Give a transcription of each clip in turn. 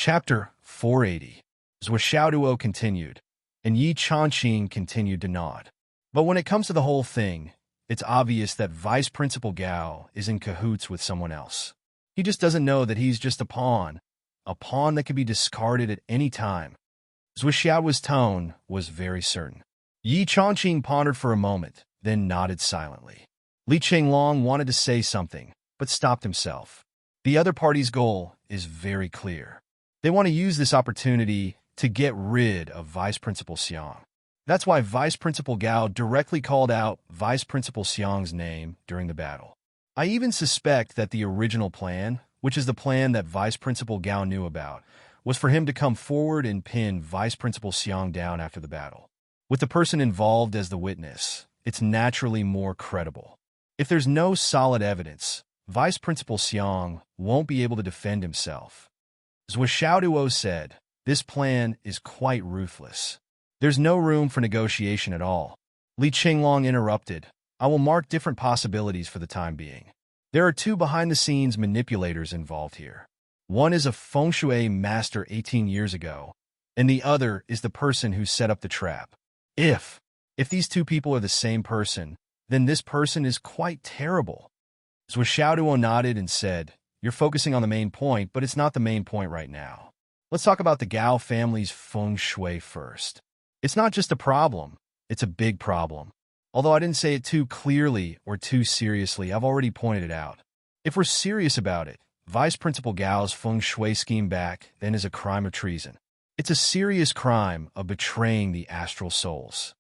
Chapter 480. Zhou Xiaoduo continued, and Yi Changqing continued to nod. But when it comes to the whole thing, it's obvious that Vice Principal Gao is in cahoots with someone else. He just doesn't know that he's just a pawn that can be discarded at any time. Zhou Xiaoduo's tone was very certain. Yi Changqing pondered for a moment, then nodded silently. Li Qinglong wanted to say something, but stopped himself. The other party's goal is very clear. They want to use this opportunity to get rid of Vice Principal Xiang. That's why Vice Principal Gao directly called out Vice Principal Xiang's name during the battle. I even suspect that the original plan, which is the plan that Vice Principal Gao knew about, was for him to come forward and pin Vice Principal Xiang down after the battle. With the person involved as the witness, it's naturally more credible. If there's no solid evidence, Vice Principal Xiang won't be able to defend himself. Zhou Xiaoduo said, "This plan is quite ruthless. There's no room for negotiation at all." Li Qinglong interrupted, "I will mark different possibilities for the time being. There are two behind-the-scenes manipulators involved here. One is a feng shui master 18 years ago, and the other is the person who set up the trap. If these two people are the same person, then this person is quite terrible." Zhou Xiaoduo nodded and said, "You're focusing on the main point, but it's not the main point right now. Let's talk about the Gao family's feng shui first. It's not just a problem, it's a big problem. Although I didn't say it too clearly or too seriously, I've already pointed it out. If we're serious about it, Vice Principal Gao's feng shui scheme back then is a crime of treason. It's a serious crime of betraying the astral souls.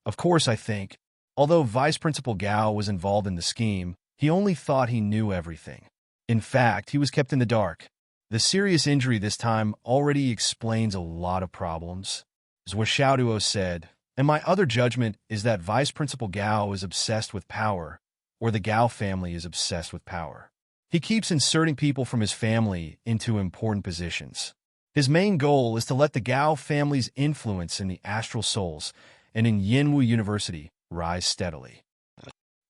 Of course, I think, although Vice Principal Gao was involved in the scheme, he only thought he knew everything. In fact, he was kept in the dark. The serious injury this time already explains a lot of problems." Zhou Xiaoduo said, "And my other judgment is that Vice Principal Gao is obsessed with power, or the Gao family is obsessed with power. He keeps inserting people from his family into important positions. His main goal is to let the Gao family's influence in the astral souls and in Yinwu University rise steadily.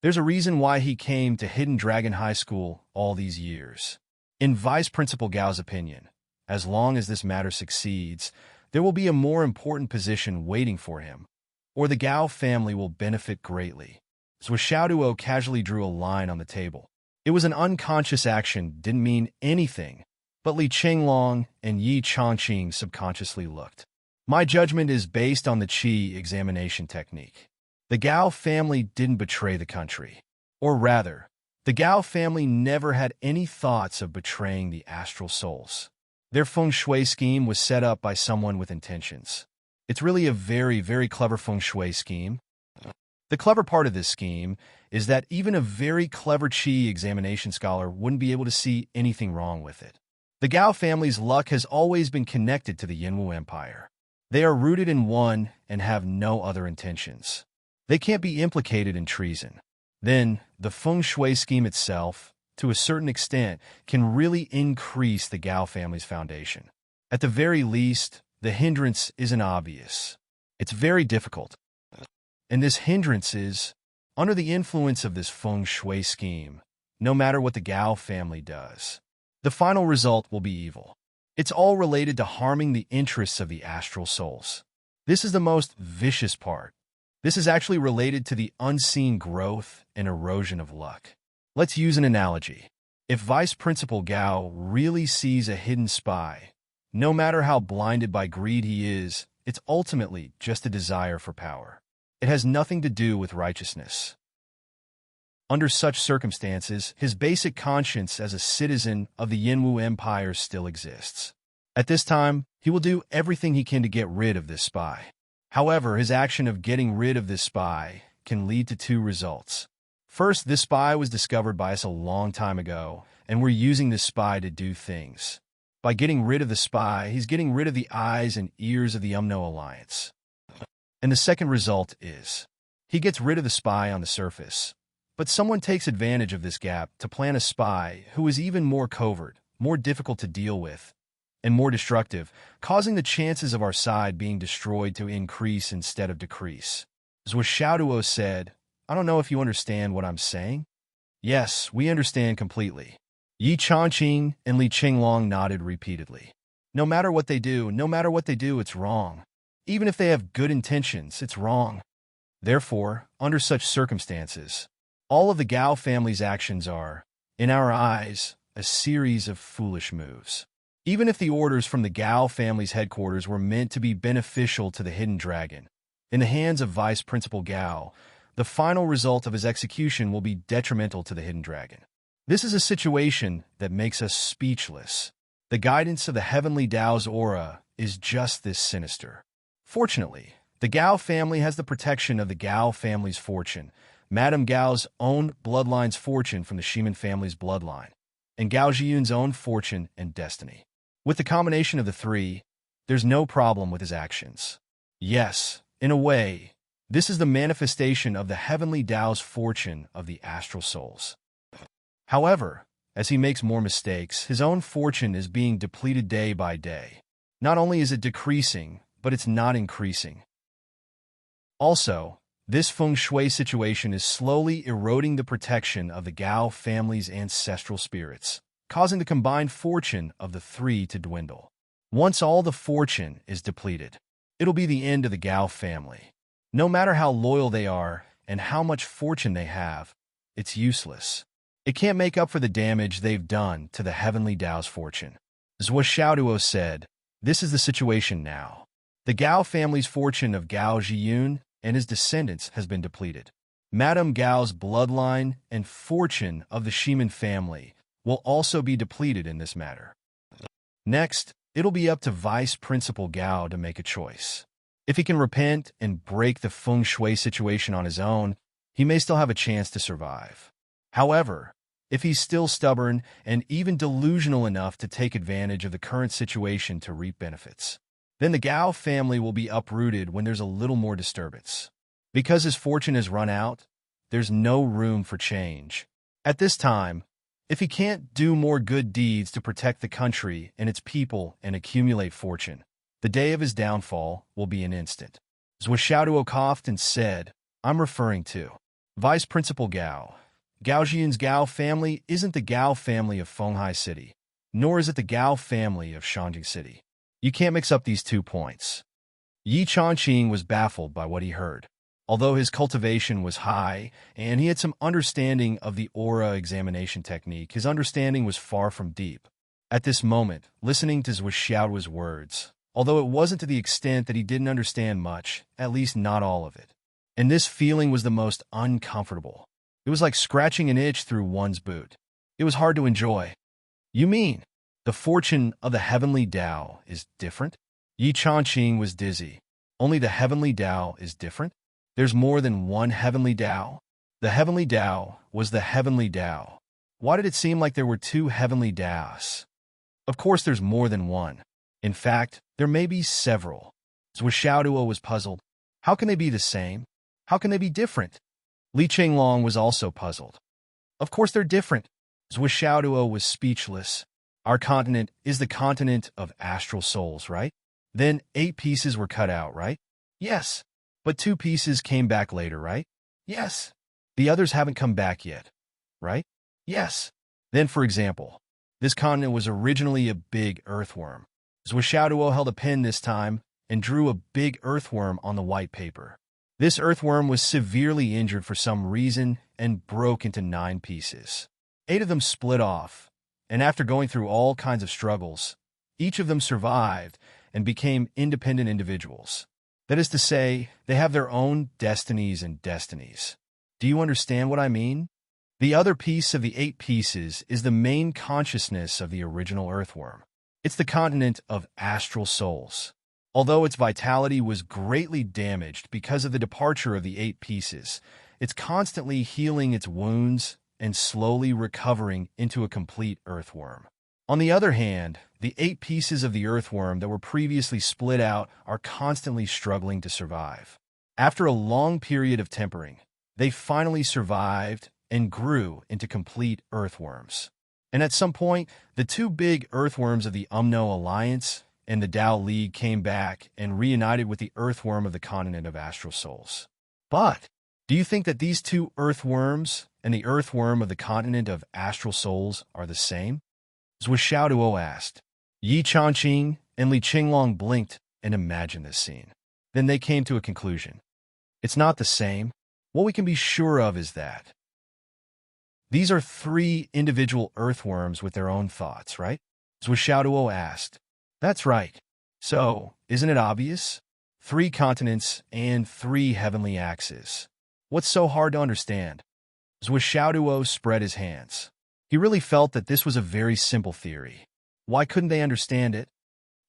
There's a reason why he came to Hidden Dragon High School all these years. In Vice Principal Gao's opinion, as long as this matter succeeds, there will be a more important position waiting for him, or the Gao family will benefit greatly." Zhou Xiaoduo casually drew a line on the table. It was an unconscious action, didn't mean anything, but Li Qinglong and Yi Changqing subconsciously looked. "My judgment is based on the Qi examination technique. The Gao family didn't betray the country. Or rather, the Gao family never had any thoughts of betraying the astral souls. Their feng shui scheme was set up by someone with intentions. It's really a very, very clever feng shui scheme. The clever part of this scheme is that even a very clever Qi examination scholar wouldn't be able to see anything wrong with it. The Gao family's luck has always been connected to the Yinwu Empire. They are rooted in one and have no other intentions. They can't be implicated in treason. Then, the feng shui scheme itself, to a certain extent, can really increase the Gao family's foundation. At the very least, the hindrance isn't obvious. It's very difficult. And this hindrance is, under the influence of this feng shui scheme, no matter what the Gao family does, the final result will be evil. It's all related to harming the interests of the astral souls. This is the most vicious part. This is actually related to the unseen growth and erosion of luck. Let's use an analogy. If Vice Principal Gao really sees a hidden spy, no matter how blinded by greed he is, it's ultimately just a desire for power. It has nothing to do with righteousness. Under such circumstances, his basic conscience as a citizen of the Yinwu Empire still exists. At this time, he will do everything he can to get rid of this spy. However, his action of getting rid of this spy can lead to two results. First, this spy was discovered by us a long time ago, and we're using this spy to do things. By getting rid of the spy, he's getting rid of the eyes and ears of the Umno Alliance. And the second result is, he gets rid of the spy on the surface, but someone takes advantage of this gap to plant a spy who is even more covert, more difficult to deal with, and more destructive, causing the chances of our side being destroyed to increase instead of decrease. Zhou Xiaoduo said, "I don't know if you understand what I'm saying." "Yes, we understand completely." Yi Changqing and Li Qinglong nodded repeatedly. No matter what they do, it's wrong. Even if they have good intentions, it's wrong. Therefore, under such circumstances, all of the Gao family's actions are, in our eyes, a series of foolish moves. Even if the orders from the Gao family's headquarters were meant to be beneficial to the hidden dragon, in the hands of Vice Principal Gao, the final result of his execution will be detrimental to the hidden dragon. This is a situation that makes us speechless. The guidance of the heavenly Dao's aura is just this sinister. Fortunately, the Gao family has the protection of the Gao family's fortune, Madame Gao's own bloodline's fortune from the Shiman family's bloodline, and Gao Jiyun's own fortune and destiny. With the combination of the three, there's no problem with his actions. Yes, in a way, this is the manifestation of the heavenly Dao's fortune of the astral souls. However, as he makes more mistakes, his own fortune is being depleted day by day. Not only is it decreasing, but it's not increasing. Also, this feng shui situation is slowly eroding the protection of the Gao family's ancestral spirits, causing the combined fortune of the three to dwindle. Once all the fortune is depleted, it'll be the end of the Gao family. No matter how loyal they are and how much fortune they have, it's useless. It can't make up for the damage they've done to the heavenly Dao's fortune. As what Xiaoduo said, this is the situation now. The Gao family's fortune of Gao Jiyun and his descendants has been depleted. Madame Gao's bloodline and fortune of the Shiman family will also be depleted in this matter. Next, it'll be up to Vice Principal Gao to make a choice. If he can repent and break the feng shui situation on his own, he may still have a chance to survive. However, if he's still stubborn and even delusional enough to take advantage of the current situation to reap benefits, then the Gao family will be uprooted when there's a little more disturbance. Because his fortune has run out, there's no room for change. At this time, if he can't do more good deeds to protect the country and its people and accumulate fortune, the day of his downfall will be an instant. As Xiaoduo coughed and said, I'm referring to Vice Principal Gao. Gao Jiyun's Gao family isn't the Gao family of Fenghai City, nor is it the Gao family of Shanjing City. You can't mix up these 2 points. Yi Changqing was baffled by what he heard. Although his cultivation was high and he had some understanding of the aura examination technique, his understanding was far from deep. At this moment, listening to Zhuo Xiaoduo's words, although it wasn't to the extent that he didn't understand much, at least not all of it. And this feeling was the most uncomfortable. It was like scratching an itch through one's boot. It was hard to enjoy. You mean the fortune of the heavenly Dao is different? Yi Changqing was dizzy. Only the heavenly Dao is different? There's more than one heavenly Dao? The heavenly Dao was the heavenly Dao. Why did it seem like there were 2 heavenly Daos? Of course there's more than one. In fact, there may be several. Zhuo Xiaoduo was puzzled. How can they be the same? How can they be different? Li Qinglong was also puzzled. Of course they're different. Zhuo Xiaoduo was speechless. Our continent is the continent of astral souls, right? Then 8 pieces were cut out, right? Yes. But 2 pieces came back later, right? Yes. The others haven't come back yet, right? Yes. Then, for example, this continent was originally a big earthworm. Zhuo Xiaoduo held a pen this time and drew a big earthworm on the white paper. This earthworm was severely injured for some reason and broke into 9 pieces. 8 of them split off, and after going through all kinds of struggles, each of them survived and became independent individuals. That is to say, they have their own destinies and destinies. Do you understand what I mean? The other piece of the 8 pieces is the main consciousness of the original earthworm. It's the continent of astral souls. Although its vitality was greatly damaged because of the departure of the 8 pieces, it's constantly healing its wounds and slowly recovering into a complete earthworm. On the other hand, the 8 pieces of the earthworm that were previously split out are constantly struggling to survive. After a long period of tempering, they finally survived and grew into complete earthworms. And at some point, the 2 big earthworms of the Umno Alliance and the Dao League came back and reunited with the earthworm of the continent of astral souls. But do you think that these 2 earthworms and the earthworm of the continent of astral souls are the same? Zhuo Xiaoduo asked. Yi Changqing and Li Qinglong blinked and imagined this scene. Then they came to a conclusion. It's not the same. What we can be sure of is that these are three individual earthworms with their own thoughts, right? Zhou Xiaoduo asked. That's right. So, isn't it obvious? 3 continents and 3 heavenly axes. What's so hard to understand? Zhou Xiaoduo spread his hands. He really felt that this was a very simple theory. Why couldn't they understand it?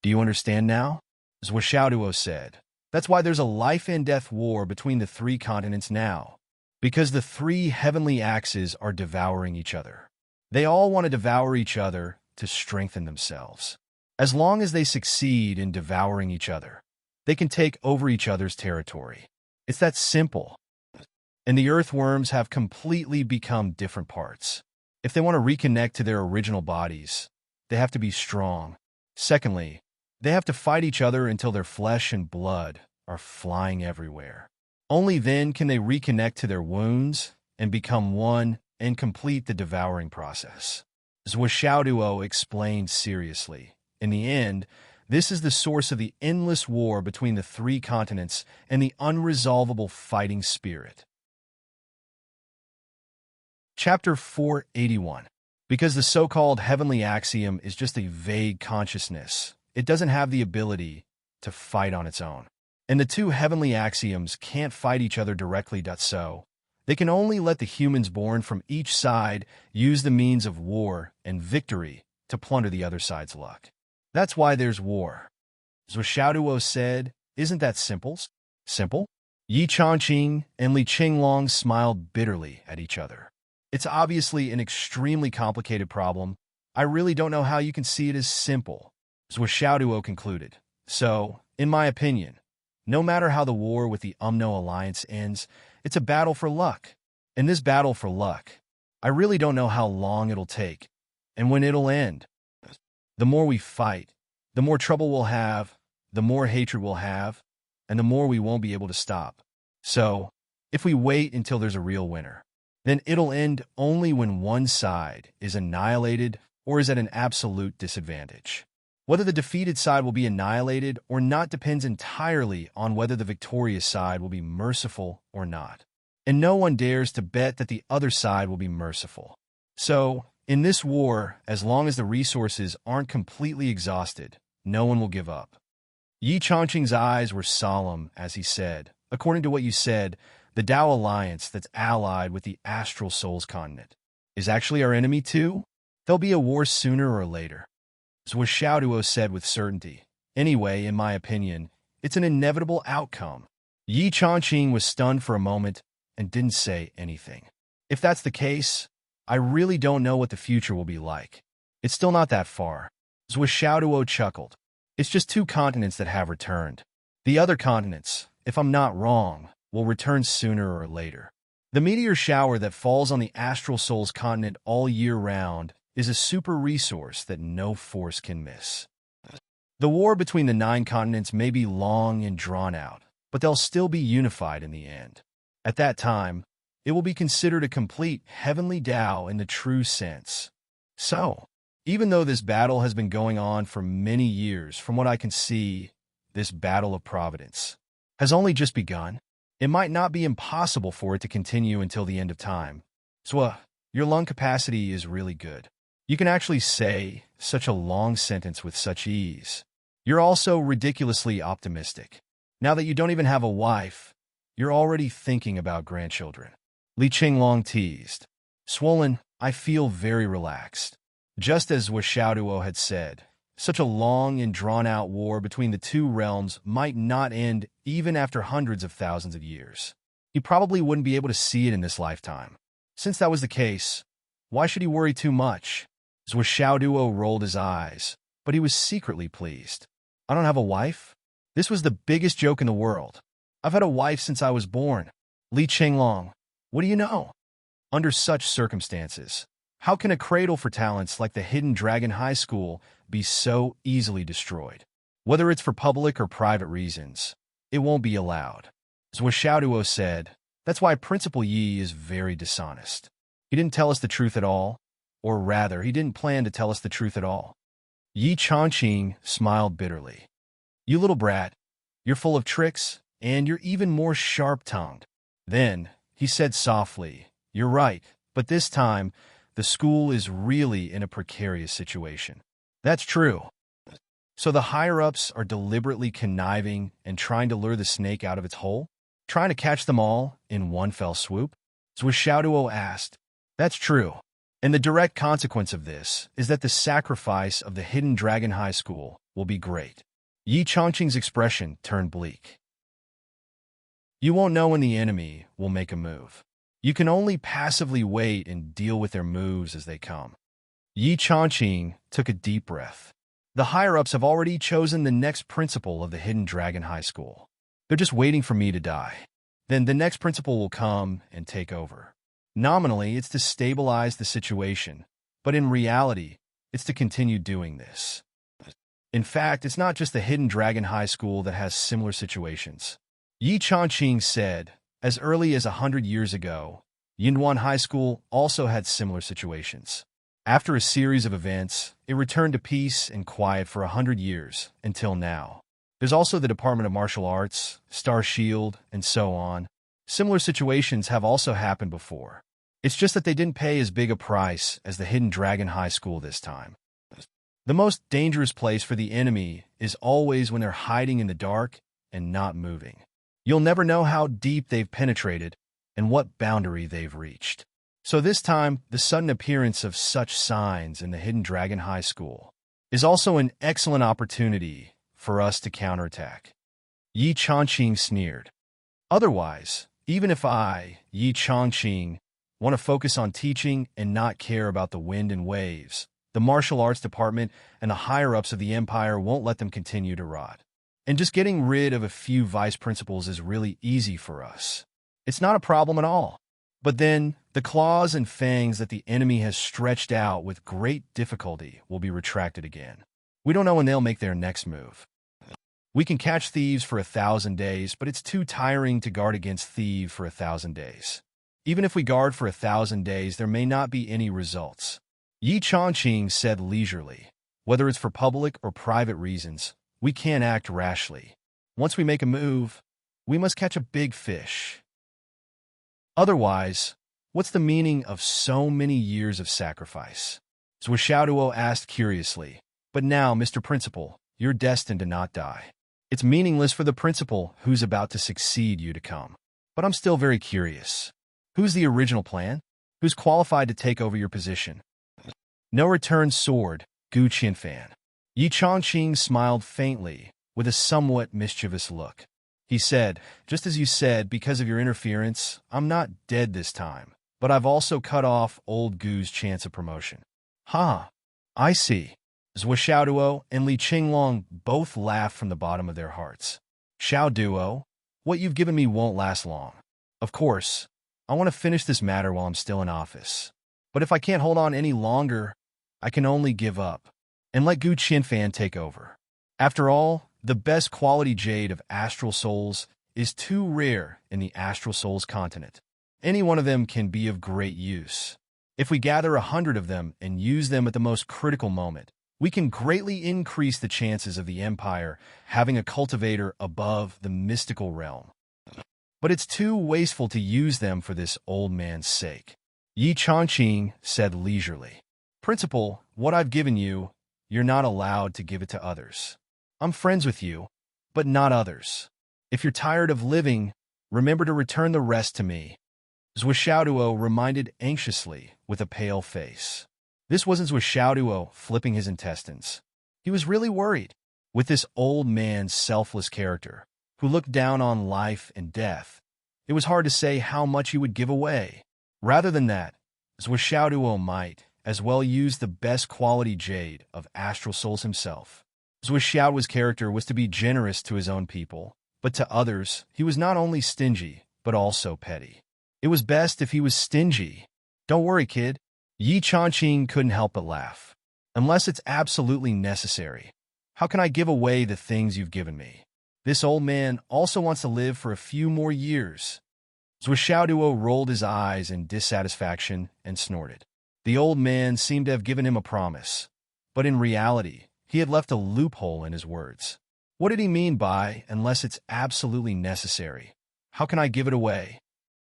Do you understand now? Zhou Xiaoduo said. That's why there's a life and death war between the 3 continents now. Because the 3 heavenly axes are devouring each other. They all want to devour each other to strengthen themselves. As long as they succeed in devouring each other, they can take over each other's territory. It's that simple. And the earthworms have completely become different parts. If they want to reconnect to their original bodies, they have to be strong. Secondly, they have to fight each other until their flesh and blood are flying everywhere. Only then can they reconnect to their wounds and become one and complete the devouring process. Zhou Xiaoduo explained seriously. In the end, this is the source of the endless war between the 3 continents and the unresolvable fighting spirit. Chapter 481. Because the so-called heavenly axiom is just a vague consciousness, it doesn't have the ability to fight on its own. And the 2 heavenly axioms can't fight each other directly, so they can only let the humans born from each side use the means of war and victory to plunder the other side's luck. That's why there's war. Zhou Xiaoduo said, isn't that simple? Simple? Yi Changqing and Li Qinglong smiled bitterly at each other. It's obviously an extremely complicated problem. I really don't know how you can see it as simple. Zhou Xiaoduo concluded. So, in my opinion, no matter how the war with the Umno Alliance ends, it's a battle for luck. And this battle for luck, I really don't know how long it'll take and when it'll end. The more we fight, the more trouble we'll have, the more hatred we'll have, and the more we won't be able to stop. So, if we wait until there's a real winner, then it'll end only when one side is annihilated or is at an absolute disadvantage. Whether the defeated side will be annihilated or not depends entirely on whether the victorious side will be merciful or not. And no one dares to bet that the other side will be merciful. So, in this war, as long as the resources aren't completely exhausted, no one will give up. Yi Changqing's eyes were solemn as he said, according to what you said, the Tao Alliance that's allied with the Astral Souls continent is actually our enemy too? There'll be a war sooner or later. Zhou Xiaoduo said with certainty. Anyway, in my opinion, it's an inevitable outcome. Yi Changqing was stunned for a moment and didn't say anything. If that's the case, I really don't know what the future will be like. It's still not that far. Zhou Xiaoduo chuckled. It's just 2 continents that have returned. The other continents, if I'm not wrong, will return sooner or later. The meteor shower that falls on the Astral Souls continent all year round is a super resource that no force can miss. The war between the 9 continents may be long and drawn out, but they'll still be unified in the end. At that time, it will be considered a complete heavenly Tao in the true sense. So, even though this battle has been going on for many years, from what I can see, this battle of providence has only just begun. It might not be impossible for it to continue until the end of time. So, your lung capacity is really good. You can actually say such a long sentence with such ease. You're also ridiculously optimistic. Now that you don't even have a wife, you're already thinking about grandchildren. Li Qinglong teased. Swollen, I feel very relaxed. Just as Zhou Xiaoduo had said, such a long and drawn-out war between the 2 realms might not end even after hundreds of thousands of years. He probably wouldn't be able to see it in this lifetime. Since that was the case, why should he worry too much? Zhou Xiaoduo rolled his eyes, but he was secretly pleased. I don't have a wife? This was the biggest joke in the world. I've had a wife since I was born. Li Qinglong, what do you know? Under such circumstances, how can a cradle for talents like the Hidden Dragon High School be so easily destroyed? Whether it's for public or private reasons, it won't be allowed. Zhou Xiaoduo said, that's why Principal Yi is very dishonest. He didn't tell us the truth at all, or rather, he didn't plan to tell us the truth at all. Yi Changqing smiled bitterly. You little brat, you're full of tricks, and you're even more sharp-tongued. Then, he said softly, you're right, but this time, the school is really in a precarious situation. That's true. So the higher-ups are deliberately conniving and trying to lure the snake out of its hole? Trying to catch them all in one fell swoop? Zhuo Xiaoduo asked. That's true. And the direct consequence of this is that the sacrifice of the Hidden Dragon High School will be great. Yi Changqing's expression turned bleak. You won't know when the enemy will make a move. You can only passively wait and deal with their moves as they come. Yi Changqing took a deep breath. The higher-ups have already chosen the next principal of the Hidden Dragon High School. They're just waiting for me to die. Then the next principal will come and take over. Nominally, it's to stabilize the situation, but in reality, it's to continue doing this. In fact, it's not just the Hidden Dragon High School that has similar situations. Yi Changqing said, as early as 100 years ago, Yinhuan High School also had similar situations. After a series of events, it returned to peace and quiet for 100 years, until now. There's also the Department of Martial Arts, Star Shield, and so on. Similar situations have also happened before. It's just that they didn't pay as big a price as the Hidden Dragon High School this time. The most dangerous place for the enemy is always when they're hiding in the dark and not moving. You'll never know how deep they've penetrated and what boundary they've reached. So this time, the sudden appearance of such signs in the Hidden Dragon High School is also an excellent opportunity for us to counterattack. Yi Changqing sneered. Otherwise, even if I, Yi Changqing, want to focus on teaching and not care about the wind and waves, the martial arts department and the higher-ups of the empire won't let them continue to rot. And just getting rid of a few vice principals is really easy for us. It's not a problem at all. But then, the claws and fangs that the enemy has stretched out with great difficulty will be retracted again. We don't know when they'll make their next move. We can catch thieves for 1,000 days, but it's too tiring to guard against thieves for 1,000 days. Even if we guard for 1,000 days, there may not be any results. Yi Changqing said leisurely, whether it's for public or private reasons, we can't act rashly. Once we make a move, we must catch a big fish. Otherwise, what's the meaning of so many years of sacrifice? Zhuo Xiaoduo asked curiously. But now, Mr. Principal, you're destined to not die. It's meaningless for the principal who's about to succeed you to come. But I'm still very curious. Who's the original plan? Who's qualified to take over your position? No return sword, Gu Qianfan. Yi Changqing smiled faintly, with a somewhat mischievous look. He said, just as you said, because of your interference, I'm not dead this time, but I've also cut off old Gu's chance of promotion. I see. Zhuo Xiaoduo and Li Qinglong both laughed from the bottom of their hearts. Xiaoduo, what you've given me won't last long. Of course, I want to finish this matter while I'm still in office. But if I can't hold on any longer, I can only give up and let Gu Qianfan take over. After all, the best quality jade of astral souls is too rare in the astral souls continent. Any one of them can be of great use. If we gather 100 of them and use them at the most critical moment, we can greatly increase the chances of the Empire having a cultivator above the mystical realm. But it's too wasteful to use them for this old man's sake. Yi Changqing said leisurely. Principal, what I've given you, you're not allowed to give it to others. I'm friends with you, but not others. If you're tired of living, remember to return the rest to me. Zhuo Xiaoduo reminded anxiously with a pale face. This wasn't Zhuo Xiaoduo flipping his intestines. He was really worried. With this old man's selfless character, who looked down on life and death, it was hard to say how much he would give away. Rather than that, Zhuo Xiaoduo might as well use the best quality jade of astral souls himself. Zhuo Xiaoduo's character was to be generous to his own people, but to others, he was not only stingy, but also petty. It was best if he was stingy. Don't worry, kid. Yi Changqing couldn't help but laugh. Unless it's absolutely necessary. How can I give away the things you've given me? This old man also wants to live for a few more years. Zhuo Xiaoduo rolled his eyes in dissatisfaction and snorted. The old man seemed to have given him a promise, but in reality, He had left a loophole in his words. What did he mean by, unless it's absolutely necessary? How can I give it away?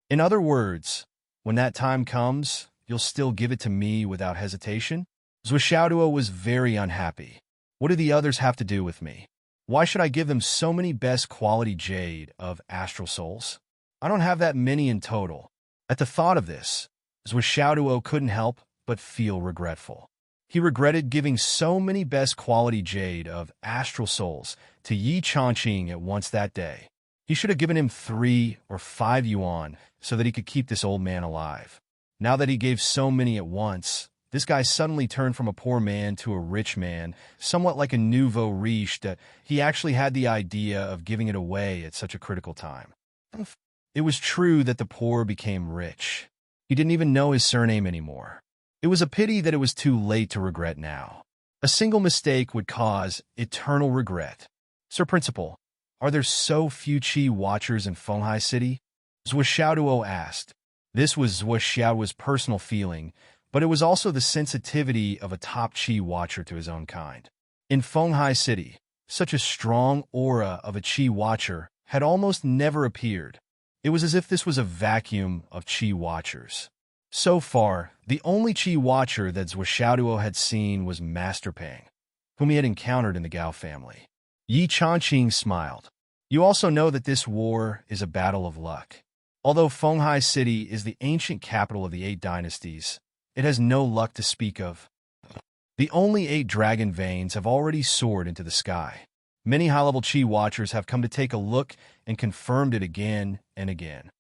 In other words, when that time comes, you'll still give it to me without hesitation? Zhuxiaoduo was very unhappy. What do the others have to do with me? Why should I give them so many best quality jade of astral souls? I don't have that many in total. At the thought of this, Zhuxiaoduo couldn't help but feel regretful. He regretted giving so many best quality jade of astral souls to Yi Changqing at once that day. He should have given him 3 or 5 yuan so that he could keep this old man alive. Now that he gave so many at once, this guy suddenly turned from a poor man to a rich man, somewhat like a nouveau riche that he actually had the idea of giving it away at such a critical time. It was true that the poor became rich. He didn't even know his surname anymore. It was a pity that it was too late to regret now. A single mistake would cause eternal regret. Sir Principal, are there so few Qi watchers in Fenghai City? Zhuxiaoduo asked. This was Zhuxiaoduo's personal feeling, but it was also the sensitivity of a top Qi watcher to his own kind. In Fenghai City, such a strong aura of a Qi watcher had almost never appeared. It was as if this was a vacuum of Qi watchers. So far, the only Qi watcher that Zhuxiaoduo had seen was Master Peng, whom he had encountered in the Gao family. Yi Changqing smiled. You also know that this war is a battle of luck. Although Fenghai City is the ancient capital of the 8 dynasties, it has no luck to speak of. The only 8 dragon veins have already soared into the sky. Many high-level Qi watchers have come to take a look and confirmed it again and again.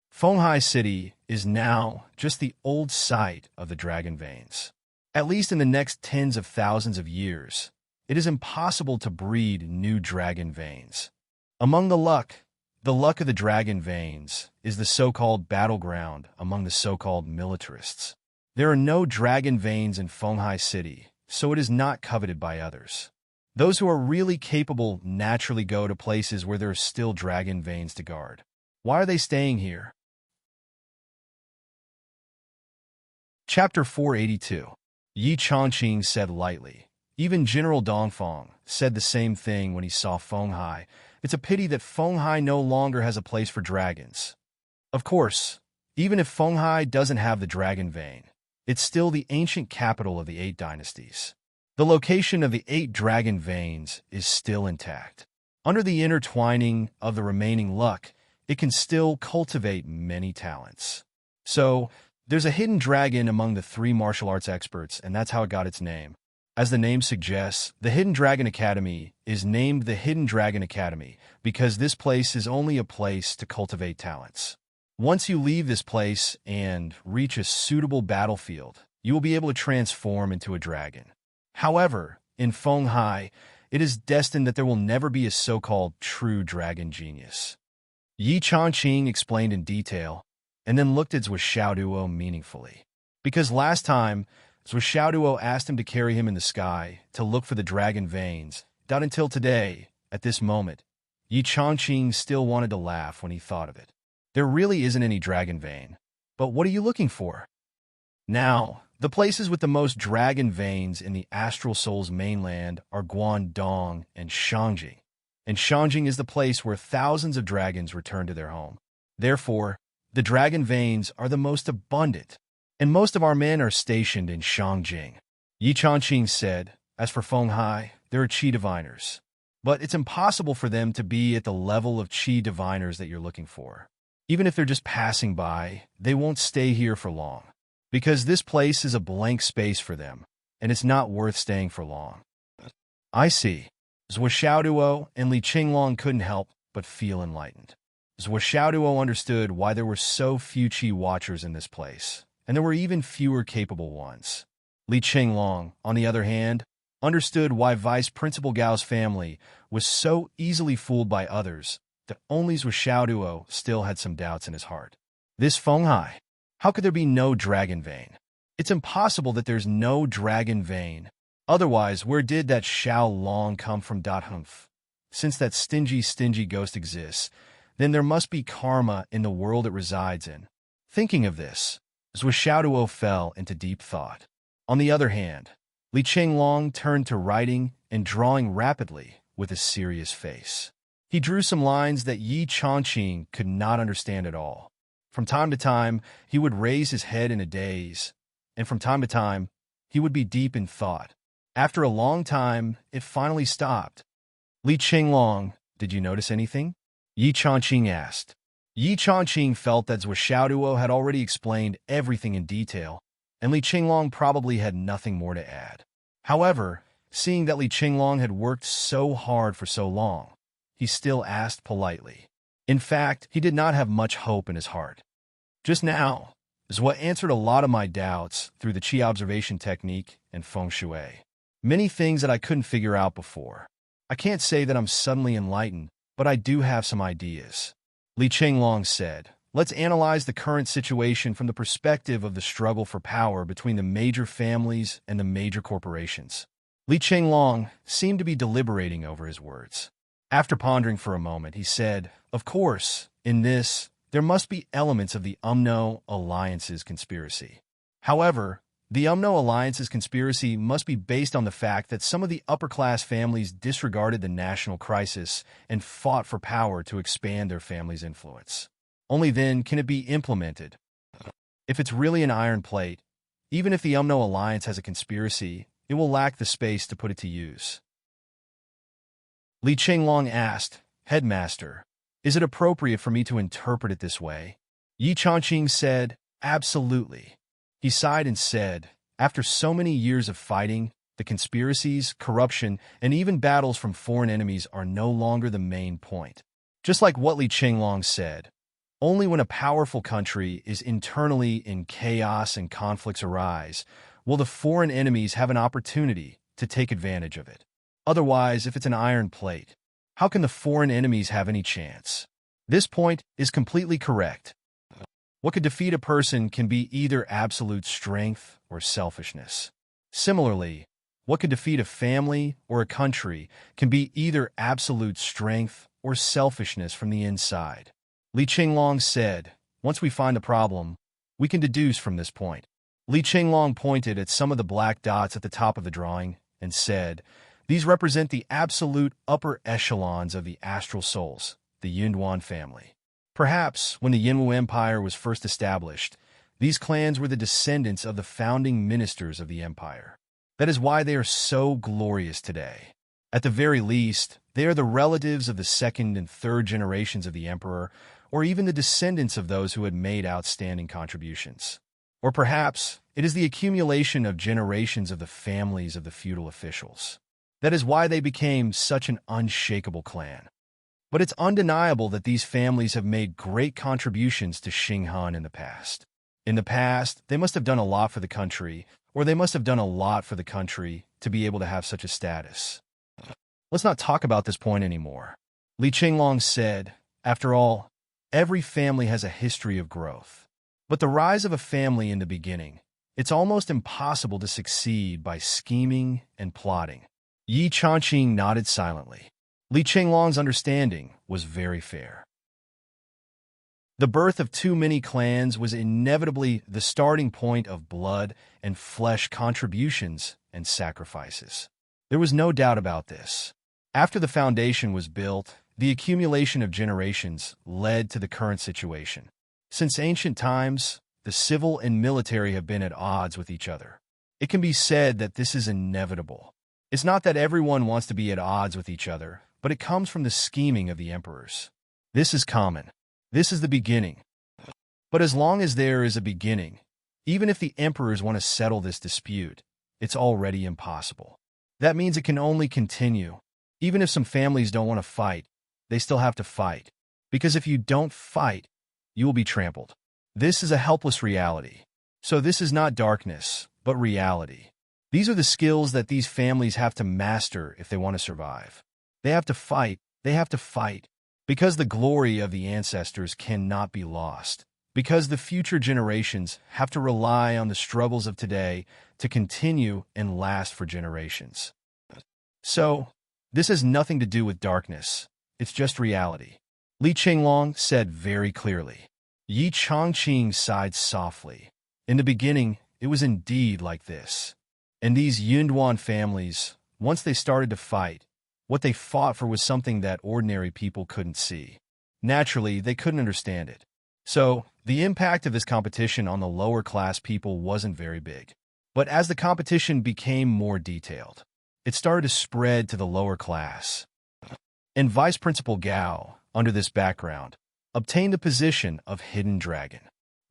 Fenghai City is now just the old site of the dragon veins. At least in the next tens of thousands of years, it is impossible to breed new dragon veins. Among the luck of the dragon veins is the so-called battleground among the so-called militarists. There are no dragon veins in Fenghai City, so it is not coveted by others. Those who are really capable naturally go to places where there are still dragon veins to guard. Why are they staying here? Chapter 482. Yi Changqing said lightly. Even General Dongfang said the same thing when he saw Fenghai. It's a pity that Fenghai no longer has a place for dragons. Of course, even if Fenghai doesn't have the dragon vein, it's still the ancient capital of the 8 dynasties. The location of the 8 dragon veins is still intact. Under the intertwining of the remaining luck, it can still cultivate many talents. So, there's a hidden dragon among the 3 martial arts experts, and that's how it got its name. As the name suggests, the Hidden Dragon Academy is named the Hidden Dragon Academy because this place is only a place to cultivate talents. Once you leave this place and reach a suitable battlefield, you will be able to transform into a dragon. However, in Fenghai, it is destined that there will never be a so-called true dragon genius. Yi Changqing explained in detail, and then looked at Zhuxiaoduo meaningfully. Because last time, Zhuxiaoduo asked him to carry him in the sky to look for the dragon veins. Not until today, at this moment, Yi Changqing still wanted to laugh when he thought of it. There really isn't any dragon vein. But what are you looking for? Now, the places with the most dragon veins in the Astral Soul's mainland are Guangdong and Shangjing. And Shangjing is the place where thousands of dragons return to their home. Therefore, the dragon veins are the most abundant, and most of our men are stationed in Shangjing. Yi Changqing said, as for Fenghai, there are Qi diviners. But it's impossible for them to be at the level of Qi diviners that you're looking for. Even if they're just passing by, they won't stay here for long. Because this place is a blank space for them, and it's not worth staying for long. I see. Zhuxiaoduo and Li Qinglong couldn't help but feel enlightened. Zhuxiaoduo understood why there were so few Qi watchers in this place, and there were even fewer capable ones. Li Qinglong, on the other hand, understood why Vice Principal Gao's family was so easily fooled by others that only Zhuxiaoduo still had some doubts in his heart. This Fenghai, how could there be no dragon vein? It's impossible that there's no dragon vein. Otherwise, where did that Xiao Long come from? Humph. Since that stingy ghost exists, then there must be karma in the world it resides in. Thinking of this, Zhuxiaoduo fell into deep thought. On the other hand, Li Qinglong turned to writing and drawing rapidly with a serious face. He drew some lines that Yi Changqing could not understand at all. From time to time, he would raise his head in a daze, and from time to time, he would be deep in thought. After a long time, it finally stopped. Li Qinglong, did you notice anything? Yi Changqing asked. Yi Changqing felt that Zhou Xiaoduo had already explained everything in detail, and Li Qinglong probably had nothing more to add. However, seeing that Li Qinglong had worked so hard for so long, he still asked politely. In fact, he did not have much hope in his heart. Just now, Zhou answered a lot of my doubts through the Qi observation technique and feng shui. Many things that I couldn't figure out before. I can't say that I'm suddenly enlightened, but I do have some ideas. Li Qinglong said, let's analyze the current situation from the perspective of the struggle for power between the major families and the major corporations. Li Qinglong seemed to be deliberating over his words. After pondering for a moment, he said, of course, in this, there must be elements of the UMNO Alliance's conspiracy. However, the UMNO Alliance's conspiracy must be based on the fact that some of the upper-class families disregarded the national crisis and fought for power to expand their family's influence. Only then can it be implemented. If it's really an iron plate, even if the UMNO Alliance has a conspiracy, it will lack the space to put it to use. Li Qinglong asked, Headmaster, is it appropriate for me to interpret it this way? Yi Changqing said, absolutely. He sighed and said, after so many years of fighting, the conspiracies, corruption, and even battles from foreign enemies are no longer the main point. Just like what Li Qinglong said, only when a powerful country is internally in chaos and conflicts arise will the foreign enemies have an opportunity to take advantage of it. Otherwise, if it's an iron plate, how can the foreign enemies have any chance? This point is completely correct. What could defeat a person can be either absolute strength or selfishness. Similarly, what could defeat a family or a country can be either absolute strength or selfishness from the inside. Li Qinglong said, once we find the problem, we can deduce from this point. Li Qinglong pointed at some of the black dots at the top of the drawing and said, these represent the absolute upper echelons of the astral souls, the Yunduan family. Perhaps, when the Yinwu Empire was first established, these clans were the descendants of the founding ministers of the empire. That is why they are so glorious today. At the very least, they are the relatives of the second and third generations of the emperor, or even the descendants of those who had made outstanding contributions. Or perhaps, it is the accumulation of generations of the families of the feudal officials. That is why they became such an unshakable clan. But it's undeniable that these families have made great contributions to Xinghan in the past. In the past, they must have done a lot for the country, or they must have done a lot for the country to be able to have such a status. Let's not talk about this point anymore. Li Qinglong said, after all, every family has a history of growth. But the rise of a family in the beginning, it's almost impossible to succeed by scheming and plotting. Yi Changqing nodded silently. Li Qinglong's understanding was very fair. The birth of too many clans was inevitably the starting point of blood and flesh contributions and sacrifices. There was no doubt about this. After the foundation was built, the accumulation of generations led to the current situation. Since ancient times, the civil and military have been at odds with each other. It can be said that this is inevitable. It's not that everyone wants to be at odds with each other, but it comes from the scheming of the emperors. This is common. This is the beginning. But as long as there is a beginning, even if the emperors want to settle this dispute, it's already impossible. That means it can only continue. Even if some families don't want to fight, they still have to fight. Because if you don't fight, you will be trampled. This is a helpless reality. So this is not darkness, but reality. These are the skills that these families have to master if they want to survive. They have to fight. They have to fight. Because the glory of the ancestors cannot be lost. Because the future generations have to rely on the struggles of today to continue and last for generations. So, this has nothing to do with darkness. It's just reality. Li Qinglong said very clearly. Yi Changqing sighed softly. In the beginning, it was indeed like this. And these Yunduan families, once they started to fight, what they fought for was something that ordinary people couldn't see. Naturally, they couldn't understand it. So, the impact of this competition on the lower class people wasn't very big. But as the competition became more detailed, it started to spread to the lower class. And Vice Principal Gao, under this background, obtained the position of Hidden Dragon.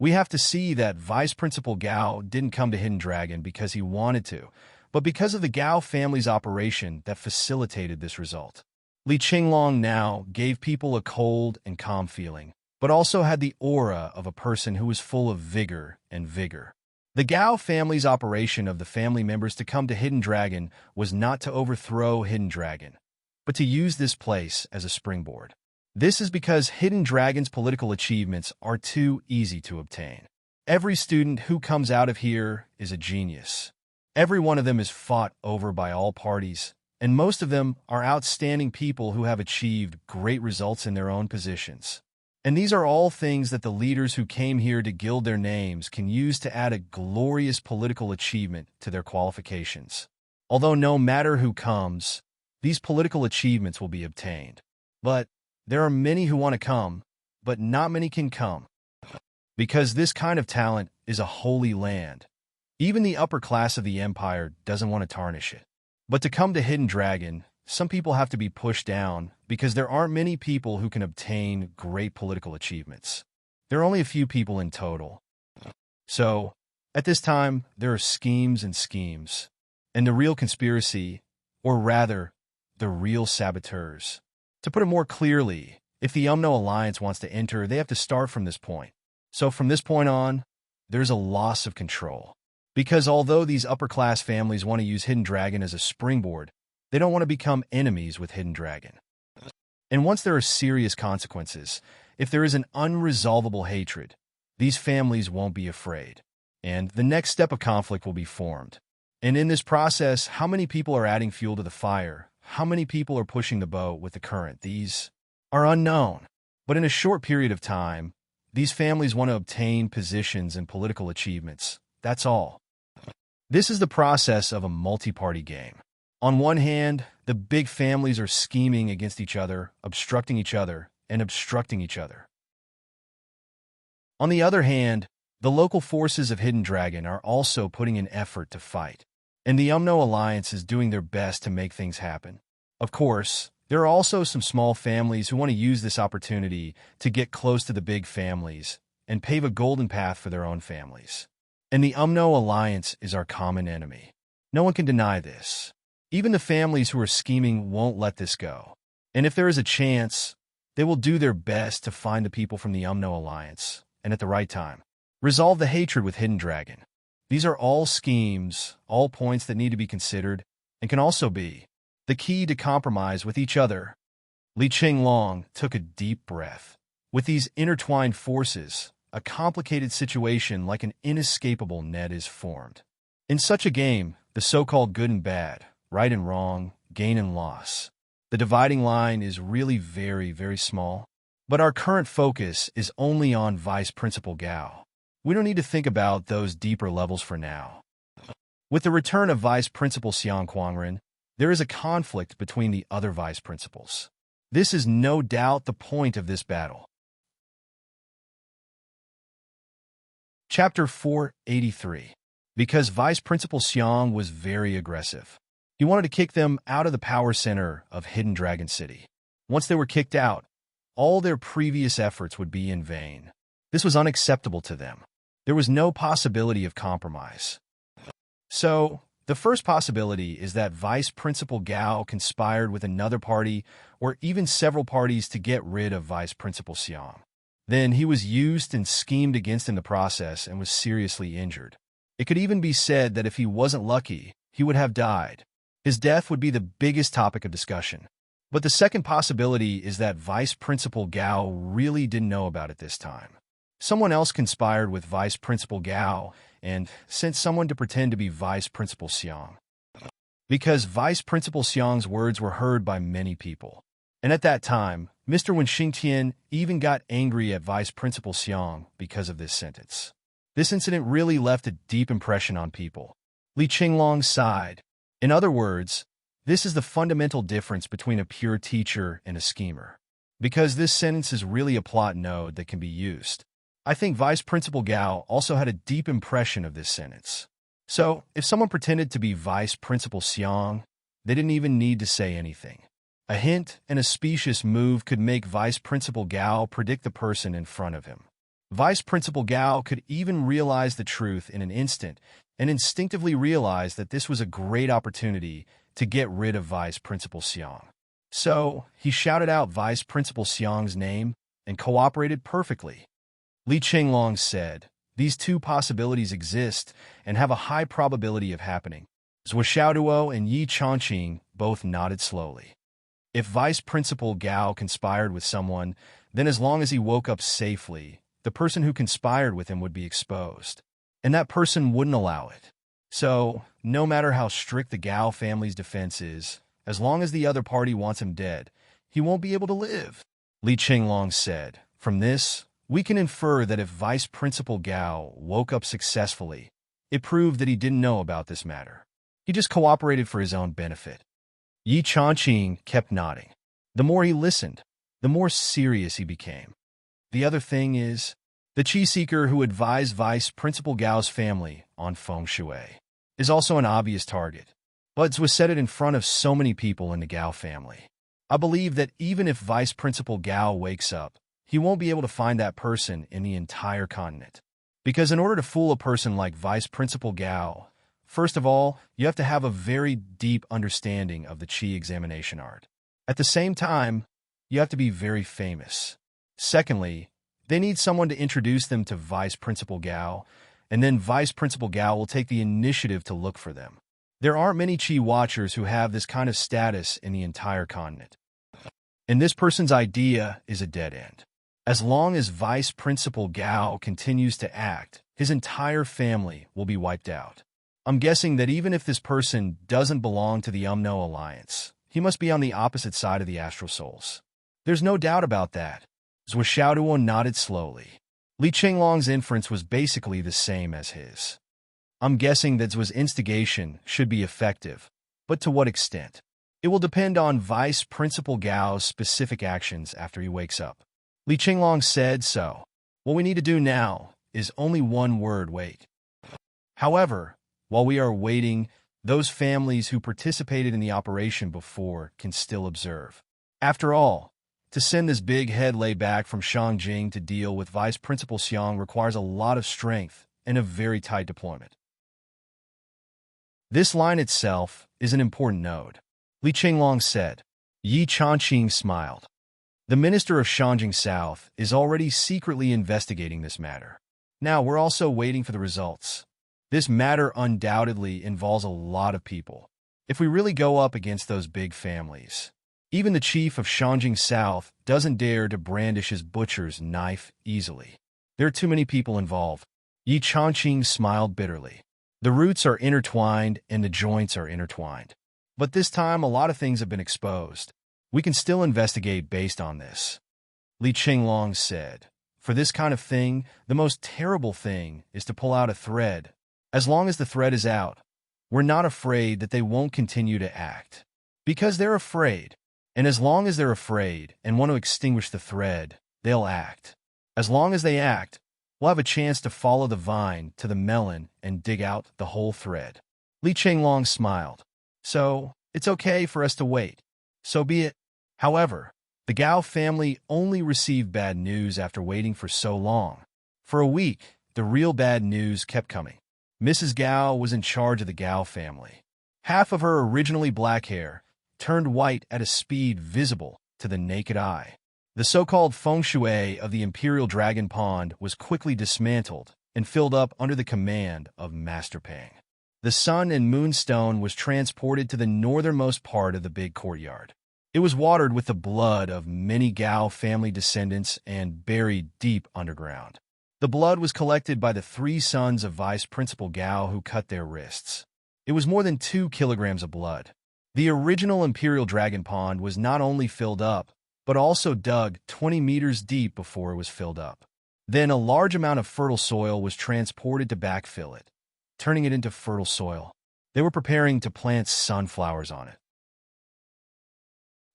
We have to see that Vice Principal Gao didn't come to Hidden Dragon because he wanted to, but because of the Gao family's operation that facilitated this result. Li Qinglong now gave people a cold and calm feeling, but also had the aura of a person who was full of vigor and vigor. The Gao family's operation of the family members to come to Hidden Dragon was not to overthrow Hidden Dragon, but to use this place as a springboard. This is because Hidden Dragon's political achievements are too easy to obtain. Every student who comes out of here is a genius. Every one of them is fought over by all parties, and most of them are outstanding people who have achieved great results in their own positions. And these are all things that the leaders who came here to gild their names can use to add a glorious political achievement to their qualifications. Although no matter who comes, these political achievements will be obtained. But there are many who want to come, but not many can come. Because this kind of talent is a holy land. Even the upper class of the empire doesn't want to tarnish it. But to come to Hidden Dragon, some people have to be pushed down because there aren't many people who can obtain great political achievements. There are only a few people in total. So, at this time, there are schemes and schemes. And the real conspiracy, or rather, the real saboteurs. To put it more clearly, if the UMNO Alliance wants to enter, they have to start from this point. So from this point on, there's a loss of control. Because although these upper-class families want to use Hidden Dragon as a springboard, they don't want to become enemies with Hidden Dragon. And once there are serious consequences, if there is an unresolvable hatred, these families won't be afraid. And the next step of conflict will be formed. And in this process, how many people are adding fuel to the fire? How many people are pushing the boat with the current? These are unknown. But in a short period of time, these families want to obtain positions and political achievements. That's all. This is the process of a multi-party game. On one hand, the big families are scheming against each other, obstructing each other, and obstructing each other. On the other hand, the local forces of Hidden Dragon are also putting in effort to fight. And the UMNO Alliance is doing their best to make things happen. Of course, there are also some small families who want to use this opportunity to get close to the big families and pave a golden path for their own families. And the UMNO Alliance is our common enemy. No one can deny this. Even the families who are scheming won't let this go. And if there is a chance, they will do their best to find the people from the UMNO Alliance, and at the right time, resolve the hatred with Hidden Dragon. These are all schemes, all points that need to be considered, and can also be the key to compromise with each other. Li Qinglong took a deep breath. With these intertwined forces, a complicated situation like an inescapable net is formed. In such a game, the so-called good and bad, right and wrong, gain and loss, the dividing line is really very, very small. But our current focus is only on Vice Principal Gao. We don't need to think about those deeper levels for now. With the return of Vice Principal Xiang Quangren, there is a conflict between the other vice principals. This is no doubt the point of this battle. Chapter 483. Because Vice Principal Xiang was very aggressive. He wanted to kick them out of the power center of Hidden Dragon City. Once they were kicked out, all their previous efforts would be in vain. This was unacceptable to them. There was no possibility of compromise. So, the first possibility is that Vice Principal Gao conspired with another party or even several parties to get rid of Vice Principal Xiang. Then he was used and schemed against in the process and was seriously injured. It could even be said that if he wasn't lucky, he would have died. His death would be the biggest topic of discussion. But the second possibility is that Vice Principal Gao really didn't know about it this time. Someone else conspired with Vice Principal Gao and sent someone to pretend to be Vice Principal Xiang. Because Vice Principal Xiang's words were heard by many people. And at that time, Mr. Wen Xingtian even got angry at Vice Principal Xiang because of this sentence. This incident really left a deep impression on people. Li Qinglong sighed. In other words, this is the fundamental difference between a pure teacher and a schemer. Because this sentence is really a plot node that can be used. I think Vice Principal Gao also had a deep impression of this sentence. So, if someone pretended to be Vice Principal Xiang, they didn't even need to say anything. A hint and a specious move could make Vice Principal Gao predict the person in front of him. Vice Principal Gao could even realize the truth in an instant and instinctively realize that this was a great opportunity to get rid of Vice Principal Xiang. So, he shouted out Vice Principal Xiang's name and cooperated perfectly. Li Qinglong said, "These two possibilities exist and have a high probability of happening." Zhou Xiaoduo and Yi Changqing both nodded slowly. If Vice Principal Gao conspired with someone, then as long as he woke up safely, the person who conspired with him would be exposed. And that person wouldn't allow it. So, no matter how strict the Gao family's defense is, as long as the other party wants him dead, he won't be able to live. Li Qinglong said, "From this, we can infer that if Vice Principal Gao woke up successfully, it proved that he didn't know about this matter. He just cooperated for his own benefit." Yi Changqing kept nodding. The more he listened, the more serious he became. The other thing is, the Qi Seeker who advised Vice Principal Gao's family on feng shui is also an obvious target. But was said it in front of so many people in the Gao family. I believe that even if Vice Principal Gao wakes up, he won't be able to find that person in the entire continent. Because in order to fool a person like Vice Principal Gao, first of all, you have to have a very deep understanding of the Qi examination art. At the same time, you have to be very famous. Secondly, they need someone to introduce them to Vice Principal Gao, and then Vice Principal Gao will take the initiative to look for them. There aren't many Qi watchers who have this kind of status in the entire continent. And this person's idea is a dead end. As long as Vice Principal Gao continues to act, his entire family will be wiped out. I'm guessing that even if this person doesn't belong to the Umno Alliance, he must be on the opposite side of the Astral Souls. There's no doubt about that. Zhou Xiaoduo nodded slowly. Li Qinglong's inference was basically the same as his. I'm guessing that Zhu's instigation should be effective, but to what extent? It will depend on Vice Principal Gao's specific actions after he wakes up. Li Qinglong said so. What we need to do now is only one word: wait. However, while we are waiting, those families who participated in the operation before can still observe. After all, to send this big head lay back from Shangjing to deal with Vice Principal Xiang requires a lot of strength and a very tight deployment. This line itself is an important node. Li Qinglong said. Yi Changqing smiled. The minister of Shangjing South is already secretly investigating this matter. Now we're also waiting for the results. This matter undoubtedly involves a lot of people. If we really go up against those big families, even the chief of Shangjing South doesn't dare to brandish his butcher's knife easily. There are too many people involved. Yi Changqing smiled bitterly. The roots are intertwined and the joints are intertwined. But this time a lot of things have been exposed. We can still investigate based on this. Li Qinglong said, "For this kind of thing, the most terrible thing is to pull out a thread. As long as the thread is out, we're not afraid that they won't continue to act. Because they're afraid. And as long as they're afraid and want to extinguish the thread, they'll act. As long as they act, we'll have a chance to follow the vine to the melon and dig out the whole thread." Li Qinglong smiled. "So, it's okay for us to wait. So be it." However, the Gao family only received bad news after waiting for so long. For a week, the real bad news kept coming. Mrs. Gao was in charge of the Gao family. Half of her originally black hair turned white at a speed visible to the naked eye. The so-called feng shui of the Imperial Dragon Pond was quickly dismantled and filled up under the command of Master Pang. The Sun and Moonstone was transported to the northernmost part of the big courtyard. It was watered with the blood of many Gao family descendants and buried deep underground. The blood was collected by the 3 sons of Vice Principal Gao who cut their wrists. It was more than 2 kilograms of blood. The original Imperial Dragon Pond was not only filled up, but also dug 20 meters deep before it was filled up. Then a large amount of fertile soil was transported to backfill it, turning it into fertile soil. They were preparing to plant sunflowers on it.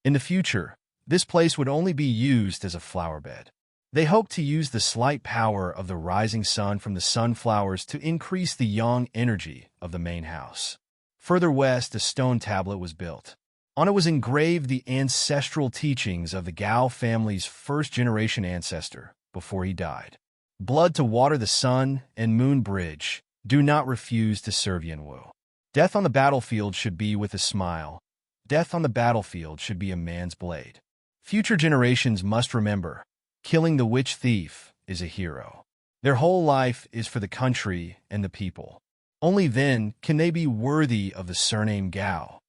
In the future, this place would only be used as a flower bed. They hoped to use the slight power of the rising sun from the sunflowers to increase the yang energy of the main house. Further west, a stone tablet was built. On it was engraved the ancestral teachings of the Gao family's first-generation ancestor before he died. Blood to water the sun and moon bridge. Do not refuse to serve Yanwu. Death on the battlefield should be with a smile. Death on the battlefield should be a man's blade. Future generations must remember, killing the witch thief is a hero. Their whole life is for the country and the people. Only then can they be worthy of the surname Gao.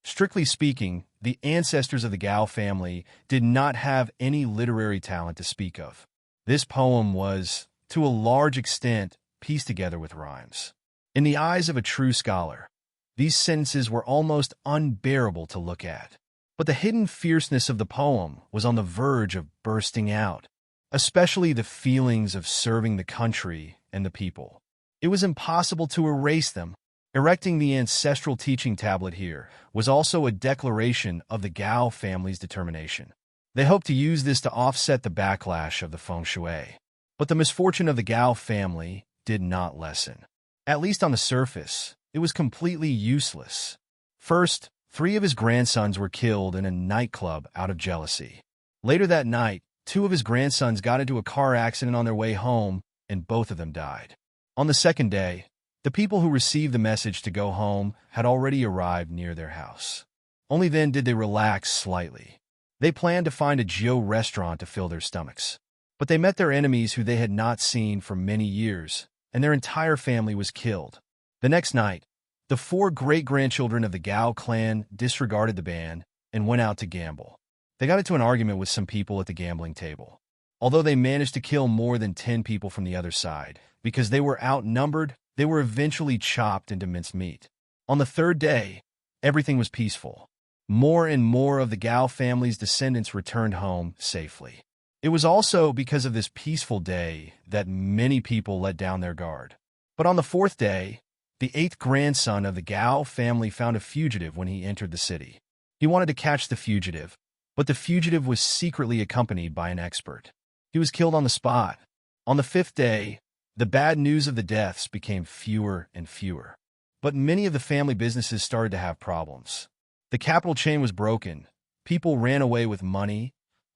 Strictly speaking, the ancestors of the Gao family did not have any literary talent to speak of. This poem was, to a large extent, pieced together with rhymes. In the eyes of a true scholar, these sentences were almost unbearable to look at. But the hidden fierceness of the poem was on the verge of bursting out, especially the feelings of serving the country and the people. It was impossible to erase them. Erecting the ancestral teaching tablet here was also a declaration of the Gao family's determination. They hoped to use this to offset the backlash of the feng shui. But the misfortune of the Gao family did not lessen. At least on the surface, it was completely useless. First, 3 of his grandsons were killed in a nightclub out of jealousy. Later that night, 2 of his grandsons got into a car accident on their way home, and both of them died. On the second day, the people who received the message to go home had already arrived near their house. Only then did they relax slightly. They planned to find a Jiu restaurant to fill their stomachs. But they met their enemies who they had not seen for many years, and their entire family was killed. The next night, the 4 great-grandchildren of the Gao clan disregarded the ban and went out to gamble. They got into an argument with some people at the gambling table. Although they managed to kill more than 10 people from the other side, because they were outnumbered, they were eventually chopped into minced meat. On the third day, everything was peaceful. More and more of the Gao family's descendants returned home safely. It was also because of this peaceful day that many people let down their guard. But on the 4th day, the 8th grandson of the Gao family found a fugitive when he entered the city. He wanted to catch the fugitive, but the fugitive was secretly accompanied by an expert. He was killed on the spot. On the 5th day, the bad news of the deaths became fewer and fewer. But many of the family businesses started to have problems. The capital chain was broken, people ran away with money,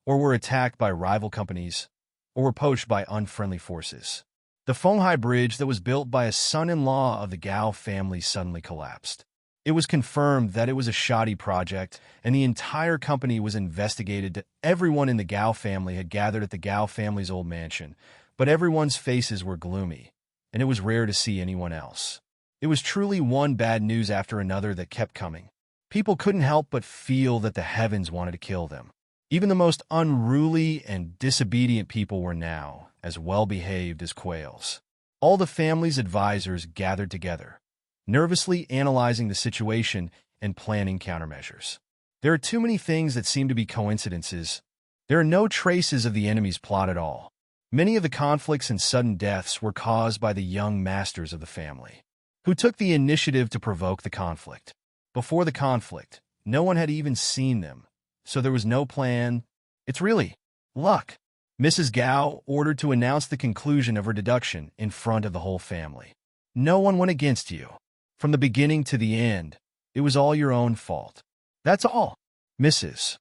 or were attacked by rival companies, or were poached by unfriendly forces. The Fenghai Bridge that was built by a son-in-law of the Gao family suddenly collapsed. It was confirmed that it was a shoddy project, and the entire company was investigated. Everyone in the Gao family had gathered at the Gao family's old mansion, but everyone's faces were gloomy, and it was rare to see anyone else. It was truly one bad news after another that kept coming. People couldn't help but feel that the heavens wanted to kill them. Even the most unruly and disobedient people were now as well-behaved as quails. All the family's advisors gathered together, nervously analyzing the situation and planning countermeasures. There are too many things that seem to be coincidences. There are no traces of the enemy's plot at all. Many of the conflicts and sudden deaths were caused by the young masters of the family, who took the initiative to provoke the conflict. Before the conflict, no one had even seen them, so there was no plan. It's really luck. Mrs. Gao ordered to announce the conclusion of her deduction in front of the whole family. No one went against you. From the beginning to the end, it was all your own fault. That's all. Mrs.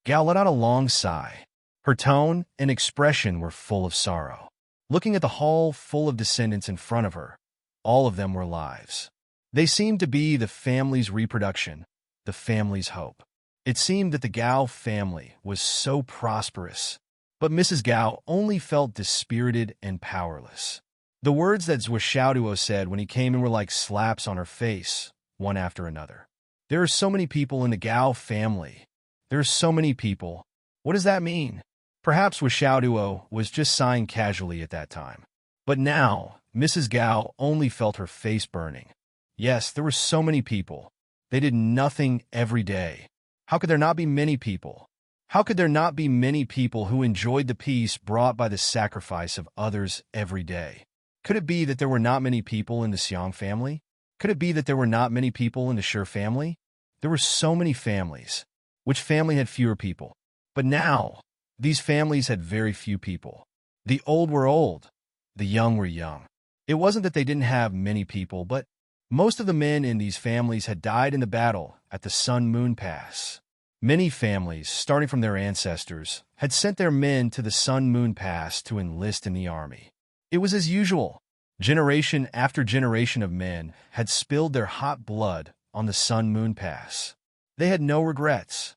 Gao let out a long sigh. Her tone and expression were full of sorrow. Looking at the hall full of descendants in front of her, all of them were lives. They seemed to be the family's reproduction, the family's hope. It seemed that the Gao family was so prosperous, but Mrs. Gao only felt dispirited and powerless. The words that Zhuo said when he came in were like slaps on her face, one after another. There are so many people in the Gao family. There are so many people. What does that mean? Perhaps Zhuo was just sighing casually at that time. But now, Mrs. Gao only felt her face burning. Yes, there were so many people. They did nothing every day. How could there not be many people? How could there not be many people who enjoyed the peace brought by the sacrifice of others every day? Could it be that there were not many people in the Xiang family? Could it be that there were not many people in the Shi family? There were so many families. Which family had fewer people? But now, these families had very few people. The old were old. The young were young. It wasn't that they didn't have many people, but most of the men in these families had died in the battle at the Sun-Moon Pass. Many families, starting from their ancestors, had sent their men to the Sun-Moon Pass to enlist in the army. It was as usual. Generation after generation of men had spilled their hot blood on the Sun-Moon Pass. They had no regrets.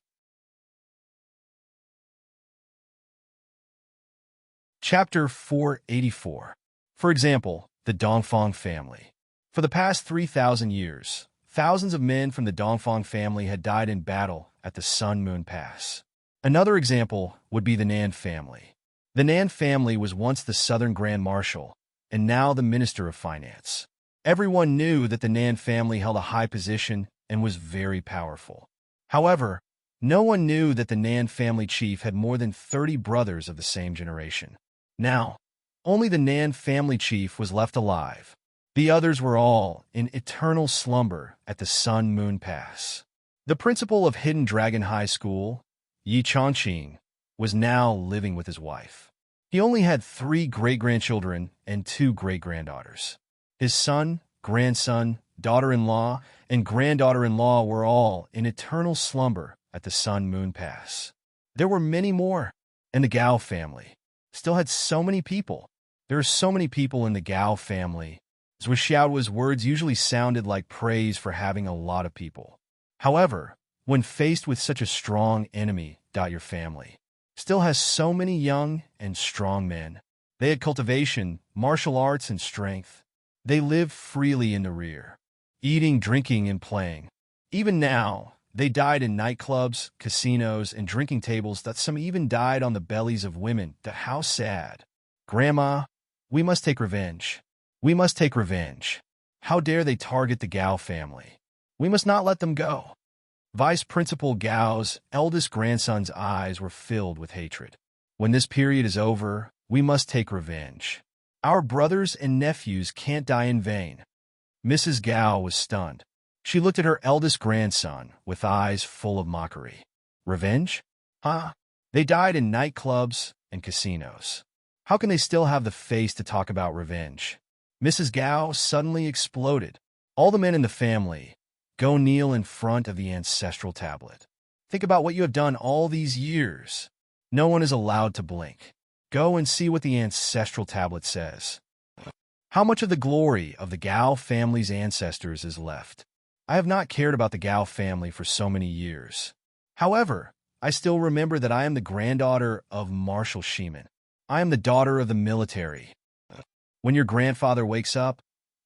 Chapter 484. For example, the Dongfang family. For the past 3,000 years, thousands of men from the Dongfang family had died in battle at the Sun-Moon Pass. Another example would be the Nan family. The Nan family was once the Southern Grand Marshal, and now the Minister of Finance. Everyone knew that the Nan family held a high position and was very powerful. However, no one knew that the Nan family chief had more than 30 brothers of the same generation. Now, only the Nan family chief was left alive. The others were all in eternal slumber at the Sun-Moon Pass. The principal of Hidden Dragon High School, Yi Changqing, was now living with his wife. He only had 3 great-grandchildren and 2 great-granddaughters. His son, grandson, daughter-in-law, and granddaughter-in-law were all in eternal slumber at the Sun-Moon Pass. There were many more, and the Gao family still had so many people. There are so many people in the Gao family. Zhou Xiao's words usually sounded like praise for having a lot of people. However, when faced with such a strong enemy, your family still has so many young and strong men. They had cultivation, martial arts, and strength. They lived freely in the rear, eating, drinking, and playing. Even now, they died in nightclubs, casinos, and drinking tables, that some even died on the bellies of women. How sad. Grandma, we must take revenge. We must take revenge. How dare they target the Gao family? We must not let them go. Vice Principal Gao's eldest grandson's eyes were filled with hatred. When this period is over, we must take revenge. Our brothers and nephews can't die in vain. Mrs. Gao was stunned. She looked at her eldest grandson with eyes full of mockery. Revenge? Huh? They died in nightclubs and casinos. How can they still have the face to talk about revenge? Mrs. Gao suddenly exploded. All the men in the family, go kneel in front of the ancestral tablet. Think about what you have done all these years. No one is allowed to blink. Go and see what the ancestral tablet says. How much of the glory of the Gao family's ancestors is left? I have not cared about the Gao family for so many years. However, I still remember that I am the granddaughter of Marshal Shiman. I am the daughter of the military. When your grandfather wakes up,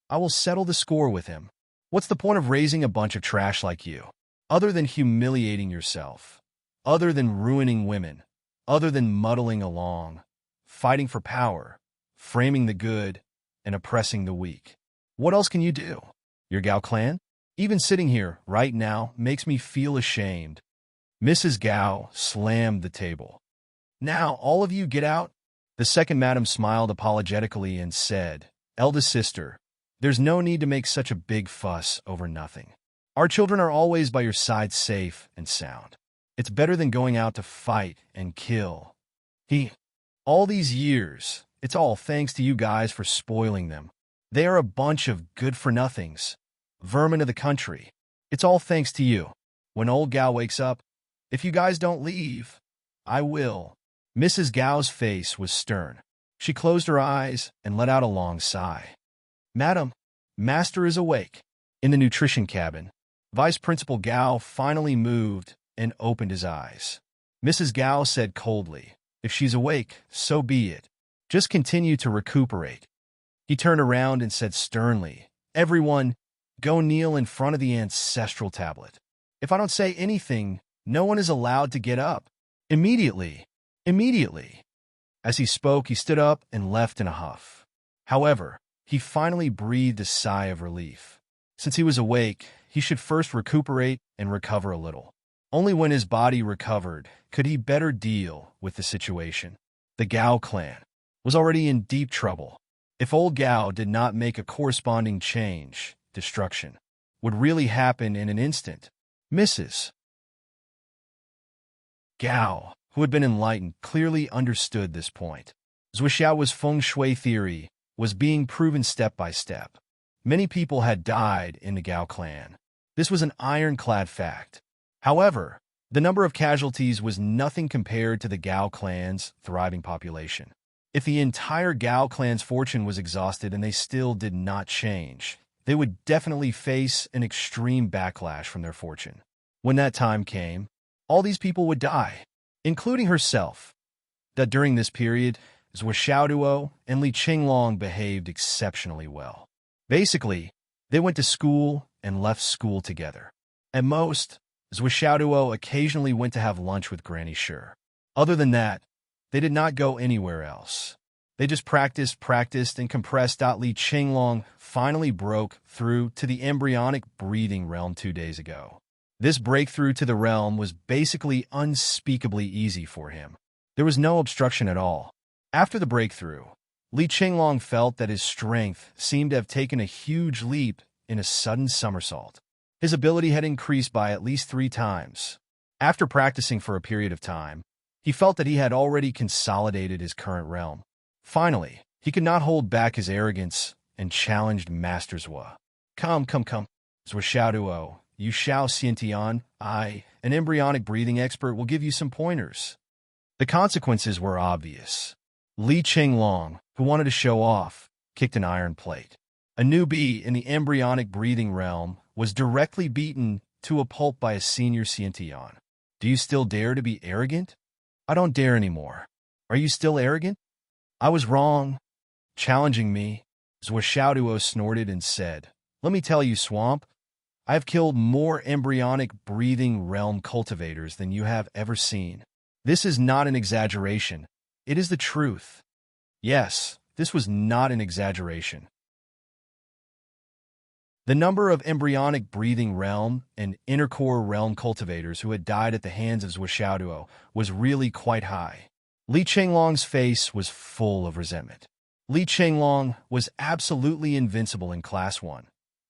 I will settle the score with him. What's the point of raising a bunch of trash like you? Other than humiliating yourself, other than ruining women, other than muddling along, fighting for power, framing the good, and oppressing the weak. What else can you do? Your Gao clan? Even sitting here right now makes me feel ashamed. Mrs. Gao slammed the table. Now, all of you get out. The second madam smiled apologetically and said, Eldest sister, there's no need to make such a big fuss over nothing. Our children are always by your side, safe and sound. It's better than going out to fight and kill. All these years, it's all thanks to you guys for spoiling them. They are a bunch of good-for-nothings, vermin of the country. It's all thanks to you. When old Gao wakes up, if you guys don't leave, I will. Mrs. Gao's face was stern. She closed her eyes and let out a long sigh. Madam, Master is awake. In the nutrition cabin, Vice Principal Gao finally moved and opened his eyes. Mrs. Gao said coldly, If she's awake, so be it. Just continue to recuperate. He turned around and said sternly, Everyone, go kneel in front of the ancestral tablet. If I don't say anything, no one is allowed to get up. Immediately. As he spoke, he stood up and left in a huff. However, he finally breathed a sigh of relief. Since he was awake, he should first recuperate and recover a little. Only when his body recovered could he better deal with the situation. The Gao clan was already in deep trouble. If old Gao did not make a corresponding change, destruction would really happen in an instant. Mrs. Gao, who had been enlightened, clearly understood this point. Zhuo's feng shui theory was being proven step by step. Many people had died in the Gao clan. This was an ironclad fact. However, the number of casualties was nothing compared to the Gao clan's thriving population. If the entire Gao clan's fortune was exhausted and they still did not change, they would definitely face an extreme backlash from their fortune. When that time came, all these people would die, including herself. That during this period, Zhuo and Li Qinglong behaved exceptionally well. Basically, they went to school and left school together. At most, Zhuo occasionally went to have lunch with Granny Shi. Other than that, they did not go anywhere else. They just practiced, and compressed. Li Qinglong finally broke through to the embryonic breathing realm 2 days ago. This breakthrough to the realm was basically unspeakably easy for him. There was no obstruction at all. After the breakthrough, Li Qinglong felt that his strength seemed to have taken a huge leap in a sudden somersault. His ability had increased by at least 3 times. After practicing for a period of time, he felt that he had already consolidated his current realm. Finally, he could not hold back his arrogance and challenged Master Zhuo. Come. Zhuo, you shall Xiantian. I, an embryonic breathing expert, will give you some pointers. The consequences were obvious. Li Qinglong, who wanted to show off, kicked an iron plate. A newbie in the embryonic breathing realm was directly beaten to a pulp by a senior Xiantian. Do you still dare to be arrogant? I don't dare anymore. Are you still arrogant? I was wrong. Challenging me, Zhuo snorted and said, Let me tell you, Swamp, I have killed more embryonic breathing realm cultivators than you have ever seen. This is not an exaggeration. It is the truth. Yes, this was not an exaggeration. The number of embryonic breathing realm and inner core realm cultivators who had died at the hands of Zhuo was really quite high. Li Qinglong's face was full of resentment. Li Qinglong was absolutely invincible in Class 1,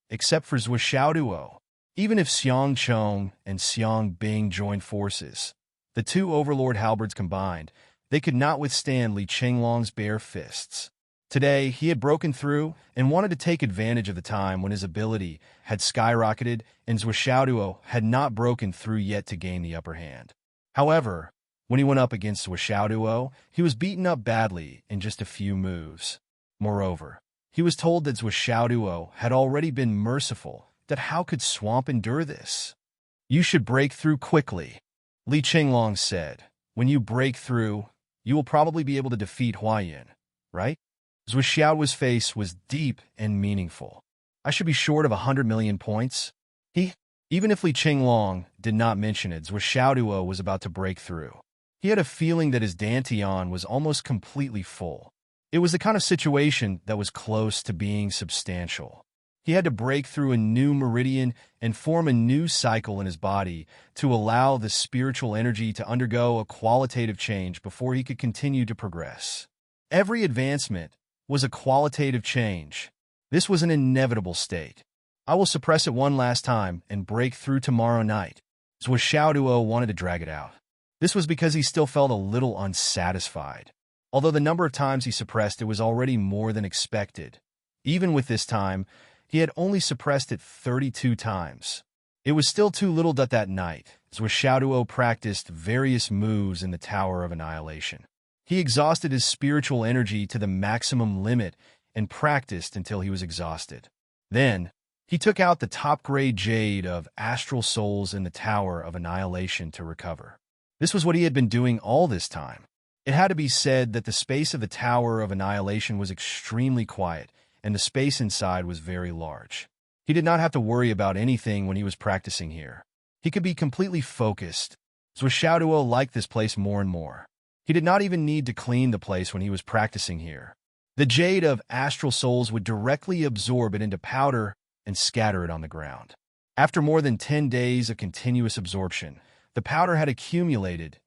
except for Zhuo. Even if Xiang Chong and Xiang Bing joined forces, the 2 Overlord halberds combined, they could not withstand Li Qinglong's bare fists. Today, he had broken through and wanted to take advantage of the time when his ability had skyrocketed and Zhuo had not broken through yet to gain the upper hand. However, when he went up against Zhuo, he was beaten up badly in just a few moves. Moreover, he was told that Zhuo had already been merciful, that how could Swamp endure this? You should break through quickly, Li Qinglong said. When you break through, you will probably be able to defeat Huayan, right? Zhuo's face was deep and meaningful. I should be short of 100 million points. Even if Li Qinglong did not mention it, Zhuo was about to break through. He had a feeling that his dantian was almost completely full. It was the kind of situation that was close to being substantial. He had to break through a new meridian and form a new cycle in his body to allow the spiritual energy to undergo a qualitative change before he could continue to progress. Every advancement was a qualitative change. This was an inevitable state. I will suppress it one last time and break through tomorrow night. Zhuo wanted to drag it out. This was because he still felt a little unsatisfied. Although the number of times he suppressed it was already more than expected. Even with this time, he had only suppressed it 32 times. It was still too little that night, Zhuo practiced various moves in the Tower of Annihilation. He exhausted his spiritual energy to the maximum limit and practiced until he was exhausted. Then, he took out the top-grade jade of astral souls in the Tower of Annihilation to recover. This was what he had been doing all this time. It had to be said that the space of the Tower of Annihilation was extremely quiet, and the space inside was very large. He did not have to worry about anything when he was practicing here. He could be completely focused. Zhuo liked this place more and more. He did not even need to clean the place when he was practicing here. The jade of astral souls would directly absorb it into powder and scatter it on the ground. After more than 10 days of continuous absorption, the powder had accumulated.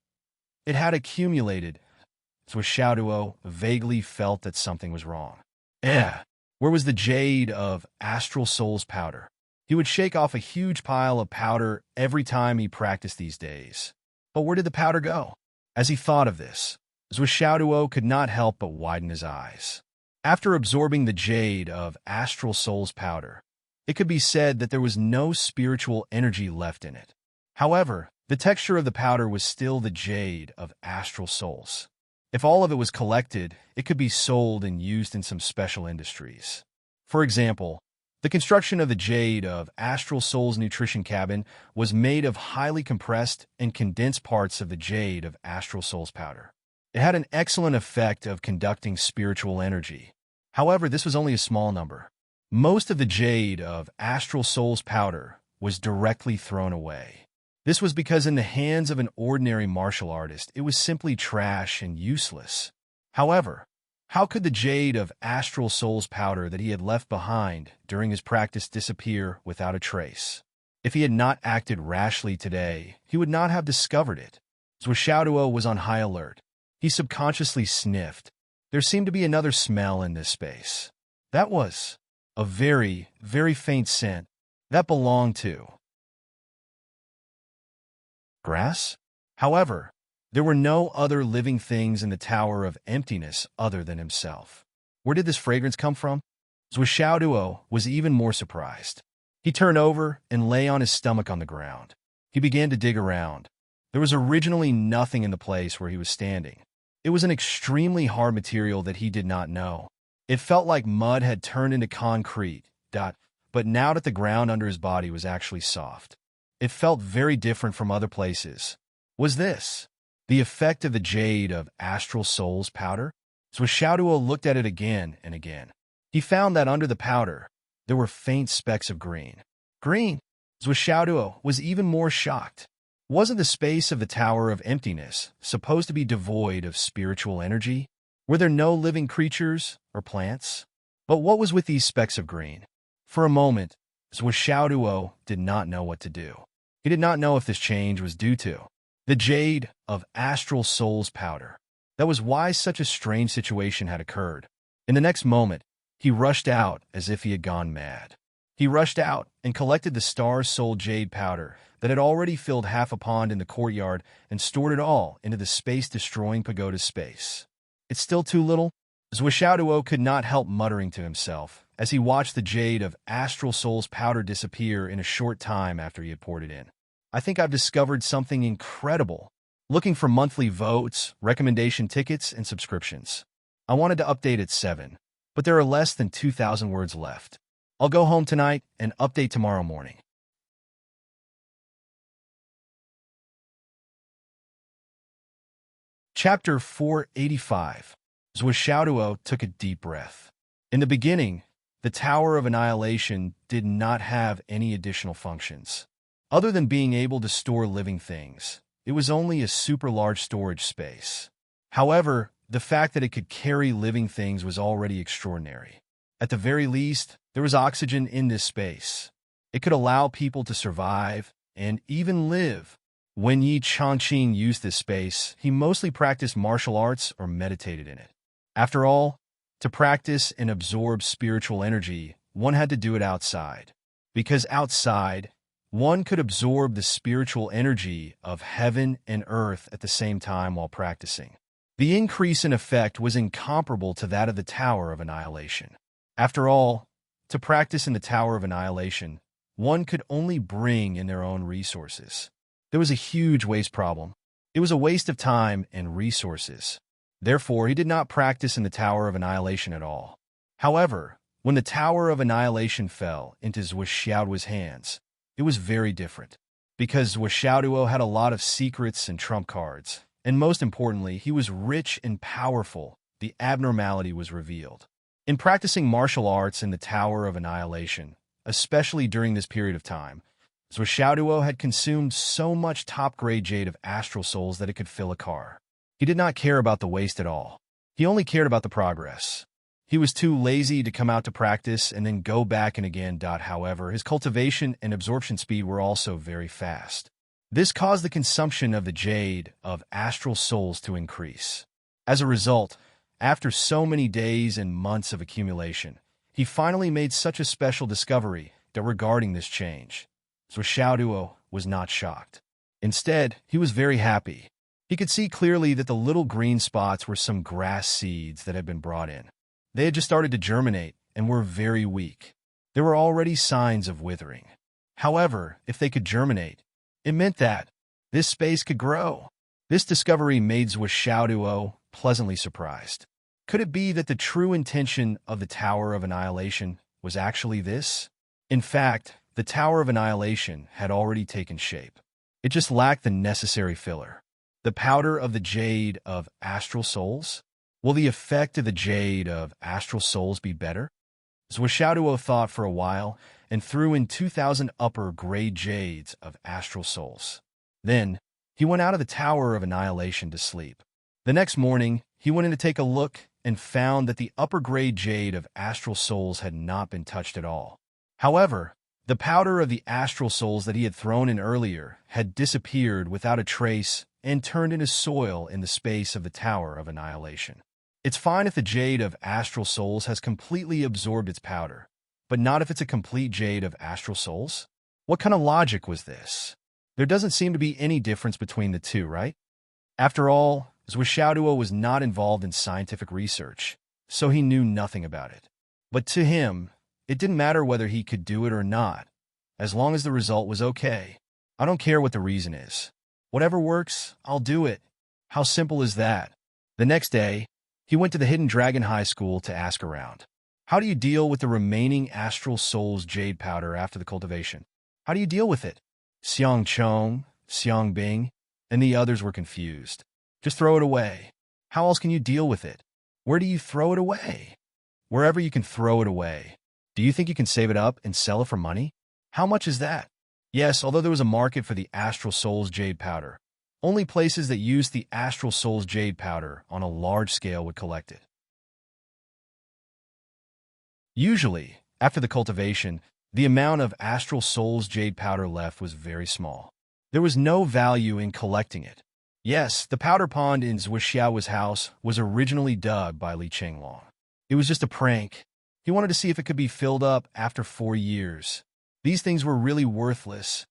Zhuo vaguely felt that something was wrong. Where was the jade of Astral Souls powder? He would shake off a huge pile of powder every time he practiced these days. But where did the powder go? As he thought of this, Zhuo could not help but widen his eyes. After absorbing the jade of Astral Souls powder, it could be said that there was no spiritual energy left in it. However, the texture of the powder was still the jade of Astral Souls. If all of it was collected, it could be sold and used in some special industries. For example, the construction of the jade of Astral Souls nutrition cabin was made of highly compressed and condensed parts of the jade of Astral Souls powder. It had an excellent effect of conducting spiritual energy. However, this was only a small number. Most of the jade of Astral Souls powder was directly thrown away. This was because in the hands of an ordinary martial artist, it was simply trash and useless. However, how could the jade of Astral Souls powder that he had left behind during his practice disappear without a trace? If he had not acted rashly today, he would not have discovered it. Zhuo was on high alert. He subconsciously sniffed. There seemed to be another smell in this space. That was a very, very faint scent that belonged to grass? However, there were no other living things in the Tower of Emptiness other than himself. Where did this fragrance come from? Zhuo was even more surprised. He turned over and lay on his stomach on the ground. He began to dig around. There was originally nothing in the place where he was standing. It was an extremely hard material that he did not know. It felt like mud had turned into concrete, but now that the ground under his body was actually soft. It felt very different from other places. Was this the effect of the jade of Astral Souls powder? Zhuo looked at it again and again. He found that under the powder, there were faint specks of green. Green? Zhuo was even more shocked. Wasn't the space of the Tower of Emptiness supposed to be devoid of spiritual energy? Were there no living creatures or plants? But what was with these specks of green? For a moment, Zhuo did not know what to do. He did not know if this change was due to the jade of Astral Souls powder. That was why such a strange situation had occurred. In the next moment, he rushed out as if he had gone mad. He rushed out and collected the Star Soul jade powder that had already filled half a pond in the courtyard and stored it all into the space-destroying pagoda space. It's still too little? Zhuo could not help muttering to himself as he watched the jade of Astral Souls powder disappear in a short time after he had poured it in. I think I've discovered something incredible. Looking for monthly votes, recommendation tickets, and subscriptions. I wanted to update at 7, but there are less than 2,000 words left. I'll go home tonight and update tomorrow morning. Chapter 485. Zhuo took a deep breath. In the beginning, the Tower of Annihilation did not have any additional functions. Other than being able to store living things, it was only a super large storage space. However, the fact that it could carry living things was already extraordinary. At the very least, there was oxygen in this space. It could allow people to survive and even live. When Yi Changqing used this space, he mostly practiced martial arts or meditated in it. After all, to practice and absorb spiritual energy, one had to do it outside. Because outside, one could absorb the spiritual energy of heaven and earth at the same time while practicing. The increase in effect was incomparable to that of the Tower of Annihilation. After all, to practice in the Tower of Annihilation, one could only bring in their own resources. There was a huge waste problem. It was a waste of time and resources. Therefore, he did not practice in the Tower of Annihilation at all. However, when the Tower of Annihilation fell into Zhuo's hands, it was very different. Because Zhuo had a lot of secrets and trump cards, and most importantly, he was rich and powerful, the abnormality was revealed. In practicing martial arts in the Tower of Annihilation, especially during this period of time, Zhuo had consumed so much top-grade jade of Astral Souls that it could fill a car. He did not care about the waste at all. He only cared about the progress. He was too lazy to come out to practice and then go back and again. However, his cultivation and absorption speed were also very fast. This caused the consumption of the jade of Astral Souls to increase. As a result, After so many days and months of accumulation, he finally made such a special discovery that regarding this change. Zhuo was not shocked. Instead, he was very happy. He could see clearly that the little green spots were some grass seeds that had been brought in. They had just started to germinate and were very weak. There were already signs of withering. However, if they could germinate, it meant that this space could grow. This discovery made Zhuo pleasantly surprised. Could it be that the true intention of the Tower of Annihilation was actually this? In fact, the Tower of Annihilation had already taken shape. It just lacked the necessary filler. The powder of the Jade of Astral Souls? Will the effect of the Jade of Astral Souls be better? Zhuo thought for a while and threw in 2,000 upper-grade Jades of Astral Souls. Then, he went out of the Tower of Annihilation to sleep. The next morning, he went in to take a look and found that the upper-grade Jade of Astral Souls had not been touched at all. However, the powder of the Astral Souls that he had thrown in earlier had disappeared without a trace and turned into soil in the space of the Tower of Annihilation. It's fine if the Jade of Astral Souls has completely absorbed its powder, but not if it's a complete Jade of Astral Souls? What kind of logic was this? There doesn't seem to be any difference between the two, right? After all, Zhuo was not involved in scientific research, so he knew nothing about it. But to him, it didn't matter whether he could do it or not, as long as the result was okay. I don't care what the reason is. Whatever works, I'll do it. How simple is that? The next day, he went to the Hidden Dragon High School to ask around. How do you deal with the remaining Astral Souls Jade Powder after the cultivation? How do you deal with it? Xiang Chong, Xiang Bing, and the others were confused. Just throw it away. How else can you deal with it? Where do you throw it away? Wherever you can throw it away. Do you think you can save it up and sell it for money? How much is that? Yes, although there was a market for the Astral Souls Jade Powder, only places that used the Astral Souls Jade Powder on a large scale would collect it. Usually, after the cultivation, the amount of Astral Souls Jade Powder left was very small. There was no value in collecting it. Yes, the powder pond in Zhuo's house was originally dug by Li Chenglong. It was just a prank. He wanted to see if it could be filled up after 4 years. These things were really worthless.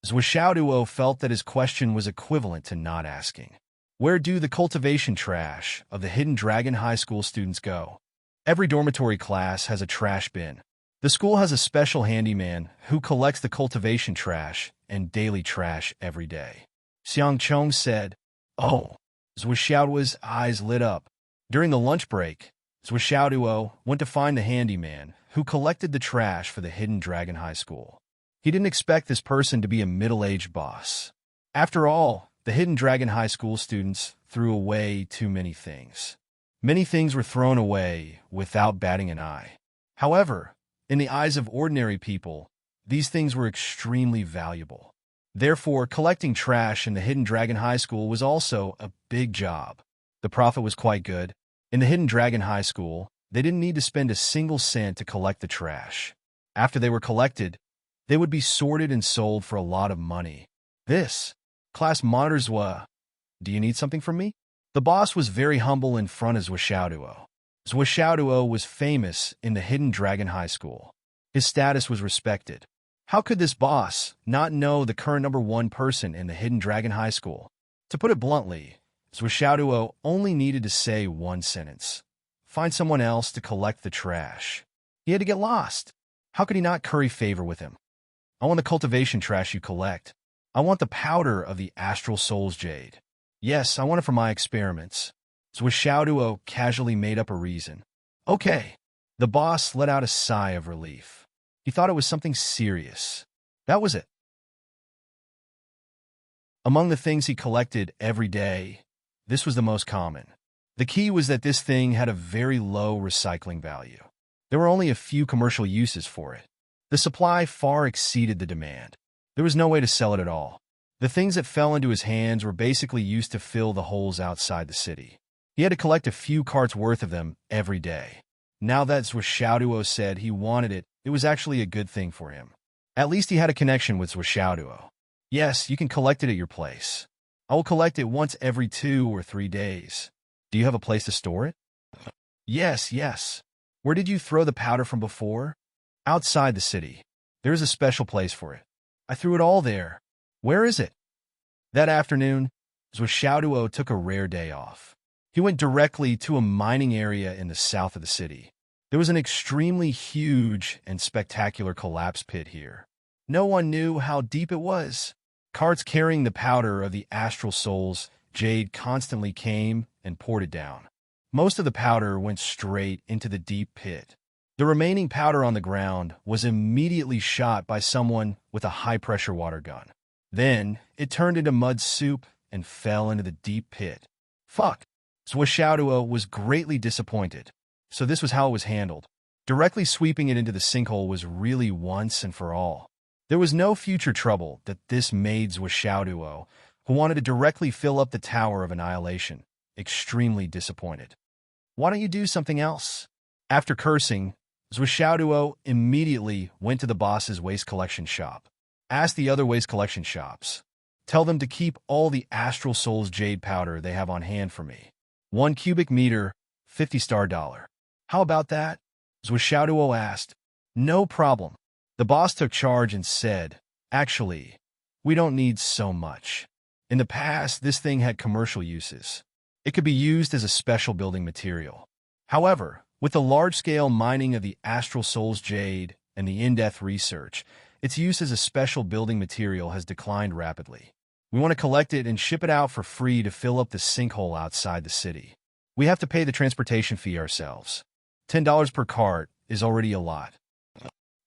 Zhuo felt that his question was equivalent to not asking. Where do the cultivation trash of the Hidden Dragon High School students go? Every dormitory class has a trash bin. The school has a special handyman who collects the cultivation trash and daily trash every day. Xiang Chong said, "Oh." Zhuo's eyes lit up. During the lunch break, Zhuo went to find the handyman who collected the trash for the Hidden Dragon High School. He didn't expect this person to be a middle-aged boss. After all, the Hidden Dragon High School students threw away too many things. Many things were thrown away without batting an eye. However, in the eyes of ordinary people, these things were extremely valuable. Therefore, collecting trash in the Hidden Dragon High School was also a big job. The profit was quite good. In the Hidden Dragon High School, they didn't need to spend a single cent to collect the trash. After they were collected, they would be sorted and sold for a lot of money. This class monitors do you need something from me? The boss was very humble in front of Zhuo. Zhuo was famous in the Hidden Dragon High School. His status was respected. How could this boss not know the current #1 person in the Hidden Dragon High School? To put it bluntly, Zhuo only needed to say one sentence. Find someone else to collect the trash. He had to get lost. How could he not curry favor with him? I want the cultivation trash you collect. I want the powder of the Astral Souls Jade. Yes, I want it for my experiments. Zhuo casually made up a reason. Okay. The boss let out a sigh of relief. He thought it was something serious. That was it. Among the things he collected every day, this was the most common. The key was that this thing had a very low recycling value. There were only a few commercial uses for it. The supply far exceeded the demand. There was no way to sell it at all. The things that fell into his hands were basically used to fill the holes outside the city. He had to collect a few carts worth of them every day. Now that Zhuo said he wanted it, it was actually a good thing for him. At least he had a connection with Zhuo. Yes, you can collect it at your place. I will collect it once every 2 or 3 days. Do you have a place to store it? Yes, yes. Where did you throw the powder from before? Outside the city. There is a special place for it. I threw it all there. Where is it? That afternoon, Xiaoduo took a rare day off. He went directly to a mining area in the south of the city. There was an extremely huge and spectacular collapse pit here. No one knew how deep it was. Carts carrying the powder of the astral souls, Jade, constantly came and poured it down. Most of the powder went straight into the deep pit. The remaining powder on the ground was immediately shot by someone with a high-pressure water gun. Then, it turned into mud soup and fell into the deep pit. Fuck! Xiaoduo was greatly disappointed. So this was how it was handled. Directly sweeping it into the sinkhole was really once and for all. There was no future trouble that this made Xiaoduo, who wanted to directly fill up the Tower of Annihilation, extremely disappointed. Why don't you do something else? After cursing, Xiaoduo immediately went to the boss's waste collection shop. Ask the other waste collection shops. Tell them to keep all the Astral Souls jade powder they have on hand for me. 1 cubic meter, $50. How about that? Xiaoduo asked. No problem. The boss took charge and said, actually, we don't need so much. In the past, this thing had commercial uses. It could be used as a special building material. However, with the large-scale mining of the Astral Souls jade and the in-depth research, its use as a special building material has declined rapidly. We want to collect it and ship it out for free to fill up the sinkhole outside the city. We have to pay the transportation fee ourselves. $10 per cart is already a lot.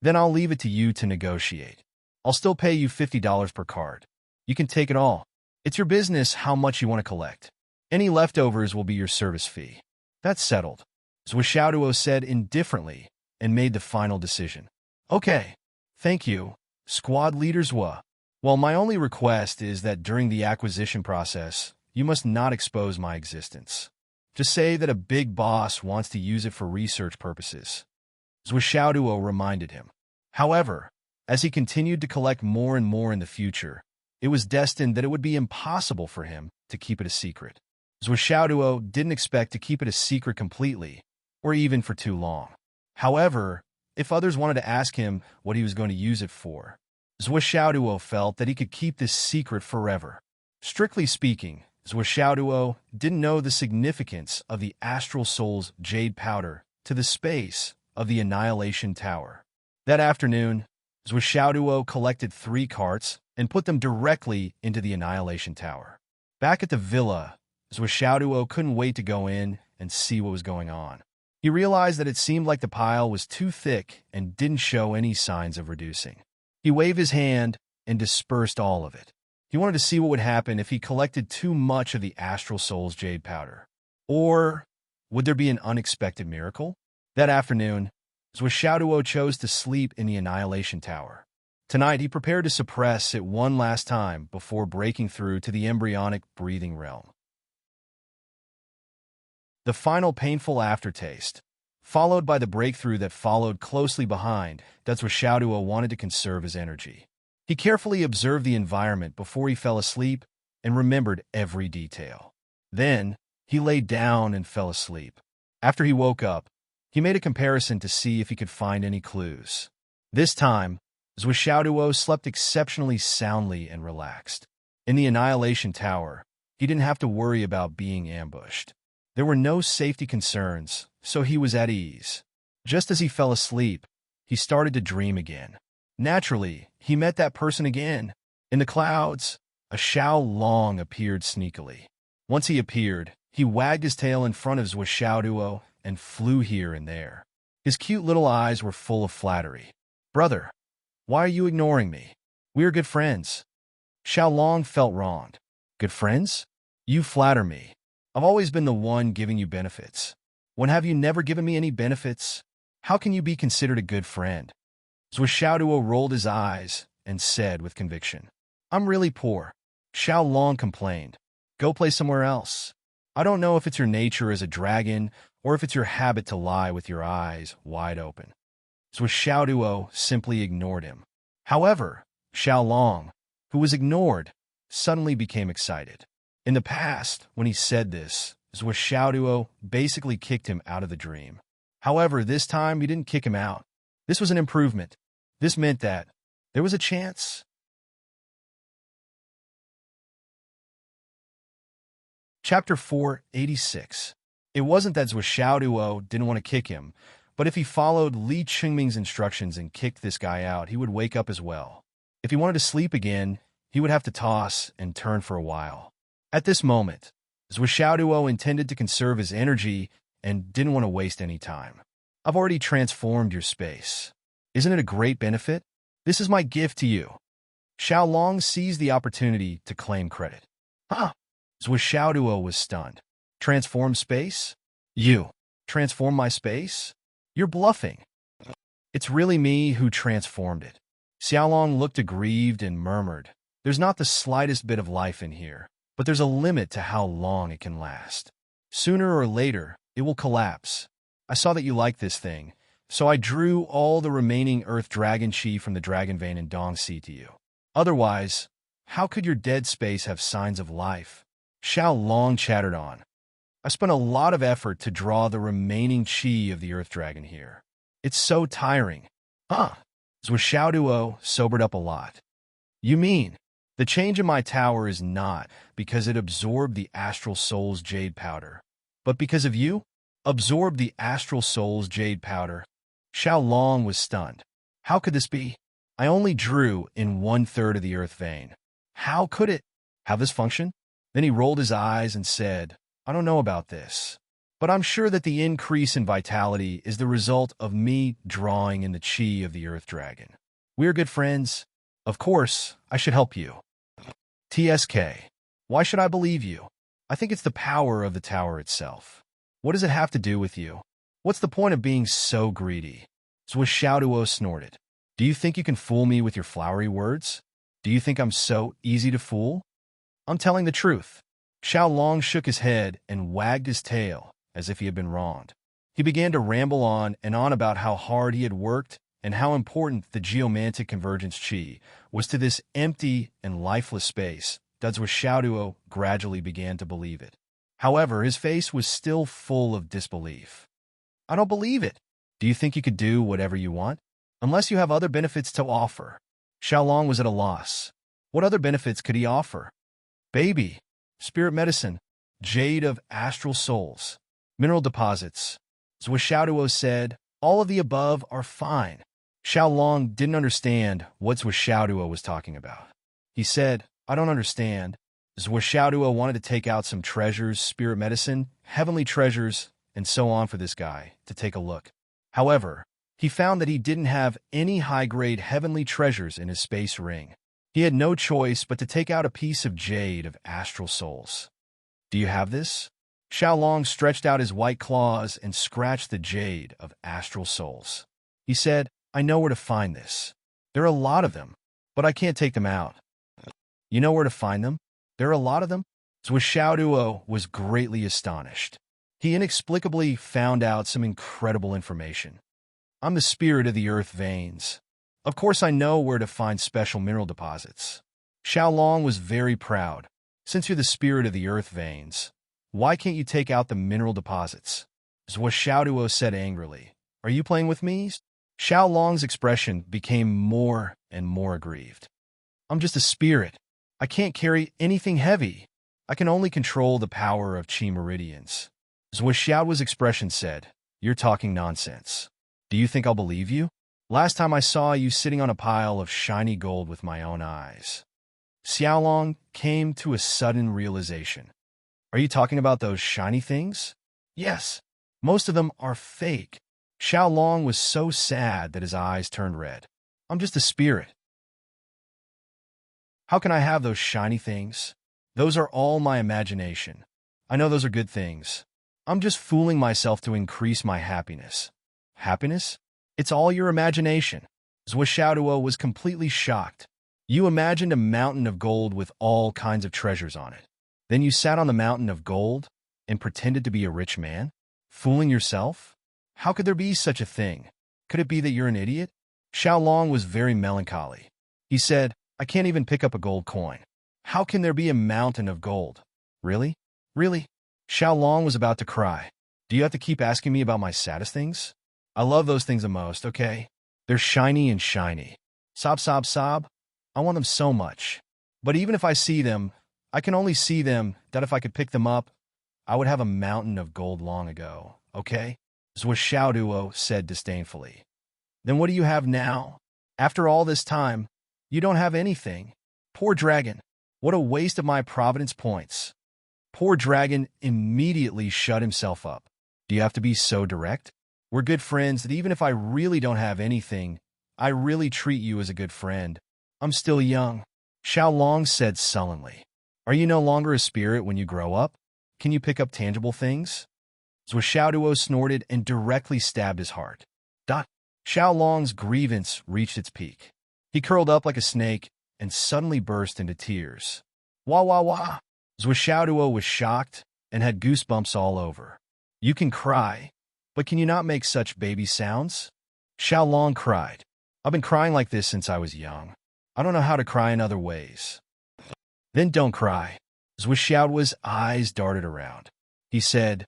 Then I'll leave it to you to negotiate. I'll still pay you $50 per cart. You can take it all. It's your business how much you want to collect. Any leftovers will be your service fee. That's settled. Xiaoduo said indifferently and made the final decision. Okay. Thank you, squad leaders. Well, my only request is that during the acquisition process, you must not expose my existence. Just say that a big boss wants to use it for research purposes. Xiaoduo reminded him. However, as he continued to collect more and more in the future, it was destined that it would be impossible for him to keep it a secret. Xiaoduo didn't expect to keep it a secret completely, or even for too long. However, if others wanted to ask him what he was going to use it for, Xiaoduo felt that he could keep this secret forever. Strictly speaking, Xiaoduo didn't know the significance of the Astral Souls jade powder to the space of the Annihilation Tower. That afternoon, Xiaoduo collected 3 carts and put them directly into the Annihilation Tower. Back at the villa, Xiaoduo couldn't wait to go in and see what was going on. He realized that it seemed like the pile was too thick and didn't show any signs of reducing. He waved his hand and dispersed all of it. He wanted to see what would happen if he collected too much of the Astral Souls jade powder. Or would there be an unexpected miracle? That afternoon, Xiaoduo chose to sleep in the Annihilation Tower. Tonight, he prepared to suppress it one last time before breaking through to the embryonic breathing realm. The final painful aftertaste, followed by the breakthrough that followed closely behind, that's where Xiaoduo wanted to conserve his energy. He carefully observed the environment before he fell asleep and remembered every detail. Then, he lay down and fell asleep. After he woke up, he made a comparison to see if he could find any clues. This time, Xiaoduo slept exceptionally soundly and relaxed. In the Annihilation Tower, he didn't have to worry about being ambushed. There were no safety concerns, so he was at ease. Just as he fell asleep, he started to dream again. Naturally, he met that person again. In the clouds, a Xiao Long appeared sneakily. Once he appeared, he wagged his tail in front of Xiaoduo and flew here and there. His cute little eyes were full of flattery. Brother, why are you ignoring me? We are good friends. Xiao Long felt wronged. Good friends? You flatter me. I've always been the one giving you benefits. When have you never given me any benefits? How can you be considered a good friend? Xiaoduo rolled his eyes and said with conviction, I'm really poor. Xiao Long complained. Go play somewhere else. I don't know if it's your nature as a dragon or if it's your habit to lie with your eyes wide open. Xiaoduo simply ignored him. However, Xiao Long, who was ignored, suddenly became excited. In the past, when he said this, Zhuo Xiaoduo basically kicked him out of the dream. However, this time he didn't kick him out. This was an improvement. This meant that there was a chance. Chapter 486. It wasn't that Zhuo Xiaoduo didn't want to kick him, but if he followed Li Qingming's instructions and kicked this guy out, he would wake up as well. If he wanted to sleep again, he would have to toss and turn for a while. At this moment, Zhuo Xiaoduo intended to conserve his energy and didn't want to waste any time. I've already transformed your space. Isn't it a great benefit? This is my gift to you. Xiaolong seized the opportunity to claim credit. Huh? Zhuo Xiaoduo was stunned. Transform space? You transform my space? You're bluffing. It's really me who transformed it. Xiaolong looked aggrieved and murmured, "There's not the slightest bit of life in here, but there's a limit to how long it can last. Sooner or later, it will collapse. I saw that you like this thing, so I drew all the remaining Earth Dragon Chi from the Dragon Vein and Dongxi to you. Otherwise, how could your dead space have signs of life?" Xiaolong chattered on. "I spent a lot of effort to draw the remaining chi of the Earth Dragon here. It's so tiring." Zhuo Xiaoduo sobered up a lot. "You mean, the change in my tower is not because it absorbed the Astral Soul's jade powder, but because of you? Absorbed the Astral Soul's jade powder?" Xiaolong was stunned. "How could this be? I only drew in 1/3 of the Earth Vein. How could it have this function?" Then he rolled his eyes and said, "I don't know about this, but I'm sure that the increase in vitality is the result of me drawing in the chi of the Earth Dragon. We're good friends. Of course, I should help you." TSK. Why should I believe you? I think it's the power of the tower itself. What does it have to do with you? What's the point of being so greedy? Zhuo Xiaoduo snorted. "Do you think you can fool me with your flowery words? Do you think I'm so easy to fool? I'm telling the truth." Xiaolong shook his head and wagged his tail as if he had been wronged. He began to ramble on and on about how hard he had worked and how important the geomantic convergence chi was to this empty and lifeless space. Zhuo Xiaoduo gradually began to believe it. However, his face was still full of disbelief. "I don't believe it. Do you think you could do whatever you want? Unless you have other benefits to offer." Xiaolong was at a loss. What other benefits could he offer? Baby, spirit medicine, jade of astral souls, mineral deposits. Zhuo Xiaoduo said, "All of the above are fine." Xiaolong didn't understand what Zhuo Xiaoduo was talking about. He said, "I don't understand." Zhuo Xiaoduo wanted to take out some treasures, spirit medicine, heavenly treasures, and so on for this guy to take a look. However, he found that he didn't have any high-grade heavenly treasures in his space ring. He had no choice but to take out a piece of jade of astral souls. "Do you have this?" Xiaolong stretched out his white claws and scratched the jade of astral souls. He said, "I know where to find this. There are a lot of them, but I can't take them out." "You know where to find them? There are a lot of them?" Zhuo Xiaoduo was greatly astonished. He inexplicably found out some incredible information. "I'm the spirit of the Earth Veins. Of course I know where to find special mineral deposits." Xiaolong was very proud. "Since you're the spirit of the Earth Veins, why can't you take out the mineral deposits?" Zhuo Xiaoduo said angrily. "Are you playing with me?" Xiaolong's expression became more and more aggrieved. "I'm just a spirit. I can't carry anything heavy. I can only control the power of chi meridians." Zhuo Xiaoduo's expression said, "You're talking nonsense. Do you think I'll believe you? Last time I saw you sitting on a pile of shiny gold with my own eyes." Xiaolong came to a sudden realization. "Are you talking about those shiny things?" "Yes. Most of them are fake." Xiaolong was so sad that his eyes turned red. "I'm just a spirit. How can I have those shiny things? Those are all my imagination. I know those are good things. I'm just fooling myself to increase my happiness." "Happiness? It's all your imagination." Zhuo Xiaoduo was completely shocked. "You imagined a mountain of gold with all kinds of treasures on it. Then you sat on the mountain of gold and pretended to be a rich man? Fooling yourself? How could there be such a thing? Could it be that you're an idiot?" Xiaolong was very melancholy. He said, "I can't even pick up a gold coin. How can there be a mountain of gold? Really? Really? Xiao Long was about to cry. Do you have to keep asking me about my saddest things? I love those things the most, okay? They're shiny and shiny. Sob, sob, sob. I want them so much. But even if I see them, I can only see them that if I could pick them up, I would have a mountain of gold long ago, okay? Zhuo Xiaoduo said disdainfully. Then what do you have now? After all this time, you don't have anything. Poor dragon. What a waste of my providence points. Poor dragon immediately shut himself up. Do you have to be so direct? We're good friends that even if I really don't have anything, I really treat you as a good friend. I'm still young. Xiao Long said sullenly. Are you no longer a spirit when you grow up? Can you pick up tangible things? Zhuo Xiaoduo snorted and directly stabbed his heart. Xiao Long's grievance reached its peak. He curled up like a snake and suddenly burst into tears. Wah wah wah! Zhuo Xiaoduo was shocked and had goosebumps all over. You can cry, but can you not make such baby sounds? Xiao Long cried. I've been crying like this since I was young. I don't know how to cry in other ways. Then don't cry. Zhuo Xiaoduo's eyes darted around. He said,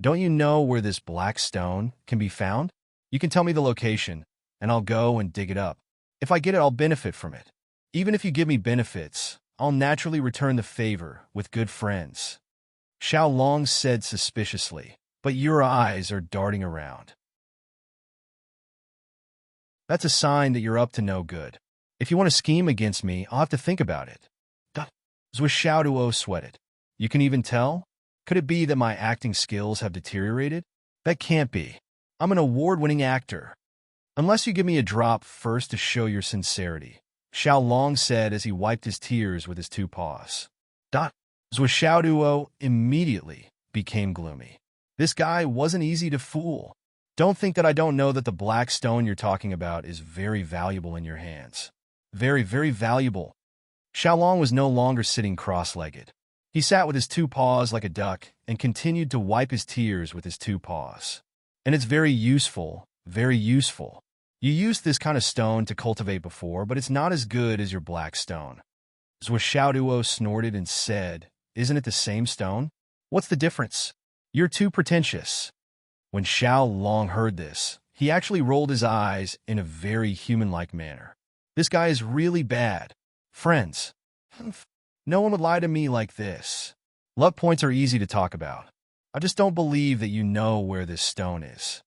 don't you know where this black stone can be found? You can tell me the location, and I'll go and dig it up. If I get it, I'll benefit from it. Even if you give me benefits, I'll naturally return the favor with good friends. Xiao Long said suspiciously, but your eyes are darting around. That's a sign that you're up to no good. If you want to scheme against me, I'll have to think about it. Zhuo Xiaoduo sweated. You can even tell? Could it be that my acting skills have deteriorated? That can't be. I'm an award-winning actor. Unless you give me a drop first to show your sincerity, Xiao Long said as he wiped his tears with his two paws. Zhuo Xiaoduo immediately became gloomy. This guy wasn't easy to fool. Don't think that I don't know that the black stone you're talking about is very valuable in your hands. Very, very valuable. Xiao Long was no longer sitting cross-legged. He sat with his two paws like a duck and continued to wipe his tears with his two paws. And it's very useful, very useful. You used this kind of stone to cultivate before, but it's not as good as your black stone. Zhuo Xiaoduo snorted and said, isn't it the same stone? What's the difference? You're too pretentious. When Xiao Long heard this, he actually rolled his eyes in a very human-like manner. This guy is really bad. Friends. No one would lie to me like this. Luck points are easy to talk about. I just don't believe that you know where this stone is.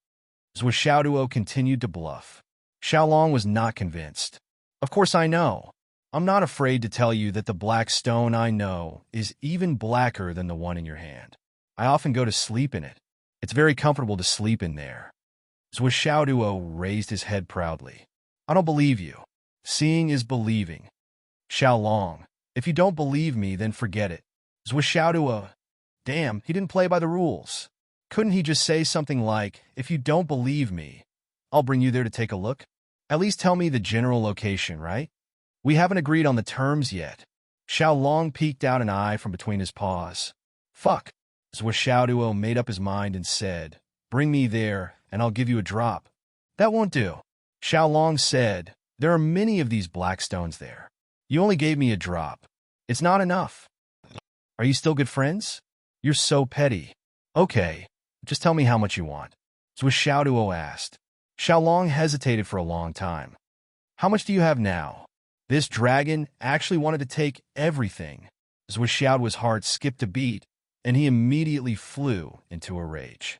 Zhuo Xiaoduo continued to bluff. Xiao Long was not convinced. Of course I know. I'm not afraid to tell you that the black stone I know is even blacker than the one in your hand. I often go to sleep in it. It's very comfortable to sleep in there. Zhuo Xiaoduo raised his head proudly. I don't believe you. Seeing is believing. Xiao Long, if you don't believe me, then forget it. Zhuo Xiaoduo, damn, he didn't play by the rules. Couldn't he just say something like, if you don't believe me, I'll bring you there to take a look? At least tell me the general location, right? We haven't agreed on the terms yet. Xiao Long peeked out an eye from between his paws. Fuck. Zhuo Xiaoduo made up his mind and said, bring me there, and I'll give you a drop. That won't do. Xiao Long said, there are many of these black stones there. You only gave me a drop. It's not enough. Are you still good friends? You're so petty. Okay, just tell me how much you want. Zhuo Xiaoduo asked. Xiao Long hesitated for a long time. How much do you have now? This dragon actually wanted to take everything. Zhuo Xiaoduo's heart skipped a beat, and he immediately flew into a rage.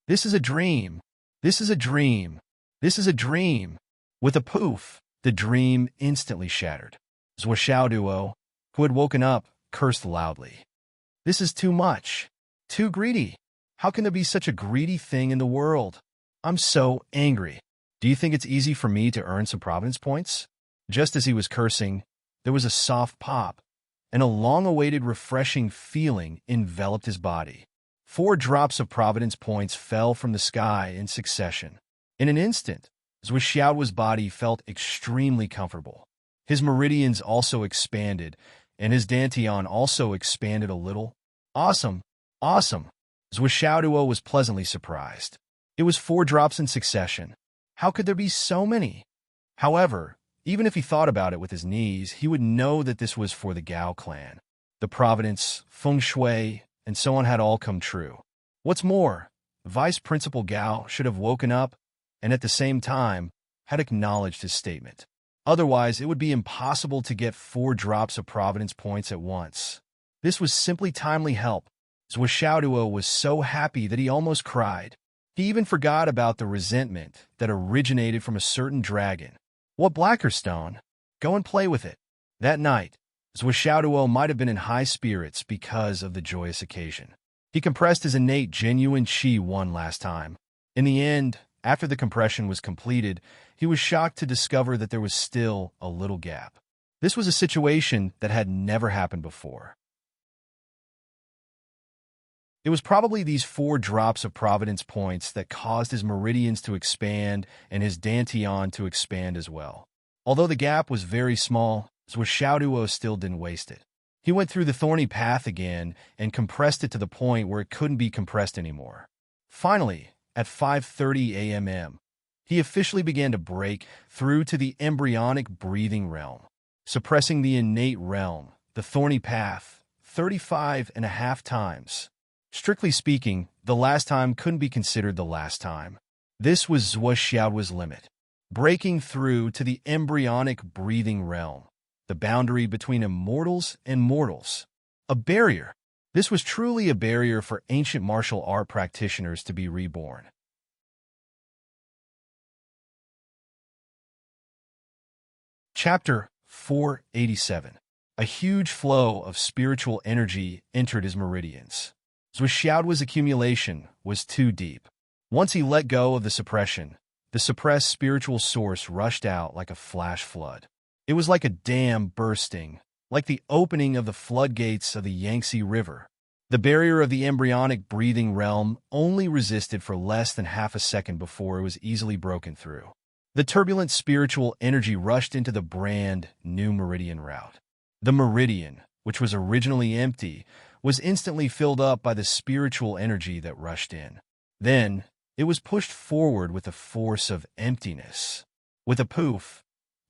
This is a dream. This is a dream. This is a dream. With a poof, the dream instantly shattered. Zhuo Xiaoduo, who had woken up, cursed loudly. This is too much. Too greedy. How can there be such a greedy thing in the world? I'm so angry. Do you think it's easy for me to earn some providence points? Just as he was cursing, there was a soft pop, and a long-awaited refreshing feeling enveloped his body. 4 drops of providence points fell from the sky in succession. In an instant, Zhuo Xiaoduo's body felt extremely comfortable. His meridians also expanded, and his dantian also expanded a little. Awesome! Awesome! Zhuo Xiaoduo was pleasantly surprised. It was 4 drops in succession. How could there be so many? However, even if he thought about it with his knees, he would know that this was for the Gao clan. The providence, feng shui, and so on had all come true. What's more, Vice Principal Gao should have woken up and at the same time had acknowledged his statement. Otherwise, it would be impossible to get 4 drops of Providence points at once. This was simply timely help. Xiaoduo was so happy that he almost cried. He even forgot about the resentment that originated from a certain dragon. What blacker stone? Go and play with it. That night, Xiaoduo might have been in high spirits because of the joyous occasion. He compressed his innate genuine qi one last time. In the end, after the compression was completed, he was shocked to discover that there was still a little gap. This was a situation that had never happened before. It was probably these 4 drops of Providence points that caused his meridians to expand and his dantian to expand as well. Although the gap was very small, Xiaoduo still didn't waste it. He went through the thorny path again and compressed it to the point where it couldn't be compressed anymore. Finally, at 5:30 a.m., he officially began to break through to the embryonic breathing realm, suppressing the innate realm, the thorny path, 35.5 times. Strictly speaking, the last time couldn't be considered the last time. This was Xiaoduo's limit. Breaking through to the embryonic breathing realm, the boundary between immortals and mortals. A barrier. This was truly a barrier for ancient martial art practitioners to be reborn. Chapter 487. A huge flow of spiritual energy entered his meridians. Xiaoduo's accumulation was too deep. Once he let go of the suppression, the suppressed spiritual source rushed out like a flash flood. It was like a dam bursting, like the opening of the floodgates of the Yangtze River. The barrier of the embryonic breathing realm only resisted for less than half a second before it was easily broken through. The turbulent spiritual energy rushed into the brand new meridian route. The meridian, which was originally empty, was instantly filled up by the spiritual energy that rushed in. Then, it was pushed forward with the force of emptiness. With a poof,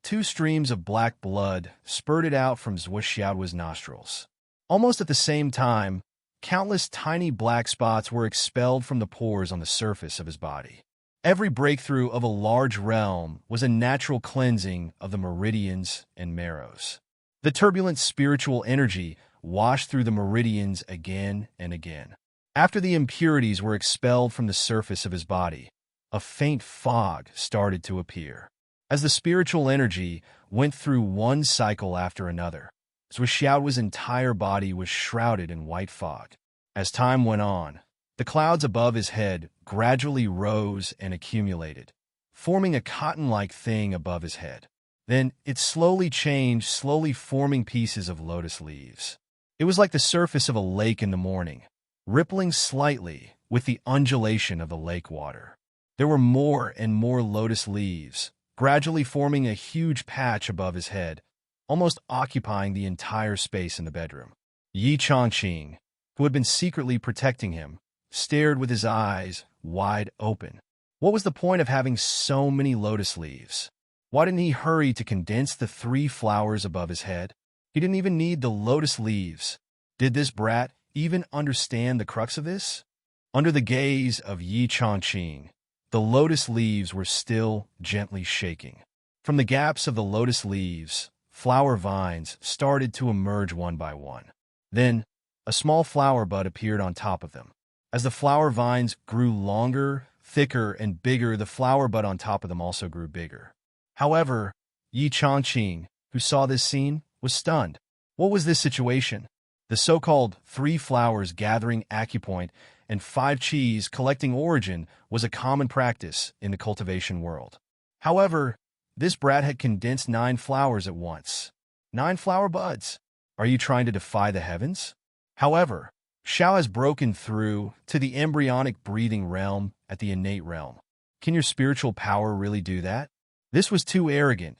2 streams of black blood spurted out from Xiaoduo's nostrils. Almost at the same time, countless tiny black spots were expelled from the pores on the surface of his body. Every breakthrough of a large realm was a natural cleansing of the meridians and marrows. The turbulent spiritual energy washed through the meridians again and again. After the impurities were expelled from the surface of his body, a faint fog started to appear. As the spiritual energy went through one cycle after another, Xiaoduo's entire body was shrouded in white fog. As time went on, the clouds above his head gradually rose and accumulated, forming a cotton-like thing above his head. Then it slowly changed, slowly forming pieces of lotus leaves. It was like the surface of a lake in the morning, rippling slightly with the undulation of the lake water. There were more and more lotus leaves, gradually forming a huge patch above his head, almost occupying the entire space in the bedroom. Yi Changqing, who had been secretly protecting him, stared with his eyes wide open. What was the point of having so many lotus leaves? Why didn't he hurry to condense the 3 flowers above his head? He didn't even need the lotus leaves. Did this brat even understand the crux of this? Under the gaze of Yi Changqing, the lotus leaves were still gently shaking. From the gaps of the lotus leaves, flower vines started to emerge one by one. Then, a small flower bud appeared on top of them. As the flower vines grew longer, thicker, and bigger, the flower bud on top of them also grew bigger. However, Yi Changqing, who saw this scene, was stunned. What was this situation? The so-called 3 flowers gathering acupoint and 5 cheese collecting origin was a common practice in the cultivation world. However, this brat had condensed 9 flowers at once. 9 flower buds. Are you trying to defy the heavens? However, Xiao has broken through to the embryonic breathing realm at the innate realm. Can your spiritual power really do that? This was too arrogant,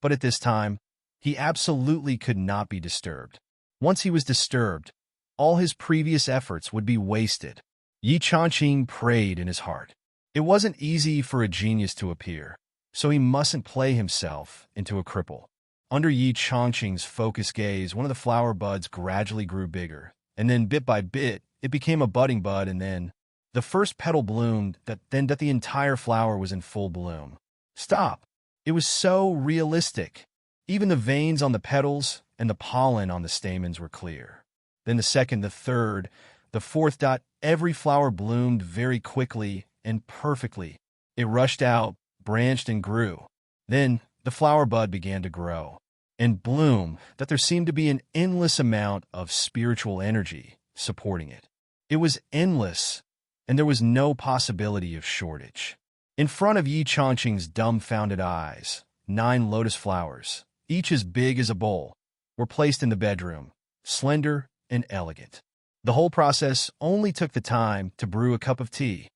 but at this time, he absolutely could not be disturbed. Once he was disturbed, all his previous efforts would be wasted. Yi Changqing prayed in his heart. It wasn't easy for a genius to appear, so he mustn't play himself into a cripple. Under Yi Changqing's focused gaze, one of the flower buds gradually grew bigger, and then bit by bit, it became a budding bud, and then the first petal bloomed, that the entire flower was in full bloom. Stop. It was so realistic. Even the veins on the petals and the pollen on the stamens were clear. Then the second, the third, the fourth dot, every flower bloomed very quickly and perfectly. It rushed out, branched, and grew. Then the flower bud began to grow and bloom, that there seemed to be an endless amount of spiritual energy supporting it. It was endless, and there was no possibility of shortage. In front of Yi Changqing's dumbfounded eyes, 9 lotus flowers, each as big as a bowl, were placed in the bedroom, slender and elegant. The whole process only took the time to brew a cup of tea.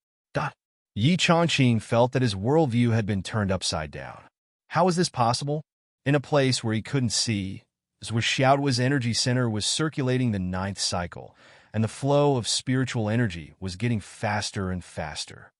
Yi Changqing felt that his worldview had been turned upside down. How was this possible? In a place where he couldn't see, Xiaoduo's energy center was circulating the 9th cycle, and the flow of spiritual energy was getting faster and faster.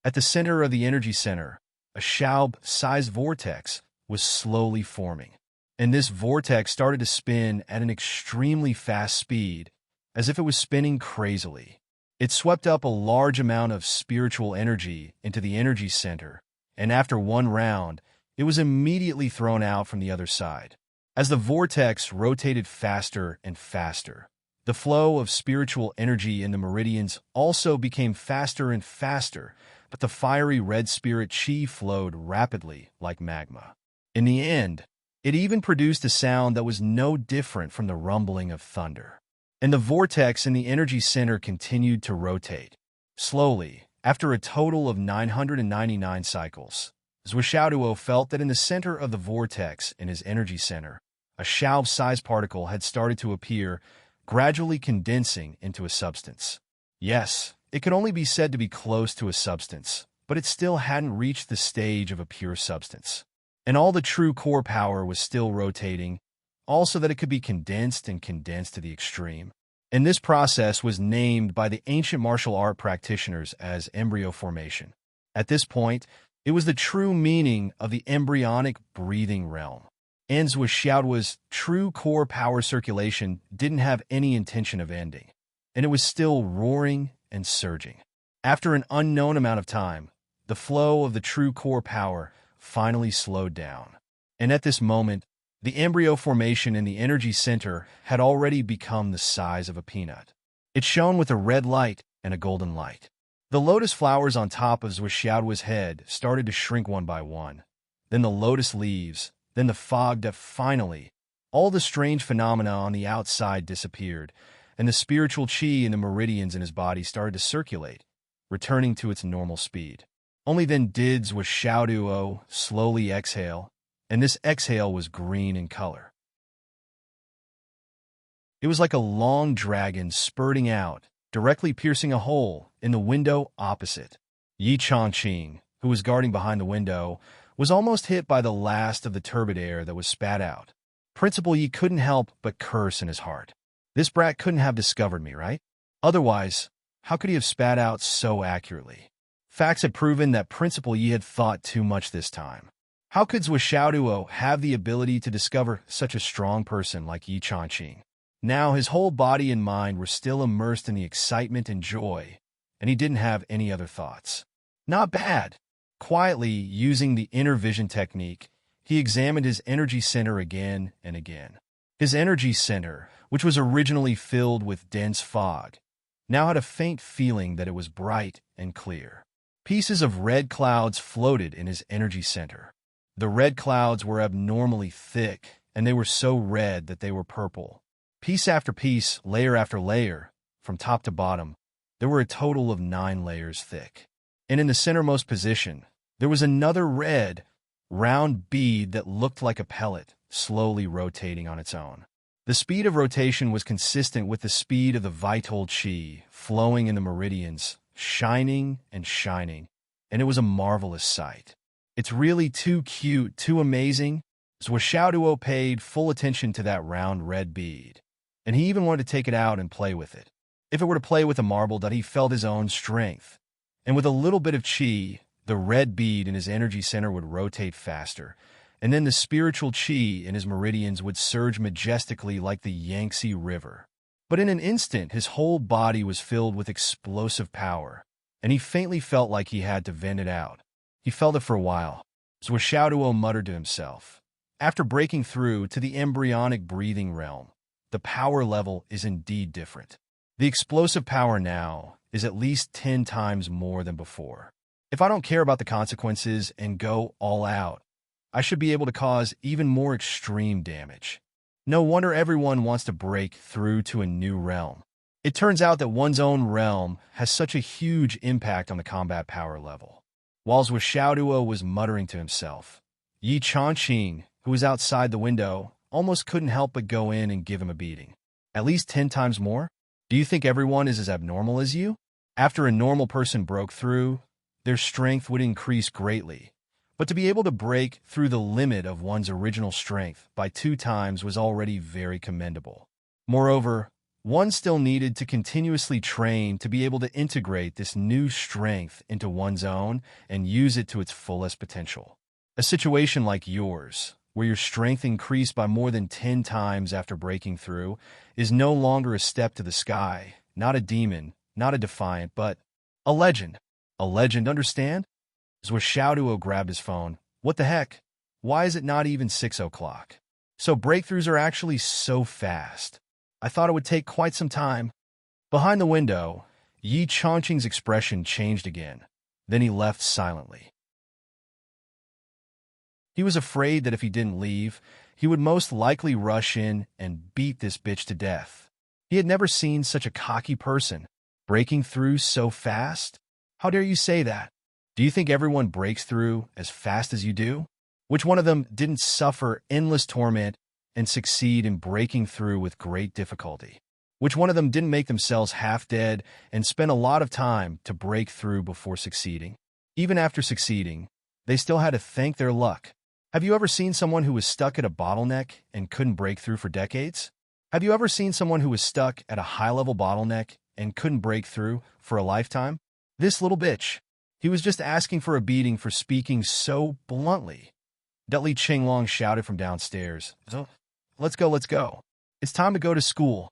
At the center of the energy center, a Xiaob-sized vortex was slowly forming, and this vortex started to spin at an extremely fast speed, as if it was spinning crazily. It swept up a large amount of spiritual energy into the energy center, and after one round, it was immediately thrown out from the other side. As the vortex rotated faster and faster, the flow of spiritual energy in the meridians also became faster and faster, but the fiery red spirit chi flowed rapidly like magma. In the end, it even produced a sound that was no different from the rumbling of thunder. And the vortex in the energy center continued to rotate. Slowly, after a total of 999 cycles, Xiaoduo felt that in the center of the vortex in his energy center, a Xiao-sized particle had started to appear, gradually condensing into a substance. Yes, it could only be said to be close to a substance, but it still hadn't reached the stage of a pure substance. And all the true core power was still rotating, also that it could be condensed and condensed to the extreme. And this process was named by the ancient martial art practitioners as embryo formation. At this point, it was the true meaning of the embryonic breathing realm. And Xiaoduo's true core power circulation didn't have any intention of ending, and it was still roaring and surging. After an unknown amount of time, the flow of the true core power finally slowed down. And at this moment, the embryo formation in the energy center had already become the size of a peanut. It shone with a red light and a golden light. The lotus flowers on top of Xiaoduo's head started to shrink one by one. Then the lotus leaves, then the fog that finally, all the strange phenomena on the outside disappeared, and the spiritual chi in the meridians in his body started to circulate, returning to its normal speed. Only then did Xiaoduo slowly exhale, and this exhale was green in color. It was like a long dragon spurting out, directly piercing a hole in the window opposite. Yi Changqing, who was guarding behind the window, was almost hit by the last of the turbid air that was spat out. Principal Yi couldn't help but curse in his heart. This brat couldn't have discovered me, right? Otherwise, how could he have spat out so accurately? Facts had proven that Principal Yi had thought too much this time. How could Xiaoduo have the ability to discover such a strong person like Yi Changqing? Now his whole body and mind were still immersed in the excitement and joy, and he didn't have any other thoughts. Not bad. Quietly, using the inner vision technique, he examined his energy center again and again. His energy center, which was originally filled with dense fog, now had a faint feeling that it was bright and clear. Pieces of red clouds floated in his energy center. The red clouds were abnormally thick, and they were so red that they were purple. Piece after piece, layer after layer, from top to bottom, there were a total of 9 layers thick. And in the centermost position, there was another red, round bead that looked like a pellet, slowly rotating on its own. The speed of rotation was consistent with the speed of the vital chi flowing in the meridians, shining and shining, and it was a marvelous sight. It's really too cute, too amazing. Xiaoduo paid full attention to that round red bead, and he even wanted to take it out and play with it. If it were to play with a marble, that he felt his own strength. And with a little bit of chi, the red bead in his energy center would rotate faster, and then the spiritual chi in his meridians would surge majestically like the Yangtze River. But in an instant, his whole body was filled with explosive power, and he faintly felt like he had to vent it out. He felt it for a while. Zhuo muttered to himself. After breaking through to the embryonic breathing realm, the power level is indeed different. The explosive power now is at least 10 times more than before. If I don't care about the consequences and go all out, I should be able to cause even more extreme damage. No wonder everyone wants to break through to a new realm. It turns out that one's own realm has such a huge impact on the combat power level. While Zhuo was muttering to himself, Yi Changqing, who was outside the window, almost couldn't help but go in and give him a beating. At least 10 times more? Do you think everyone is as abnormal as you? After a normal person broke through, their strength would increase greatly. But to be able to break through the limit of one's original strength by 2 times was already very commendable. Moreover, one still needed to continuously train to be able to integrate this new strength into one's own and use it to its fullest potential. A situation like yours, where your strength increased by more than 10 times after breaking through, is no longer a step to the sky, not a demon, not a defiant, but a legend. A legend, understand? Zhuo grabbed his phone. What the heck? Why is it not even 6 o'clock? So breakthroughs are actually so fast. I thought it would take quite some time. Behind the window, Yi Changqing's expression changed again. Then he left silently. He was afraid that if he didn't leave, he would most likely rush in and beat this bitch to death. He had never seen such a cocky person. Breaking through so fast? How dare you say that? Do you think everyone breaks through as fast as you do? Which one of them didn't suffer endless torment and succeed in breaking through with great difficulty? Which one of them didn't make themselves half dead and spend a lot of time to break through before succeeding? Even after succeeding, they still had to thank their luck. Have you ever seen someone who was stuck at a bottleneck and couldn't break through for decades? Have you ever seen someone who was stuck at a high-level bottleneck and couldn't break through for a lifetime? This little bitch. He was just asking for a beating for speaking so bluntly. Li Qinglong shouted from downstairs. Let's go. It's time to go to school.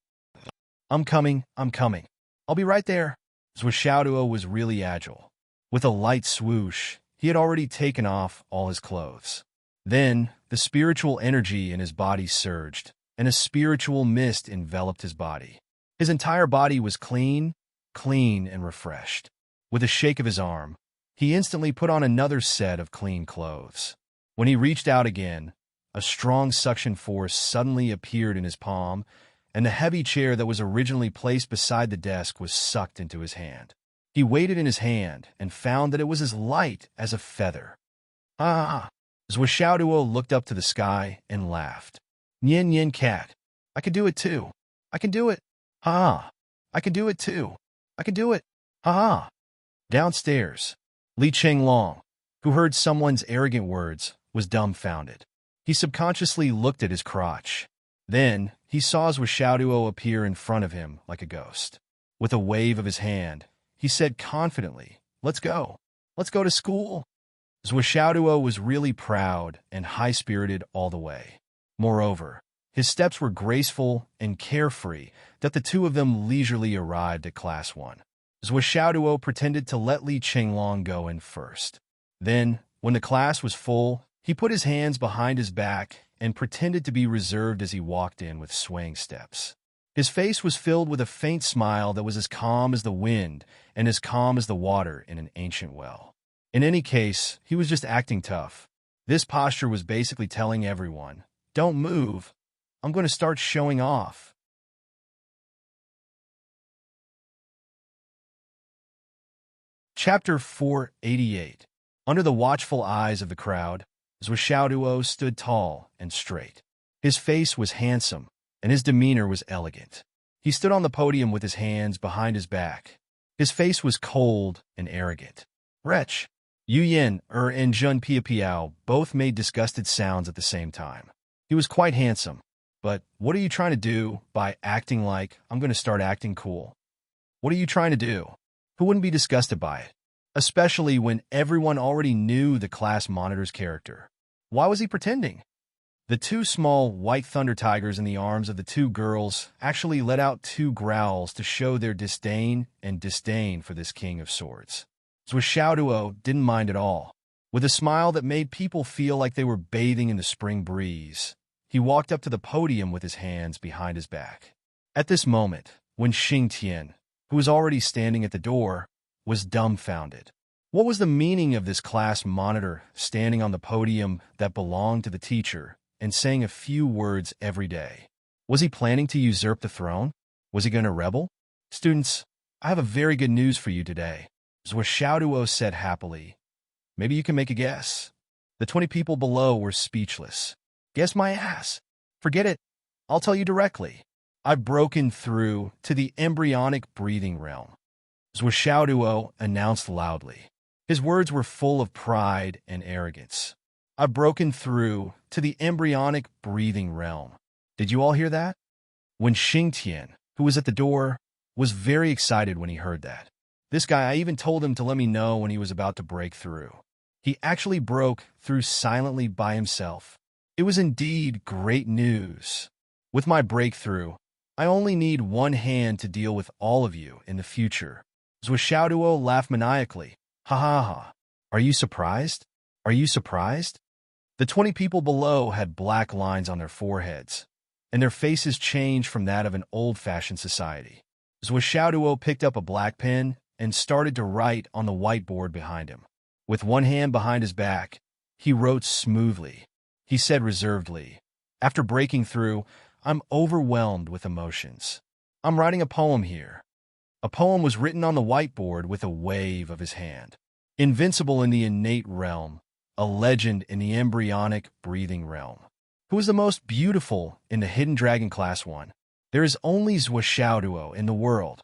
I'm coming. I'll be right there. Zhuo was really agile. With a light swoosh, he had already taken off all his clothes. Then, the spiritual energy in his body surged, and a spiritual mist enveloped his body. His entire body was clean and refreshed. With a shake of his arm, he instantly put on another set of clean clothes. When he reached out again, a strong suction force suddenly appeared in his palm, and the heavy chair that was originally placed beside the desk was sucked into his hand. He weighed it in his hand and found that it was as light as a feather. Ah! Zhuo looked up to the sky and laughed. Yin cat. I can do it too. I can do it. Ha! I can do it too. I can do it. Ha! Downstairs, Li Qinglong, who heard someone's arrogant words, was dumbfounded. He subconsciously looked at his crotch. Then, he saw Zhuo appear in front of him like a ghost. With a wave of his hand, he said confidently, Let's go. Let's go to school. Zhuo was really proud and high-spirited all the way. Moreover, his steps were graceful and carefree that the two of them leisurely arrived at Class 1. Zhuo pretended to let Li Qinglong go in first. Then, when the class was full, he put his hands behind his back and pretended to be reserved as he walked in with swaying steps. His face was filled with a faint smile that was as calm as the wind and as calm as the water in an ancient well. In any case, he was just acting tough. This posture was basically telling everyone, Don't move. I'm going to start showing off. Chapter 488. Under the watchful eyes of the crowd, Zhuo stood tall and straight. His face was handsome, and his demeanor was elegant. He stood on the podium with his hands behind his back. His face was cold and arrogant. Wretch! Yu Yin and Jun Piao both made disgusted sounds at the same time. He was quite handsome, but what are you trying to do by acting like I'm going to start acting cool? What are you trying to do? Who wouldn't be disgusted by it? Especially when everyone already knew the class monitor's character. Why was he pretending? The two small white thunder tigers in the arms of the two girls actually let out two growls to show their disdain for this king of swords. Xiaoduo didn't mind at all. With a smile that made people feel like they were bathing in the spring breeze, he walked up to the podium with his hands behind his back. At this moment, when Xingtian, who was already standing at the door, was dumbfounded. What was the meaning of this class monitor standing on the podium that belonged to the teacher and saying a few words every day? Was he planning to usurp the throne? Was he going to rebel? Students, I have a very good news for you today, Xiaoduo said happily. Maybe you can make a guess. The 20 people below were speechless. Guess my ass. Forget it. I'll tell you directly. I've broken through to the embryonic breathing realm, Xiaoduo announced loudly. His words were full of pride and arrogance. I've broken through to the embryonic breathing realm. Did you all hear that? When Xingtian, who was at the door, was very excited when he heard that. This guy, I even told him to let me know when he was about to break through. He actually broke through silently by himself. It was indeed great news. With my breakthrough, I only need one hand to deal with all of you in the future. Xiaoduo laughed maniacally. Ha ha ha. Are you surprised? Are you surprised? The 20 people below had black lines on their foreheads, and their faces changed from that of an old-fashioned society. Xiaoduo picked up a black pen and started to write on the whiteboard behind him. With one hand behind his back, he wrote smoothly. He said reservedly, after breaking through, I'm overwhelmed with emotions. I'm writing a poem here. A poem was written on the whiteboard with a wave of his hand. Invincible in the innate realm, a legend in the embryonic breathing realm. Who is the most beautiful in the Hidden Dragon Class 1? There is only Xiaoduo in the world.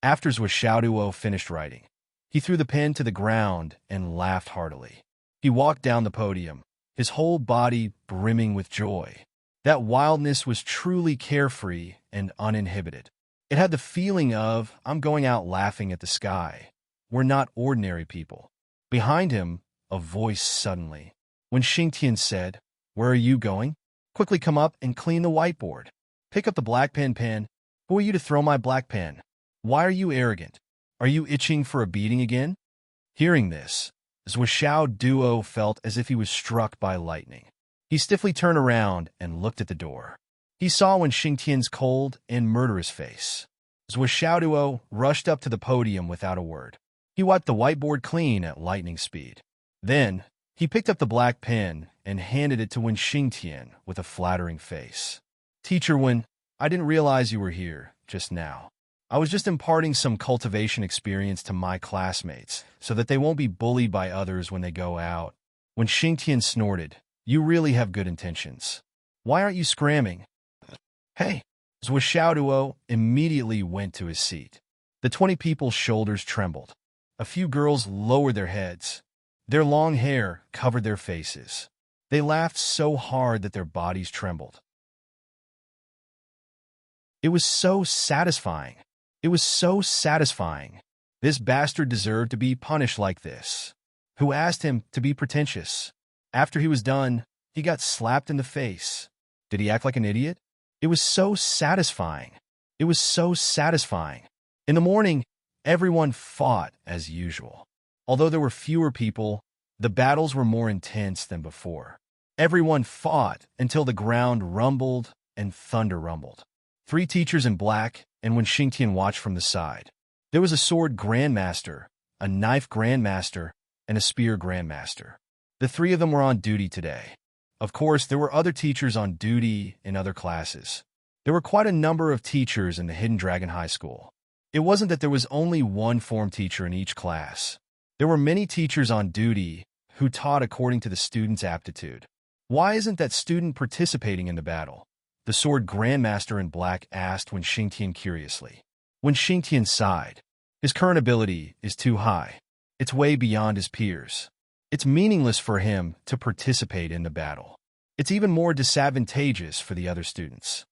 After Xiaoduo finished writing, he threw the pen to the ground and laughed heartily. He walked down the podium, his whole body brimming with joy. That wildness was truly carefree and uninhibited. It had the feeling of, I'm going out laughing at the sky. We're not ordinary people. Behind him, a voice suddenly. When Xingtian said, Where are you going? Quickly come up and clean the whiteboard. Pick up the black pen. Who are you to throw my black pen? Why are you arrogant? Are you itching for a beating again? Hearing this, Xiaoduo felt as if he was struck by lightning. He stiffly turned around and looked at the door. He saw when Xingtian's cold and murderous face. Xiaoduo rushed up to the podium without a word. He wiped the whiteboard clean at lightning speed. Then, he picked up the black pen and handed it to Wen Xingtian with a flattering face. Teacher Wen, I didn't realize you were here just now. I was just imparting some cultivation experience to my classmates so that they won't be bullied by others when they go out. When Xingtian snorted, You really have good intentions. Why aren't you scramming? Hey! Xiaoduo immediately went to his seat. The 20 people's shoulders trembled. A few girls lowered their heads. Their long hair covered their faces. They laughed so hard that their bodies trembled. It was so satisfying. It was so satisfying. This bastard deserved to be punished like this. Who asked him to be pretentious? After he was done, he got slapped in the face. Did he act like an idiot? It was so satisfying. It was so satisfying. In the morning, everyone fought as usual. Although there were fewer people, the battles were more intense than before. Everyone fought until the ground rumbled and thunder rumbled. 3 teachers in black, and when Xingtian watched from the side, there was a sword grandmaster, a knife grandmaster, and a spear grandmaster. The 3 of them were on duty today. Of course, there were other teachers on duty in other classes. There were quite a number of teachers in the Hidden Dragon High School. It wasn't that there was only one form teacher in each class. There were many teachers on duty who taught according to the student's aptitude. Why isn't that student participating in the battle? The sword grandmaster in black asked Wen Xingtian curiously. Wen Xingtian sighed. His current ability is too high. It's way beyond his peers. It's meaningless for him to participate in the battle. It's even more disadvantageous for the other students.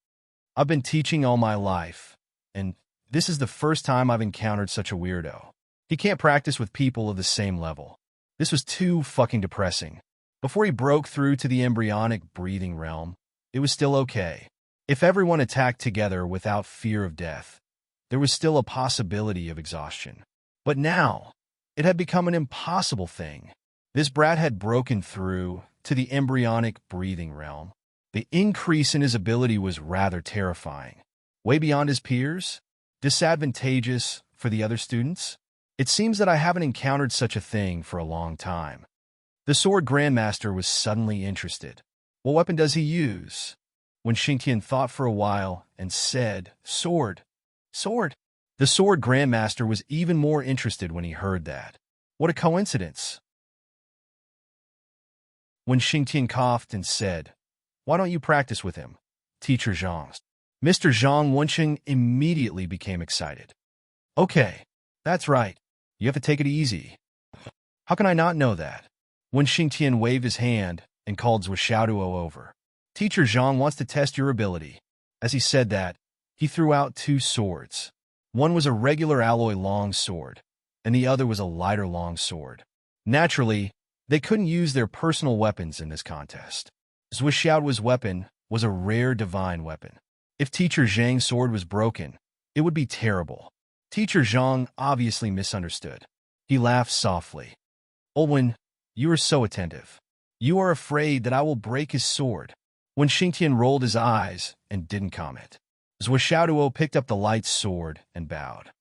I've been teaching all my life, and this is the first time I've encountered such a weirdo. He can't practice with people of the same level. This was too fucking depressing. Before he broke through to the embryonic breathing realm, it was still okay. If everyone attacked together without fear of death, there was still a possibility of exhaustion. But now, it had become an impossible thing. This brat had broken through to the embryonic breathing realm. The increase in his ability was rather terrifying. Way beyond his peers? Disadvantageous for the other students? It seems that I haven't encountered such a thing for a long time. The Sword Grandmaster was suddenly interested. What weapon does he use? When Xingtian thought for a while and said, Sword. Sword. The Sword Grandmaster was even more interested when he heard that. What a coincidence. When Xingtian coughed and said, Why don't you practice with him? Teacher Zhang. Mr. Zhang Wenqing immediately became excited. Okay, that's right. You have to take it easy. How can I not know that? When Xingtian waved his hand and called Zhou Xiaoduo over. Teacher Zhang wants to test your ability. As he said that, he threw out two swords. One was a regular alloy long sword, and the other was a lighter long sword. Naturally, they couldn't use their personal weapons in this contest. Zhou Xiaoduo's weapon was a rare divine weapon. If Teacher Zhang's sword was broken, it would be terrible. Teacher Zhang obviously misunderstood. He laughed softly. Olwen, you are so attentive. You are afraid that I will break his sword. When Xingtian rolled his eyes and didn't comment, Zhou Xiaoduo picked up the light sword and bowed.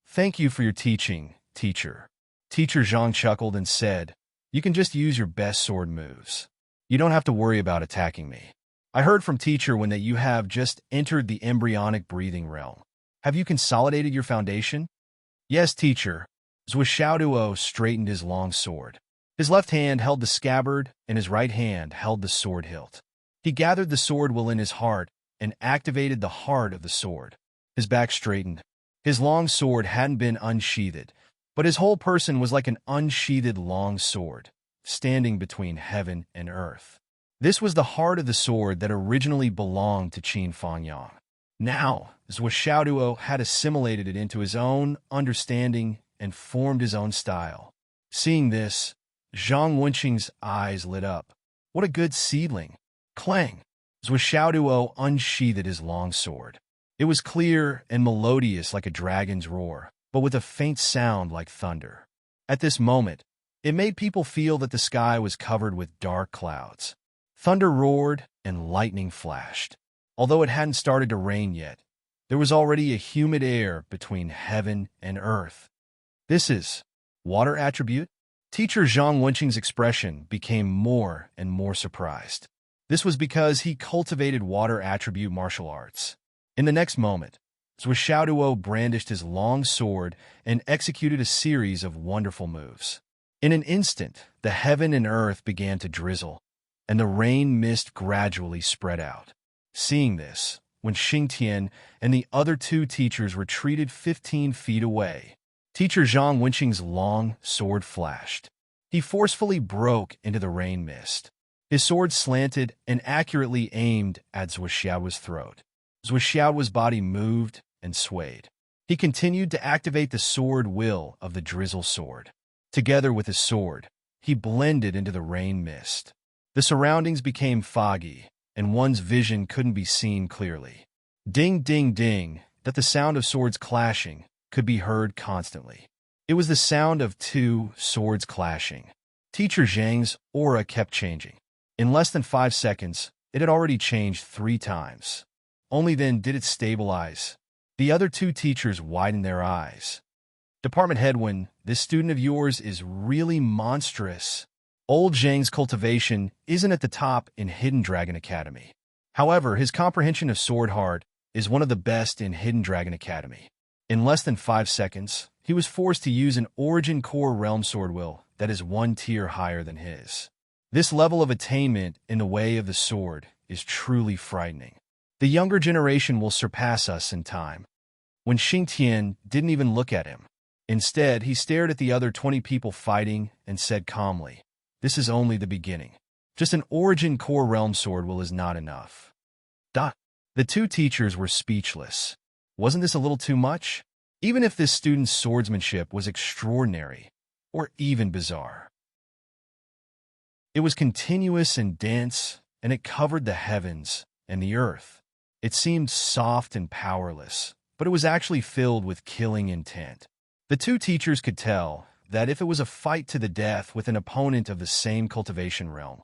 Thank you for your teaching, teacher. Teacher Zhang chuckled and said, You can just use your best sword moves. You don't have to worry about attacking me. I heard from teacher when that you have just entered the embryonic breathing realm. Have you consolidated your foundation? Yes, teacher. Zhou Xiaoduo straightened his long sword. His left hand held the scabbard and his right hand held the sword hilt. He gathered the sword will in his heart and activated the heart of the sword. His back straightened. His long sword hadn't been unsheathed, but his whole person was like an unsheathed long sword, standing between heaven and earth. This was the heart of the sword that originally belonged to Qin Fangyang. Now, Zhou Xiaoduo had assimilated it into his own understanding and formed his own style. Seeing this, Zhang Wenqing's eyes lit up. What a good seedling! Clang! Zhou Xiaoduo unsheathed his long sword. It was clear and melodious like a dragon's roar, but with a faint sound like thunder. At this moment, it made people feel that the sky was covered with dark clouds. Thunder roared and lightning flashed. Although it hadn't started to rain yet, there was already a humid air between heaven and earth. This is water attribute? Teacher Zhang Wenqing's expression became more and more surprised. This was because he cultivated water attribute martial arts. In the next moment, Zhou Xiaoduo brandished his long sword and executed a series of wonderful moves. In an instant, the heaven and earth began to drizzle, and the rain mist gradually spread out. Seeing this, when Xingtian and the other two teachers retreated 15 feet away, Teacher Zhang Wenqing's long sword flashed. He forcefully broke into the rain mist. His sword slanted and accurately aimed at Zhou Xiaoduo's throat. Zhou Xiaoduo's body moved and swayed. He continued to activate the sword will of the drizzle sword. Together with his sword, he blended into the rain mist. The surroundings became foggy, and one's vision couldn't be seen clearly. Ding, ding, ding, that the sound of swords clashing could be heard constantly. It was the sound of two swords clashing. Teacher Zhang's aura kept changing. In less than 5 seconds, it had already changed 3 times. Only then did it stabilize. The other two teachers widened their eyes. Department Headwind, this student of yours is really monstrous. Old Zhang's cultivation isn't at the top in Hidden Dragon Academy. However, his comprehension of Sword Heart is one of the best in Hidden Dragon Academy. In less than 5 seconds, he was forced to use an Origin Core Realm Sword Will that is 1 tier higher than his. This level of attainment in the way of the sword is truly frightening. The younger generation will surpass us in time. When Xingtian didn't even look at him. Instead, he stared at the other 20 people fighting and said calmly, This is only the beginning. Just an Origin Core Realm Sword Will is not enough. The two teachers were speechless. Wasn't this a little too much? Even if this student's swordsmanship was extraordinary, or even bizarre. It was continuous and dense, and it covered the heavens and the earth. It seemed soft and powerless, but it was actually filled with killing intent. The two teachers could tell that if it was a fight to the death with an opponent of the same cultivation realm,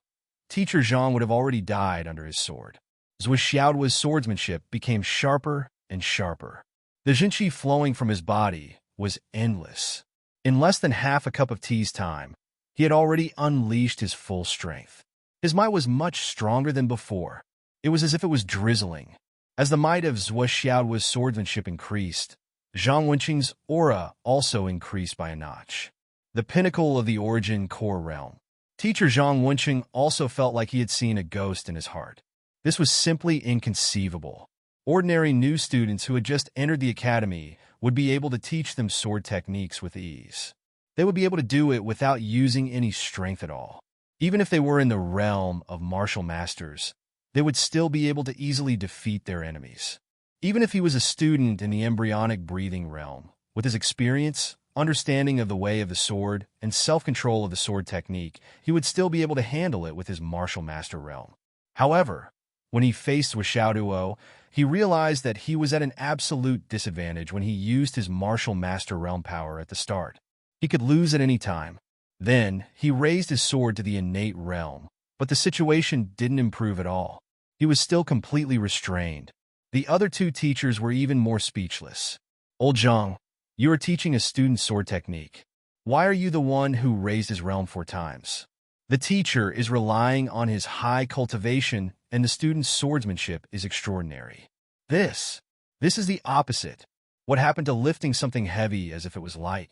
Teacher Zhang would have already died under his sword. Xiaoduo's swordsmanship became sharper and sharper. The Jinqi flowing from his body was endless. In less than half a cup of tea's time, he had already unleashed his full strength. His might was much stronger than before. It was as if it was drizzling. As the might of Xiaoduo's swordsmanship increased, Zhang Wenqing's aura also increased by a notch. The pinnacle of the origin core realm. Teacher Zhang Wenqing also felt like he had seen a ghost in his heart. This was simply inconceivable. Ordinary new students who had just entered the academy would be able to teach them sword techniques with ease. They would be able to do it without using any strength at all. Even if they were in the realm of martial masters, they would still be able to easily defeat their enemies. Even if he was a student in the embryonic breathing realm, with his experience, understanding of the way of the sword, and self-control of the sword technique, he would still be able to handle it with his martial master realm. However, when he faced with Xiaoduo, he realized that he was at an absolute disadvantage when he used his martial master realm power at the start. He could lose at any time. Then, he raised his sword to the innate realm, but the situation didn't improve at all. He was still completely restrained. The other two teachers were even more speechless. Old Zhang, you are teaching a student sword technique. Why are you the one who raised his realm 4 times? The teacher is relying on his high cultivation, and the student's swordsmanship is extraordinary. This is the opposite. What happened to lifting something heavy as if it was light?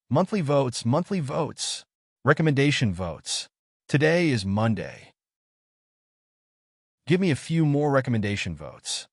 Monthly votes. Recommendation votes. Today is Monday. Give me a few more recommendation votes.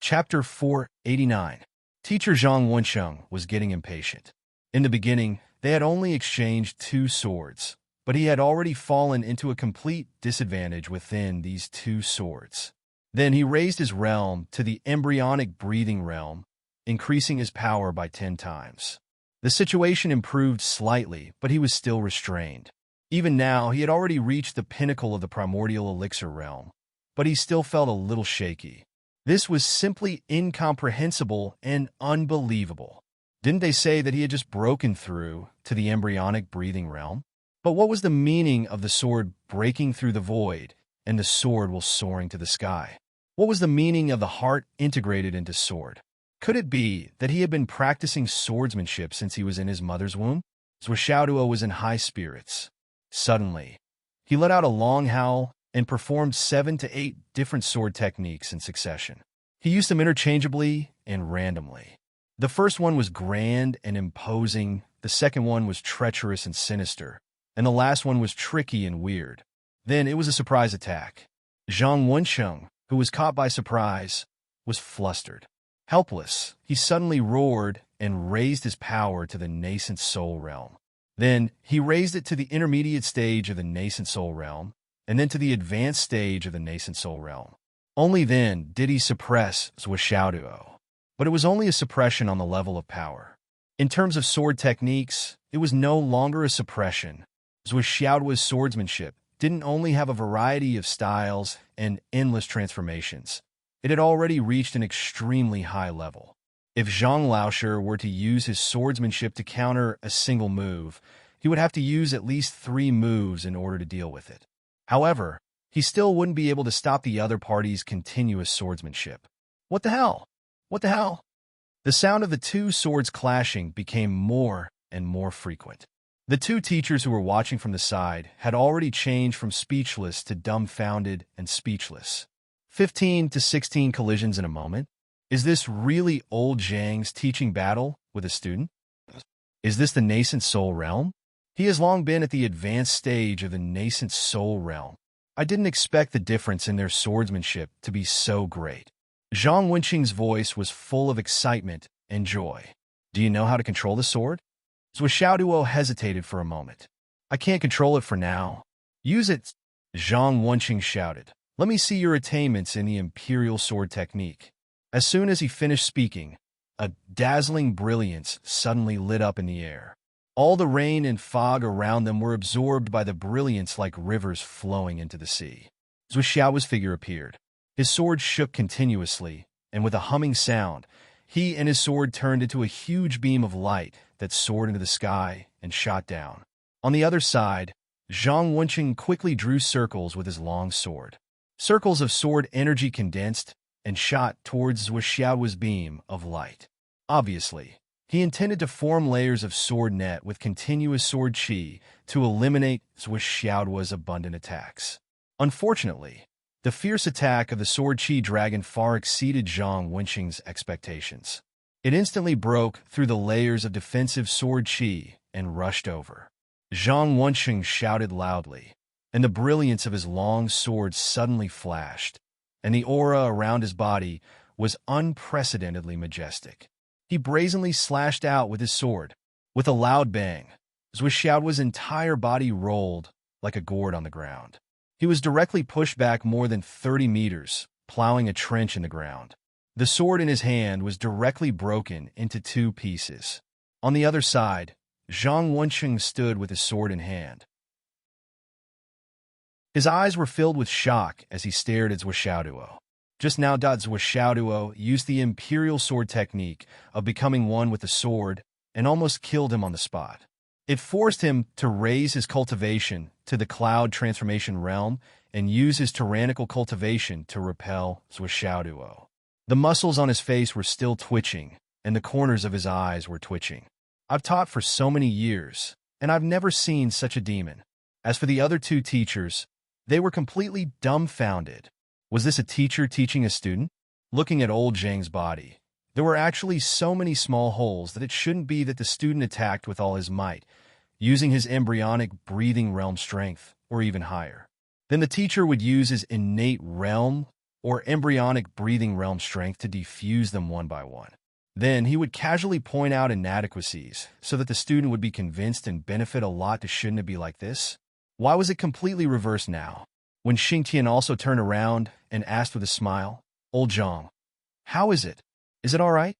Chapter 489. Teacher Zhang Wenqing was getting impatient. In the beginning, they had only exchanged 2 swords, but he had already fallen into a complete disadvantage within these 2 swords. Then he raised his realm to the embryonic breathing realm, increasing his power by 10 times. The situation improved slightly, but he was still restrained. Even now, he had already reached the pinnacle of the primordial elixir realm, but he still felt a little shaky. This was simply incomprehensible and unbelievable. Didn't they say that he had just broken through to the embryonic breathing realm? But what was the meaning of the sword breaking through the void and the sword while soaring to the sky? What was the meaning of the heart integrated into sword? Could it be that he had been practicing swordsmanship since he was in his mother's womb? Xiaoduo was in high spirits. Suddenly, he let out a long howl and performed 7 to 8 different sword techniques in succession. He used them interchangeably and randomly. The first one was grand and imposing, the second one was treacherous and sinister, and the last one was tricky and weird. Then it was a surprise attack. Zhang Wenqing, who was caught by surprise, was flustered. Helpless, he suddenly roared and raised his power to the nascent soul realm. Then he raised it to the intermediate stage of the nascent soul realm, and then to the advanced stage of the nascent soul realm. Only then did he suppress Xiaoduo. But it was only a suppression on the level of power. In terms of sword techniques, it was no longer a suppression. Xiaoduo's swordsmanship didn't only have a variety of styles and endless transformations. It had already reached an extremely high level. If Zhang Laoshe were to use his swordsmanship to counter a single move, he would have to use at least 3 moves in order to deal with it. However, he still wouldn't be able to stop the other party's continuous swordsmanship. What the hell? What the hell? The sound of the 2 swords clashing became more and more frequent. The 2 teachers who were watching from the side had already changed from speechless to dumbfounded and speechless. 15 to 16 collisions in a moment? Is this really old Zhang's teaching battle with a student? Is this the nascent soul realm? He has long been at the advanced stage of the nascent soul realm. I didn't expect the difference in their swordsmanship to be so great. Zhang Wenqing's voice was full of excitement and joy. Do you know how to control the sword? Xiaoduo hesitated for a moment. I can't control it for now. Use it, Zhang Wenqing shouted. Let me see your attainments in the imperial sword technique. As soon as he finished speaking, a dazzling brilliance suddenly lit up in the air. All the rain and fog around them were absorbed by the brilliance like rivers flowing into the sea. Zhuo Xiao's figure appeared. His sword shook continuously, and with a humming sound, he and his sword turned into a huge beam of light that soared into the sky and shot down. On the other side, Zhang Wenqing quickly drew circles with his long sword. Circles of sword energy condensed and shot towards Zhuo Xiao's beam of light. Obviously, he intended to form layers of sword net with continuous sword qi to eliminate Zhuo Xiao's abundant attacks. Unfortunately, the fierce attack of the sword qi dragon far exceeded Zhang Wenqing's expectations. It instantly broke through the layers of defensive sword qi and rushed over. Zhang Wenqing shouted loudly, and the brilliance of his long sword suddenly flashed, and the aura around his body was unprecedentedly majestic. He brazenly slashed out with his sword. With a loud bang, Zhuo Xiao's entire body rolled like a gourd on the ground. He was directly pushed back more than 30 meters, plowing a trench in the ground. The sword in his hand was directly broken into 2 pieces. On the other side, Zhang Wenqing stood with his sword in hand. His eyes were filled with shock as he stared at Zhuo Xiao. Just now, Zhuo Xiao used the imperial sword technique of becoming one with the sword and almost killed him on the spot. It forced him to raise his cultivation to the cloud transformation realm and use his tyrannical cultivation to repel Zhuo Xiao. The muscles on his face were still twitching, and the corners of his eyes were twitching. I've taught for so many years, and I've never seen such a demon. As for the other 2 teachers, they were completely dumbfounded. Was this a teacher teaching a student? Looking at old Zhang's body, there were actually so many small holes that it shouldn't be that the student attacked with all his might, using his embryonic breathing realm strength, or even higher. Then the teacher would use his innate realm or embryonic breathing realm strength to defuse them one by one. Then he would casually point out inadequacies so that the student would be convinced and benefit a lot. Shouldn't it be like this? Why was it completely reversed now? When Xingtian also turned around and asked with a smile, "Old Zhang, how is it? Is it all right?"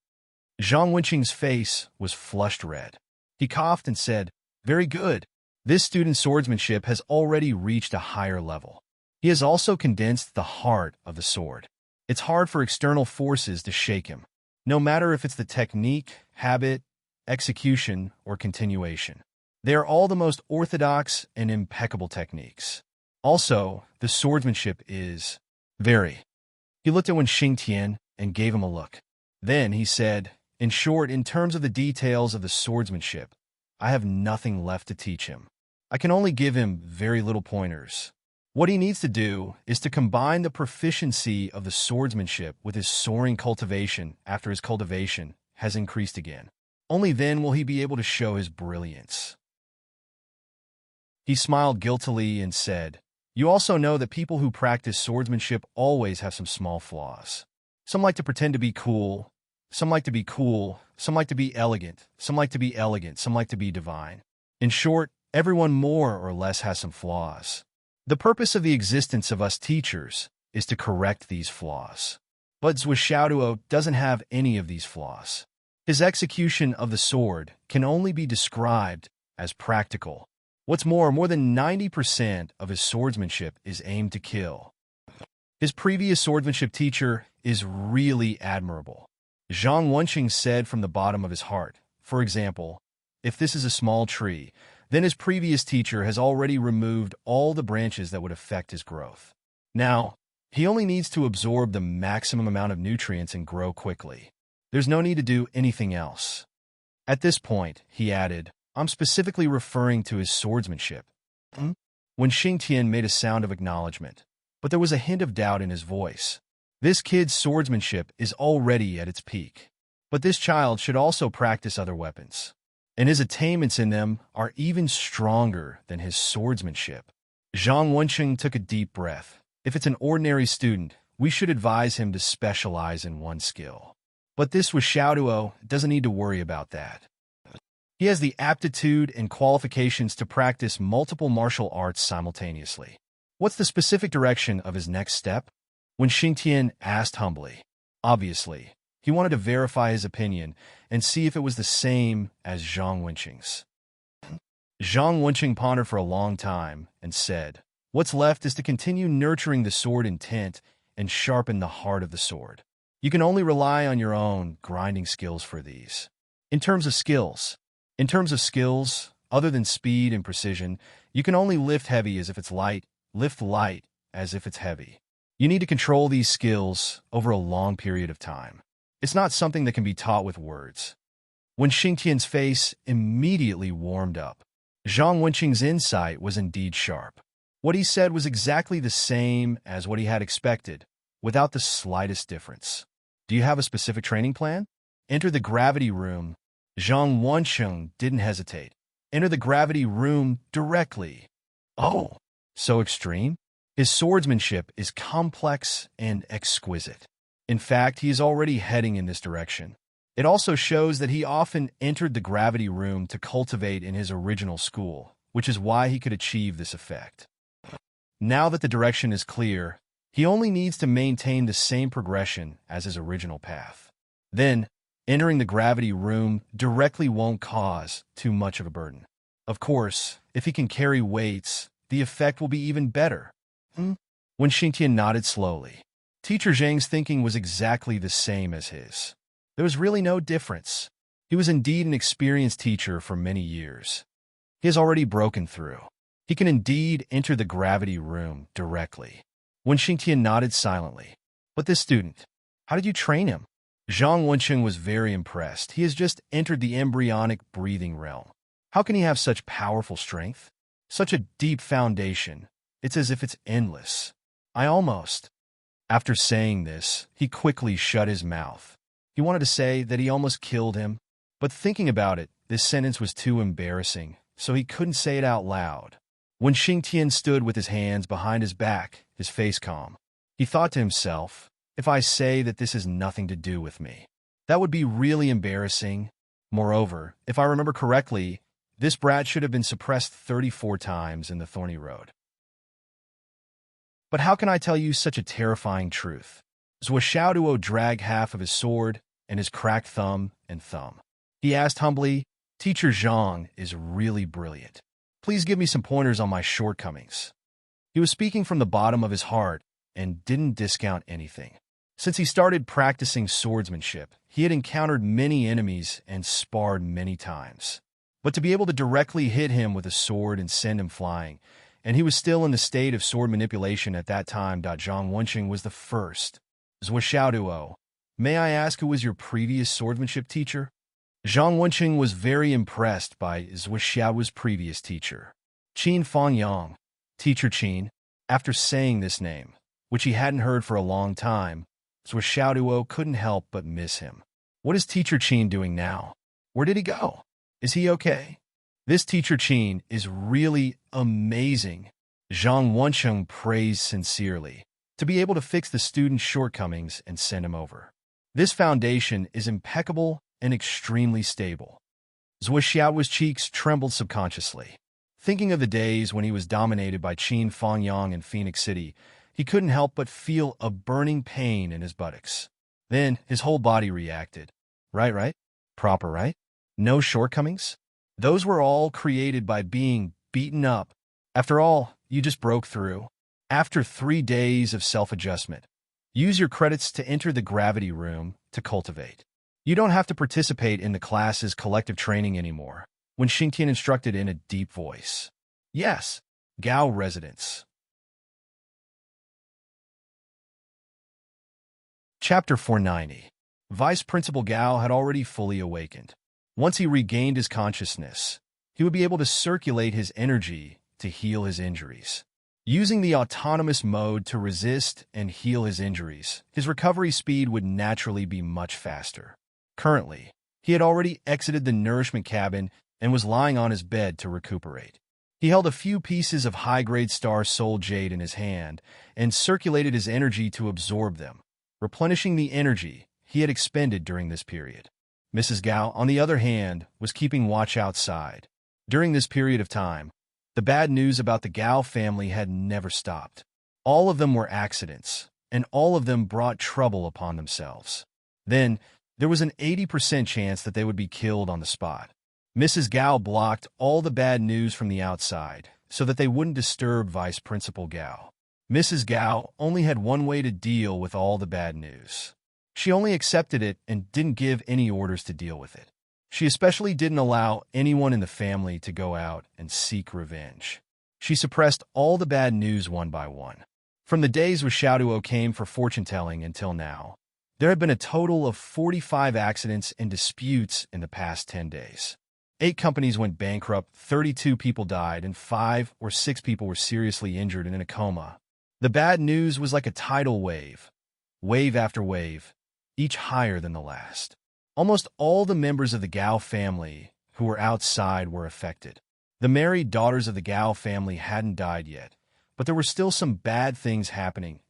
Zhang Wenqing's face was flushed red. He coughed and said, "Very good. This student's swordsmanship has already reached a higher level. He has also condensed the heart of the sword. It's hard for external forces to shake him, no matter if it's the technique, habit, execution, or continuation. They are all the most orthodox and impeccable techniques. Also, the swordsmanship is very." He looked at Wen Xingtian and gave him a look. Then he said, "In short, in terms of the details of the swordsmanship, I have nothing left to teach him. I can only give him very little pointers. What he needs to do is to combine the proficiency of the swordsmanship with his soaring cultivation after his cultivation has increased again. Only then will he be able to show his brilliance." He smiled guiltily and said, "You also know that people who practice swordsmanship always have some small flaws. Some like to pretend to be cool, some like to be cool, some like to be elegant, some like to be elegant, some like to be divine. In short, everyone more or less has some flaws. The purpose of the existence of us teachers is to correct these flaws. But Zhuo Xiao doesn't have any of these flaws. His execution of the sword can only be described as practical. What's more than 90% of his swordsmanship is aimed to kill. His previous swordsmanship teacher is really admirable." Zhang Wenqing said from the bottom of his heart. "For example, if this is a small tree, then his previous teacher has already removed all the branches that would affect his growth. Now, he only needs to absorb the maximum amount of nutrients and grow quickly. There's no need to do anything else." At this point, he added, "I'm specifically referring to his swordsmanship." When Xingtian made a sound of acknowledgement, but there was a hint of doubt in his voice. This kid's swordsmanship is already at its peak, but this child should also practice other weapons, and his attainments in them are even stronger than his swordsmanship. Zhang Wenqing took a deep breath. If it's an ordinary student, we should advise him to specialize in one skill. But this with Xiaoduo doesn't need to worry about that. He has the aptitude and qualifications to practice multiple martial arts simultaneously. What's the specific direction of his next step? When Xingtian asked humbly. Obviously, he wanted to verify his opinion and see if it was the same as Zhang Wenqing's. Zhang Wenqing pondered for a long time and said, "What's left is to continue nurturing the sword intent and sharpen the heart of the sword. You can only rely on your own grinding skills for these. In terms of skills, other than speed and precision, you can only lift heavy as if it's light, lift light as if it's heavy. You need to control these skills over a long period of time. It's not something that can be taught with words." When Xingtian's face immediately warmed up, Zhang Wenqing's insight was indeed sharp. What he said was exactly the same as what he had expected, without the slightest difference. "Do you have a specific training plan? Enter the gravity room." Zhang Wenqing didn't hesitate. "Enter the gravity room directly." "Oh, so extreme?" His swordsmanship is complex and exquisite. In fact, he is already heading in this direction. It also shows that he often entered the gravity room to cultivate in his original school, which is why he could achieve this effect. Now that the direction is clear, he only needs to maintain the same progression as his original path. Then, entering the gravity room directly won't cause too much of a burden. Of course, if he can carry weights, the effect will be even better. When Xingtian nodded slowly, Teacher Zhang's thinking was exactly the same as his. There was really no difference. He was indeed an experienced teacher for many years. He has already broken through. He can indeed enter the gravity room directly. When Xingtian nodded silently, "But this student, how did you train him?" Zhang Wenqing was very impressed. He has just entered the embryonic breathing realm. How can he have such powerful strength? Such a deep foundation. It's as if it's endless. After saying this, he quickly shut his mouth. He wanted to say that he almost killed him, but thinking about it, this sentence was too embarrassing, so he couldn't say it out loud. When Xingtian stood with his hands behind his back, his face calm, he thought to himself, "If I say that this has nothing to do with me, that would be really embarrassing. Moreover, if I remember correctly, this brat should have been suppressed 34 times in the thorny road. But how can I tell you such a terrifying truth?" Zhou Xiaoduo dragged half of his sword and his cracked thumb and thumb. He asked humbly, "Teacher Zhang is really brilliant. Please give me some pointers on my shortcomings." He was speaking from the bottom of his heart and didn't discount anything. Since he started practicing swordsmanship, he had encountered many enemies and sparred many times. But to be able to directly hit him with a sword and send him flying, and he was still in the state of sword manipulation at that time. Zhang Wenqing was the first. "Zhou Xiaoduo, may I ask who was your previous swordsmanship teacher?" Zhang Wenqing was very impressed by Zhou Xiaoduo's previous teacher, Qin Fangyang. Teacher Qin. After saying this name, which he hadn't heard for a long time, Zhou Xiaoduo couldn't help but miss him. What is Teacher Qin doing now? Where did he go? Is he okay? This Teacher Qin is really amazing. Zhang Wenqing praised sincerely. To be able to fix the student's shortcomings and send him over. This foundation is impeccable and extremely stable. Zhou Xiaoduo's cheeks trembled subconsciously. Thinking of the days when he was dominated by Qin Fangyang in Phoenix City, he couldn't help but feel a burning pain in his buttocks. Then his whole body reacted. Right? Proper, right? No shortcomings? Those were all created by being beaten up. After all, you just broke through. After 3 days of self-adjustment, use your credits to enter the gravity room to cultivate. You don't have to participate in the class's collective training anymore. When Xingtian instructed in a deep voice. Yes, Gao residence. Chapter 490. Vice Principal Gao had already fully awakened. Once he regained his consciousness, he would be able to circulate his energy to heal his injuries. Using the autonomous mode to resist and heal his injuries, his recovery speed would naturally be much faster. Currently, he had already exited the nourishment cabin and was lying on his bed to recuperate. He held a few pieces of high-grade star soul jade in his hand and circulated his energy to absorb them, replenishing the energy he had expended during this period. Mrs. Gao, on the other hand, was keeping watch outside. During this period of time, the bad news about the Gao family had never stopped. All of them were accidents, and all of them brought trouble upon themselves. Then, there was an 80% chance that they would be killed on the spot. Mrs. Gao blocked all the bad news from the outside so that they wouldn't disturb Vice Principal Gao. Mrs. Gao only had one way to deal with all the bad news. She only accepted it and didn't give any orders to deal with it. She especially didn't allow anyone in the family to go out and seek revenge. She suppressed all the bad news one by one. From the days where Xiaoduo came for fortune-telling until now, there had been a total of 45 accidents and disputes in the past 10 days. 8 companies went bankrupt, 32 people died, and 5 or 6 people were seriously injured and in a coma. The bad news was like a tidal wave, wave after wave, each higher than the last. Almost all the members of the Gao family who were outside were affected. The married daughters of the Gao family hadn't died yet, but there were still some bad things happening.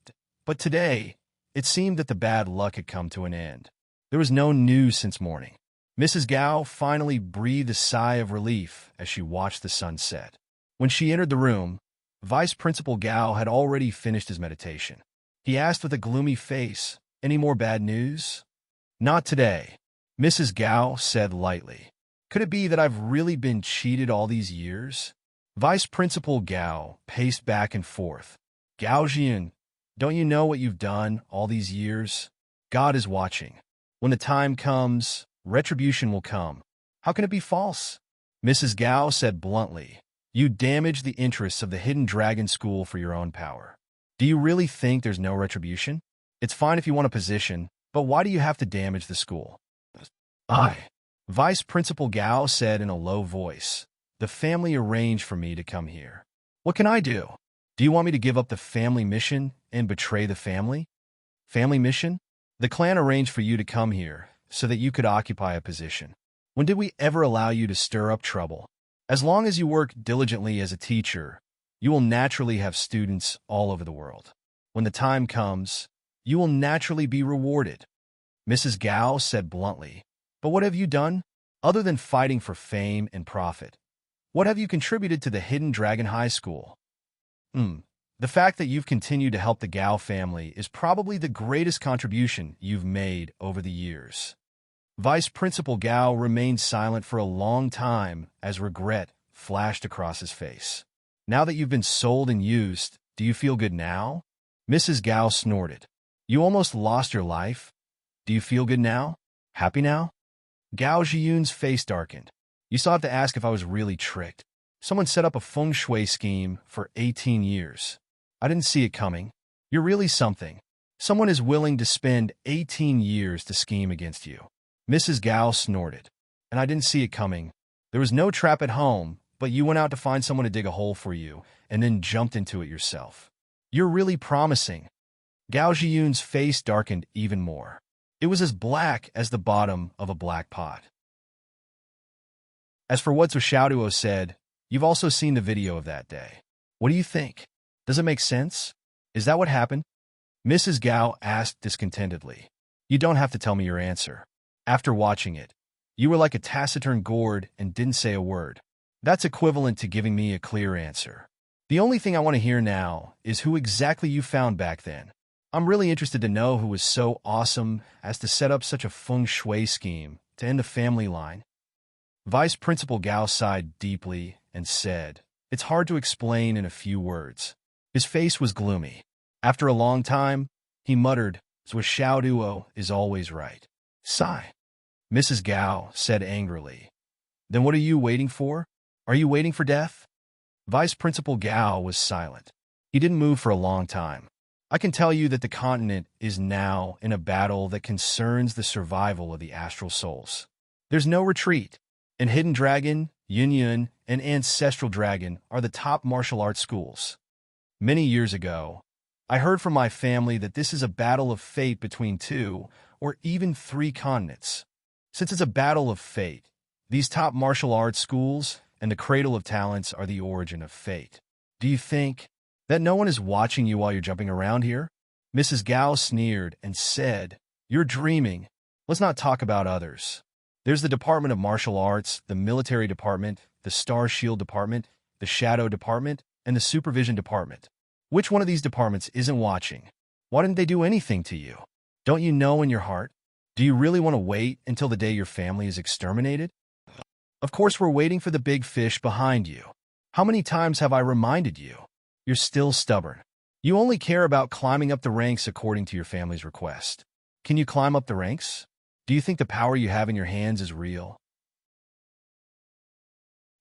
But today, it seemed that the bad luck had come to an end. There was no news since morning. Mrs. Gao finally breathed a sigh of relief as she watched the sun set. When she entered the room, Vice Principal Gao had already finished his meditation. He asked with a gloomy face, "Any more bad news?" "Not today," Mrs. Gao said lightly. "Could it be that I've really been cheated all these years?" Vice Principal Gao paced back and forth. "Gao Jian, don't you know what you've done all these years? God is watching. When the time comes, retribution will come. How can it be false?" Mrs. Gao said bluntly, "You damage the interests of the Hidden Dragon School for your own power. Do you really think there's no retribution? It's fine if you want a position, but why do you have to damage the school?" Vice Principal Gao said in a low voice, "The family arranged for me to come here. What can I do? Do you want me to give up the family mission and betray the family? Family mission? The clan arranged for you to come here so that you could occupy a position. When did we ever allow you to stir up trouble? As long as you work diligently as a teacher, you will naturally have students all over the world. When the time comes, you will naturally be rewarded." Mrs. Gao said bluntly, "But what have you done? Other than fighting for fame and profit, what have you contributed to the Hidden Dragon High School?" The fact that you've continued to help the Gao family is probably the greatest contribution you've made over the years." Vice Principal Gao remained silent for a long time as regret flashed across his face. "Now that you've been sold and used, do you feel good now?" Mrs. Gao snorted. "You almost lost your life. Do you feel good now? Happy now?" Gao Zhiyun's face darkened. "You still have to ask if I was really tricked. Someone set up a feng shui scheme for 18 years. I didn't see it coming. You're really something. Someone is willing to spend 18 years to scheme against you." Mrs. Gao snorted. "And I didn't see it coming. There was no trap at home, but you went out to find someone to dig a hole for you and then jumped into it yourself. You're really promising." Gao Zhiyun's face darkened even more. It was as black as the bottom of a black pot. "As for what Xiaoduo said, you've also seen the video of that day. What do you think? Does it make sense? Is that what happened?" Mrs. Gao asked discontentedly. "You don't have to tell me your answer. After watching it, you were like a taciturn gourd and didn't say a word. That's equivalent to giving me a clear answer. The only thing I want to hear now is who exactly you found back then. I'm really interested to know who was so awesome as to set up such a feng shui scheme to end the family line." Vice Principal Gao sighed deeply and said, "It's hard to explain in a few words." His face was gloomy. After a long time, he muttered, "So Xiaoduo is always right." Sigh. Mrs. Gao said angrily, "Then what are you waiting for? Are you waiting for death?" Vice Principal Gao was silent. He didn't move for a long time. "I can tell you that the continent is now in a battle that concerns the survival of the astral souls. There's no retreat, and Hidden Dragon, Yin Yun, and Ancestral Dragon are the top martial arts schools. Many years ago, I heard from my family that this is a battle of fate between 2 or even 3 continents. Since it's a battle of fate, these top martial arts schools and the cradle of talents are the origin of fate. Do you think that no one is watching you while you're jumping around here?" Mrs. Gao sneered and said, "You're dreaming. Let's not talk about others. There's the Department of Martial Arts, the Military Department, the Star Shield Department, the Shadow Department, and the Supervision Department. Which one of these departments isn't watching? Why didn't they do anything to you? Don't you know in your heart? Do you really want to wait until the day your family is exterminated?" Of course, we're waiting for the big fish behind you. How many times have I reminded you? You're still stubborn. You only care about climbing up the ranks according to your family's request. Can you climb up the ranks? Do you think the power you have in your hands is real?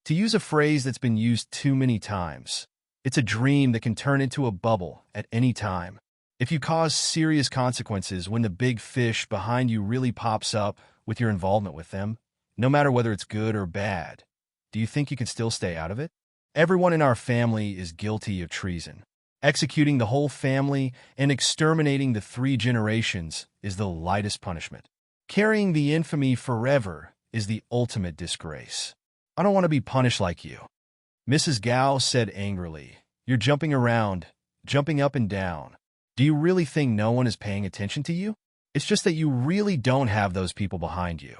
To use a phrase that's been used too many times, it's a dream that can turn into a bubble at any time. If you cause serious consequences when the big fish behind you really pops up with your involvement with them, no matter whether it's good or bad, do you think you can still stay out of it? Everyone in our family is guilty of treason. Executing the whole family and exterminating the 3 generations is the lightest punishment. Carrying the infamy forever is the ultimate disgrace. I don't want to be punished like you. Mrs. Gao said angrily. You're jumping around, jumping up and down. Do you really think no one is paying attention to you? It's just that you really don't have those people behind you.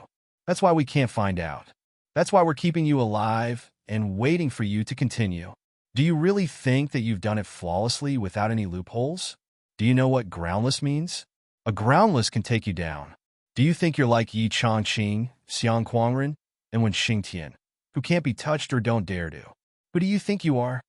That's why we can't find out. That's why we're keeping you alive and waiting for you to continue. Do you really think that you've done it flawlessly without any loopholes? Do you know what groundless means? A groundless can take you down. Do you think you're like Yi Changqing, Xiang Quangren, and Wen Xingtian, who can't be touched or don't dare to? Who do you think you are?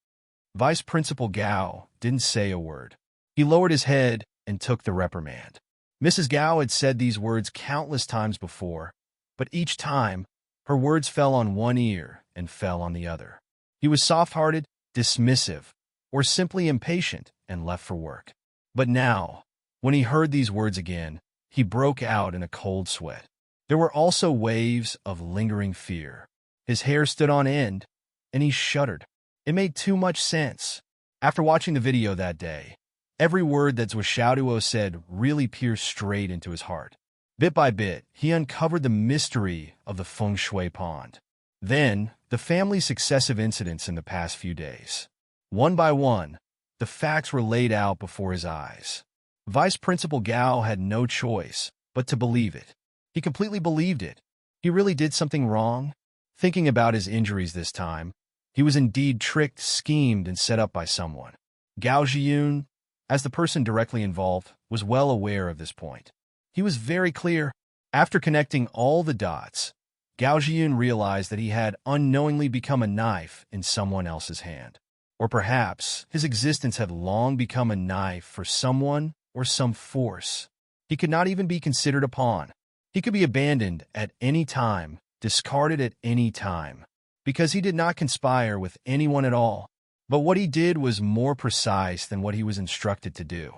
Vice Principal Gao didn't say a word. He lowered his head and took the reprimand. Mrs. Gao had said these words countless times before, but each time, her words fell on one ear and fell on the other. He was soft-hearted, dismissive, or simply impatient and left for work. But now, when he heard these words again, he broke out in a cold sweat. There were also waves of lingering fear. His hair stood on end, and he shuddered. It made too much sense. After watching the video that day, every word that Zhuo Xiaoduo said really pierced straight into his heart. Bit by bit, he uncovered the mystery of the Feng Shui pond. Then, the family's successive incidents in the past few days. One by one, the facts were laid out before his eyes. Vice Principal Gao had no choice but to believe it. He completely believed it. He really did something wrong. Thinking about his injuries this time, he was indeed tricked, schemed, and set up by someone. Gao Zhiyun, as the person directly involved, was well aware of this point. He was very clear. After connecting all the dots, Gao Zhiyun realized that he had unknowingly become a knife in someone else's hand. Or perhaps his existence had long become a knife for someone or some force. He could not even be considered a pawn. He could be abandoned at any time, discarded at any time, because he did not conspire with anyone at all. But what he did was more precise than what he was instructed to do.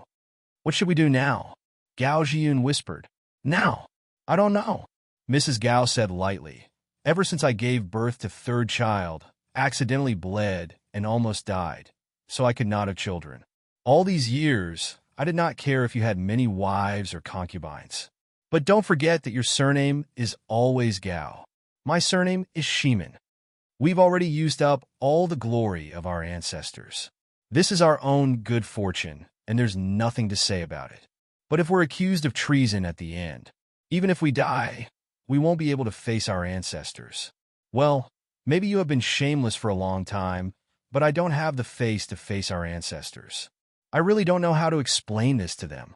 What should we do now? Gao Zhiyun whispered. Now? I don't know. Mrs. Gao said lightly. Ever since I gave birth to 3rd child, accidentally bled and almost died, so I could not have children. All these years, I did not care if you had many wives or concubines. But don't forget that your surname is always Gao. My surname is Shimin. We've already used up all the glory of our ancestors. This is our own good fortune, and there's nothing to say about it. But if we're accused of treason at the end, even if we die, we won't be able to face our ancestors. Well, maybe you have been shameless for a long time, but I don't have the face to face our ancestors. I really don't know how to explain this to them.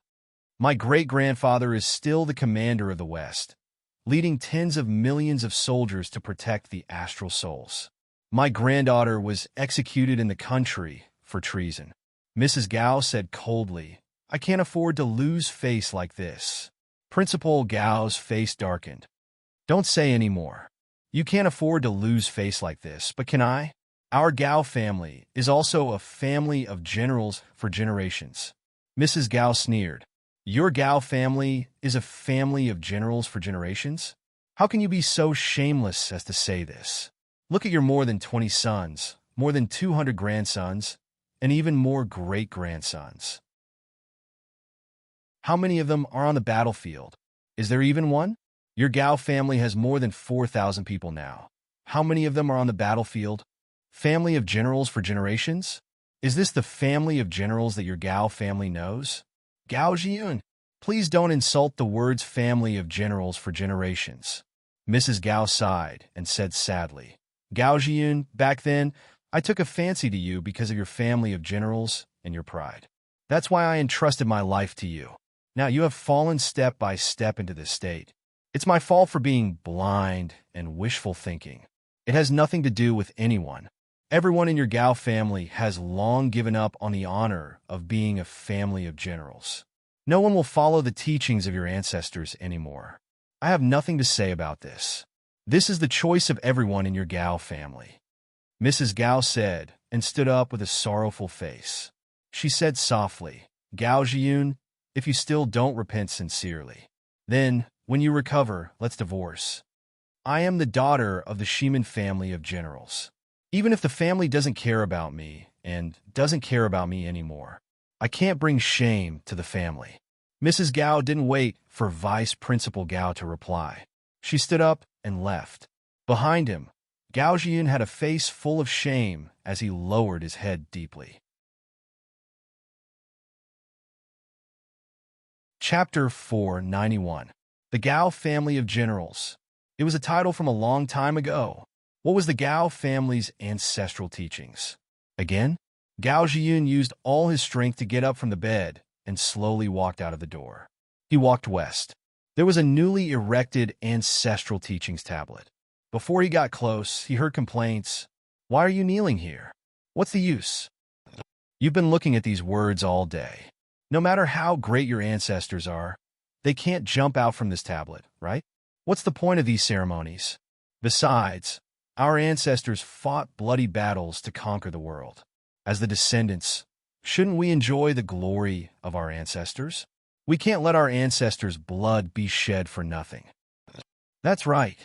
My great-grandfather is still the commander of the West, leading tens of millions of soldiers to protect the astral souls. My granddaughter was executed in the country for treason. Mrs. Gao said coldly, I can't afford to lose face like this. Principal Gao's face darkened. Don't say any more. You can't afford to lose face like this, but can I? Our Gao family is also a family of generals for generations. Mrs. Gao sneered. Your Gao family is a family of generals for generations? How can you be so shameless as to say this? Look at your more than 20 sons, more than 200 grandsons, and even more great-grandsons. How many of them are on the battlefield? Is there even one? Your Gao family has more than 4,000 people now. How many of them are on the battlefield? Family of generals for generations? Is this the family of generals that your Gao family knows? Gao Zhiyun, please don't insult the words family of generals for generations. Mrs. Gao sighed and said sadly, Gao Zhiyun, back then, I took a fancy to you because of your family of generals and your pride. That's why I entrusted my life to you. Now you have fallen step by step into this state. It's my fault for being blind and wishful thinking. It has nothing to do with anyone. Everyone in your Gao family has long given up on the honor of being a family of generals. No one will follow the teachings of your ancestors anymore. I have nothing to say about this. This is the choice of everyone in your Gao family. Mrs. Gao said, and stood up with a sorrowful face. She said softly, Gao Jiyun, if you still don't repent sincerely, then, when you recover, let's divorce. I am the daughter of the Shiman family of generals. Even if the family doesn't care about me, and doesn't care about me anymore, I can't bring shame to the family. Mrs. Gao didn't wait for Vice Principal Gao to reply. She stood up and left. Behind him, Gao Jiyun had a face full of shame as he lowered his head deeply. Chapter 491. The Gao Family of Generals. It was a title from a long time ago. What was the Gao family's ancestral teachings? Again, Gao Jiyun used all his strength to get up from the bed and slowly walked out of the door. He walked west. There was a newly erected ancestral teachings tablet. Before he got close, he heard complaints. Why are you kneeling here? What's the use? You've been looking at these words all day. No matter how great your ancestors are, they can't jump out from this tablet, right? What's the point of these ceremonies? Besides, our ancestors fought bloody battles to conquer the world. As the descendants, shouldn't we enjoy the glory of our ancestors? We can't let our ancestors' blood be shed for nothing. That's right.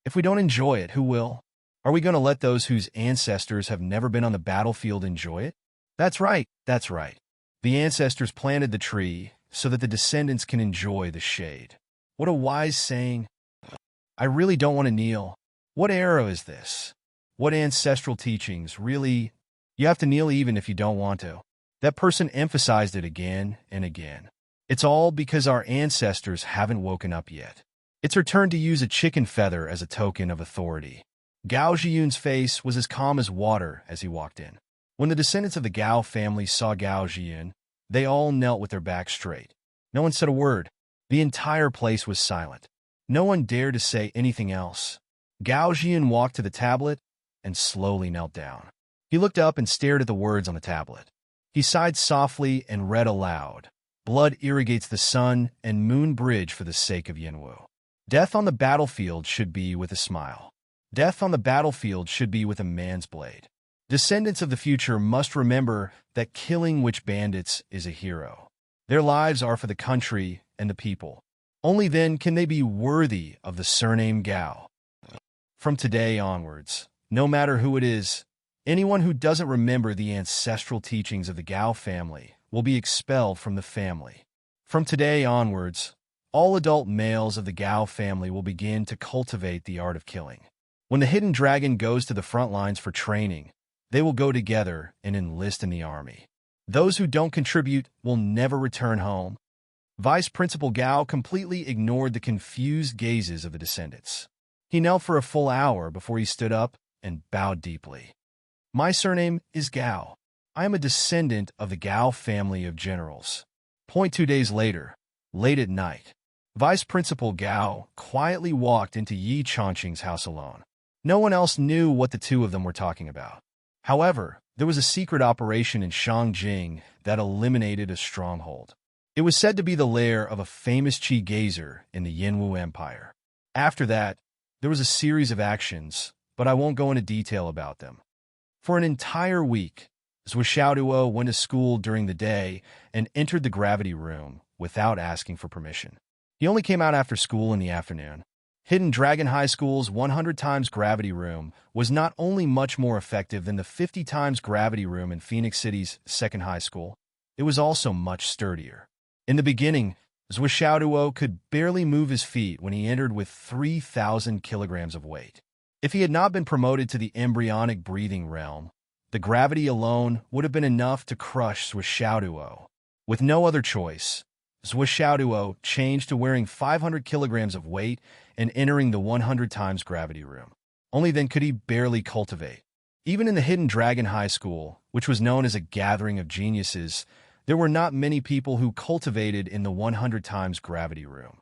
If we don't enjoy it, who will? Are we going to let those whose ancestors have never been on the battlefield enjoy it? That's right, that's right. The ancestors planted the tree so that the descendants can enjoy the shade. What a wise saying. I really don't want to kneel. What era is this? What ancestral teachings, really? You have to kneel even if you don't want to. That person emphasized it again and again. It's all because our ancestors haven't woken up yet. It's her turn to use a chicken feather as a token of authority. Gao Jiyun's face was as calm as water as he walked in. When the descendants of the Gao family saw Gao Jiyun, they all knelt with their backs straight. No one said a word. The entire place was silent. No one dared to say anything else. Gao Jiyun walked to the tablet and slowly knelt down. He looked up and stared at the words on the tablet. He sighed softly and read aloud. Blood irrigates the sun and moon bridge for the sake of Yanwu. Death on the battlefield should be with a smile. Death on the battlefield should be with a man's blade. Descendants of the future must remember that killing witch bandits is a hero. Their lives are for the country and the people. Only then can they be worthy of the surname Gao. From today onwards, no matter who it is, anyone who doesn't remember the ancestral teachings of the Gao family will be expelled from the family. From today onwards, all adult males of the Gao family will begin to cultivate the art of killing. When the hidden dragon goes to the front lines for training, they will go together and enlist in the army. Those who don't contribute will never return home. Vice Principal Gao completely ignored the confused gazes of the descendants. He knelt for a full hour before he stood up and bowed deeply. My surname is Gao. I am a descendant of the Gao family of generals. 2 days later, late at night, Vice Principal Gao quietly walked into Yi Chongqing's house alone. No one else knew what the two of them were talking about. However, there was a secret operation in Shangjing that eliminated a stronghold. It was said to be the lair of a famous Qi gazer in the Yanwu Empire. After that, there was a series of actions, but I won't go into detail about them. For an entire week, Zhou Xiaoduo went to school during the day and entered the gravity room without asking for permission. He only came out after school in the afternoon. Hidden Dragon High School's 100 times gravity room was not only much more effective than the 50 times gravity room in Phoenix City's second high school, it was also much sturdier. In the beginning, Zhou Xiaoduo could barely move his feet when he entered with 3,000 kilograms of weight. If he had not been promoted to the embryonic breathing realm, the gravity alone would have been enough to crush Zhou Xiaoduo. With no other choice, Zhou Xiaoduo changed to wearing 500 kilograms of weight and entering the 100 times gravity room. Only then could he barely cultivate. Even in the Hidden Dragon High School, which was known as a gathering of geniuses, there were not many people who cultivated in the 100 times gravity room.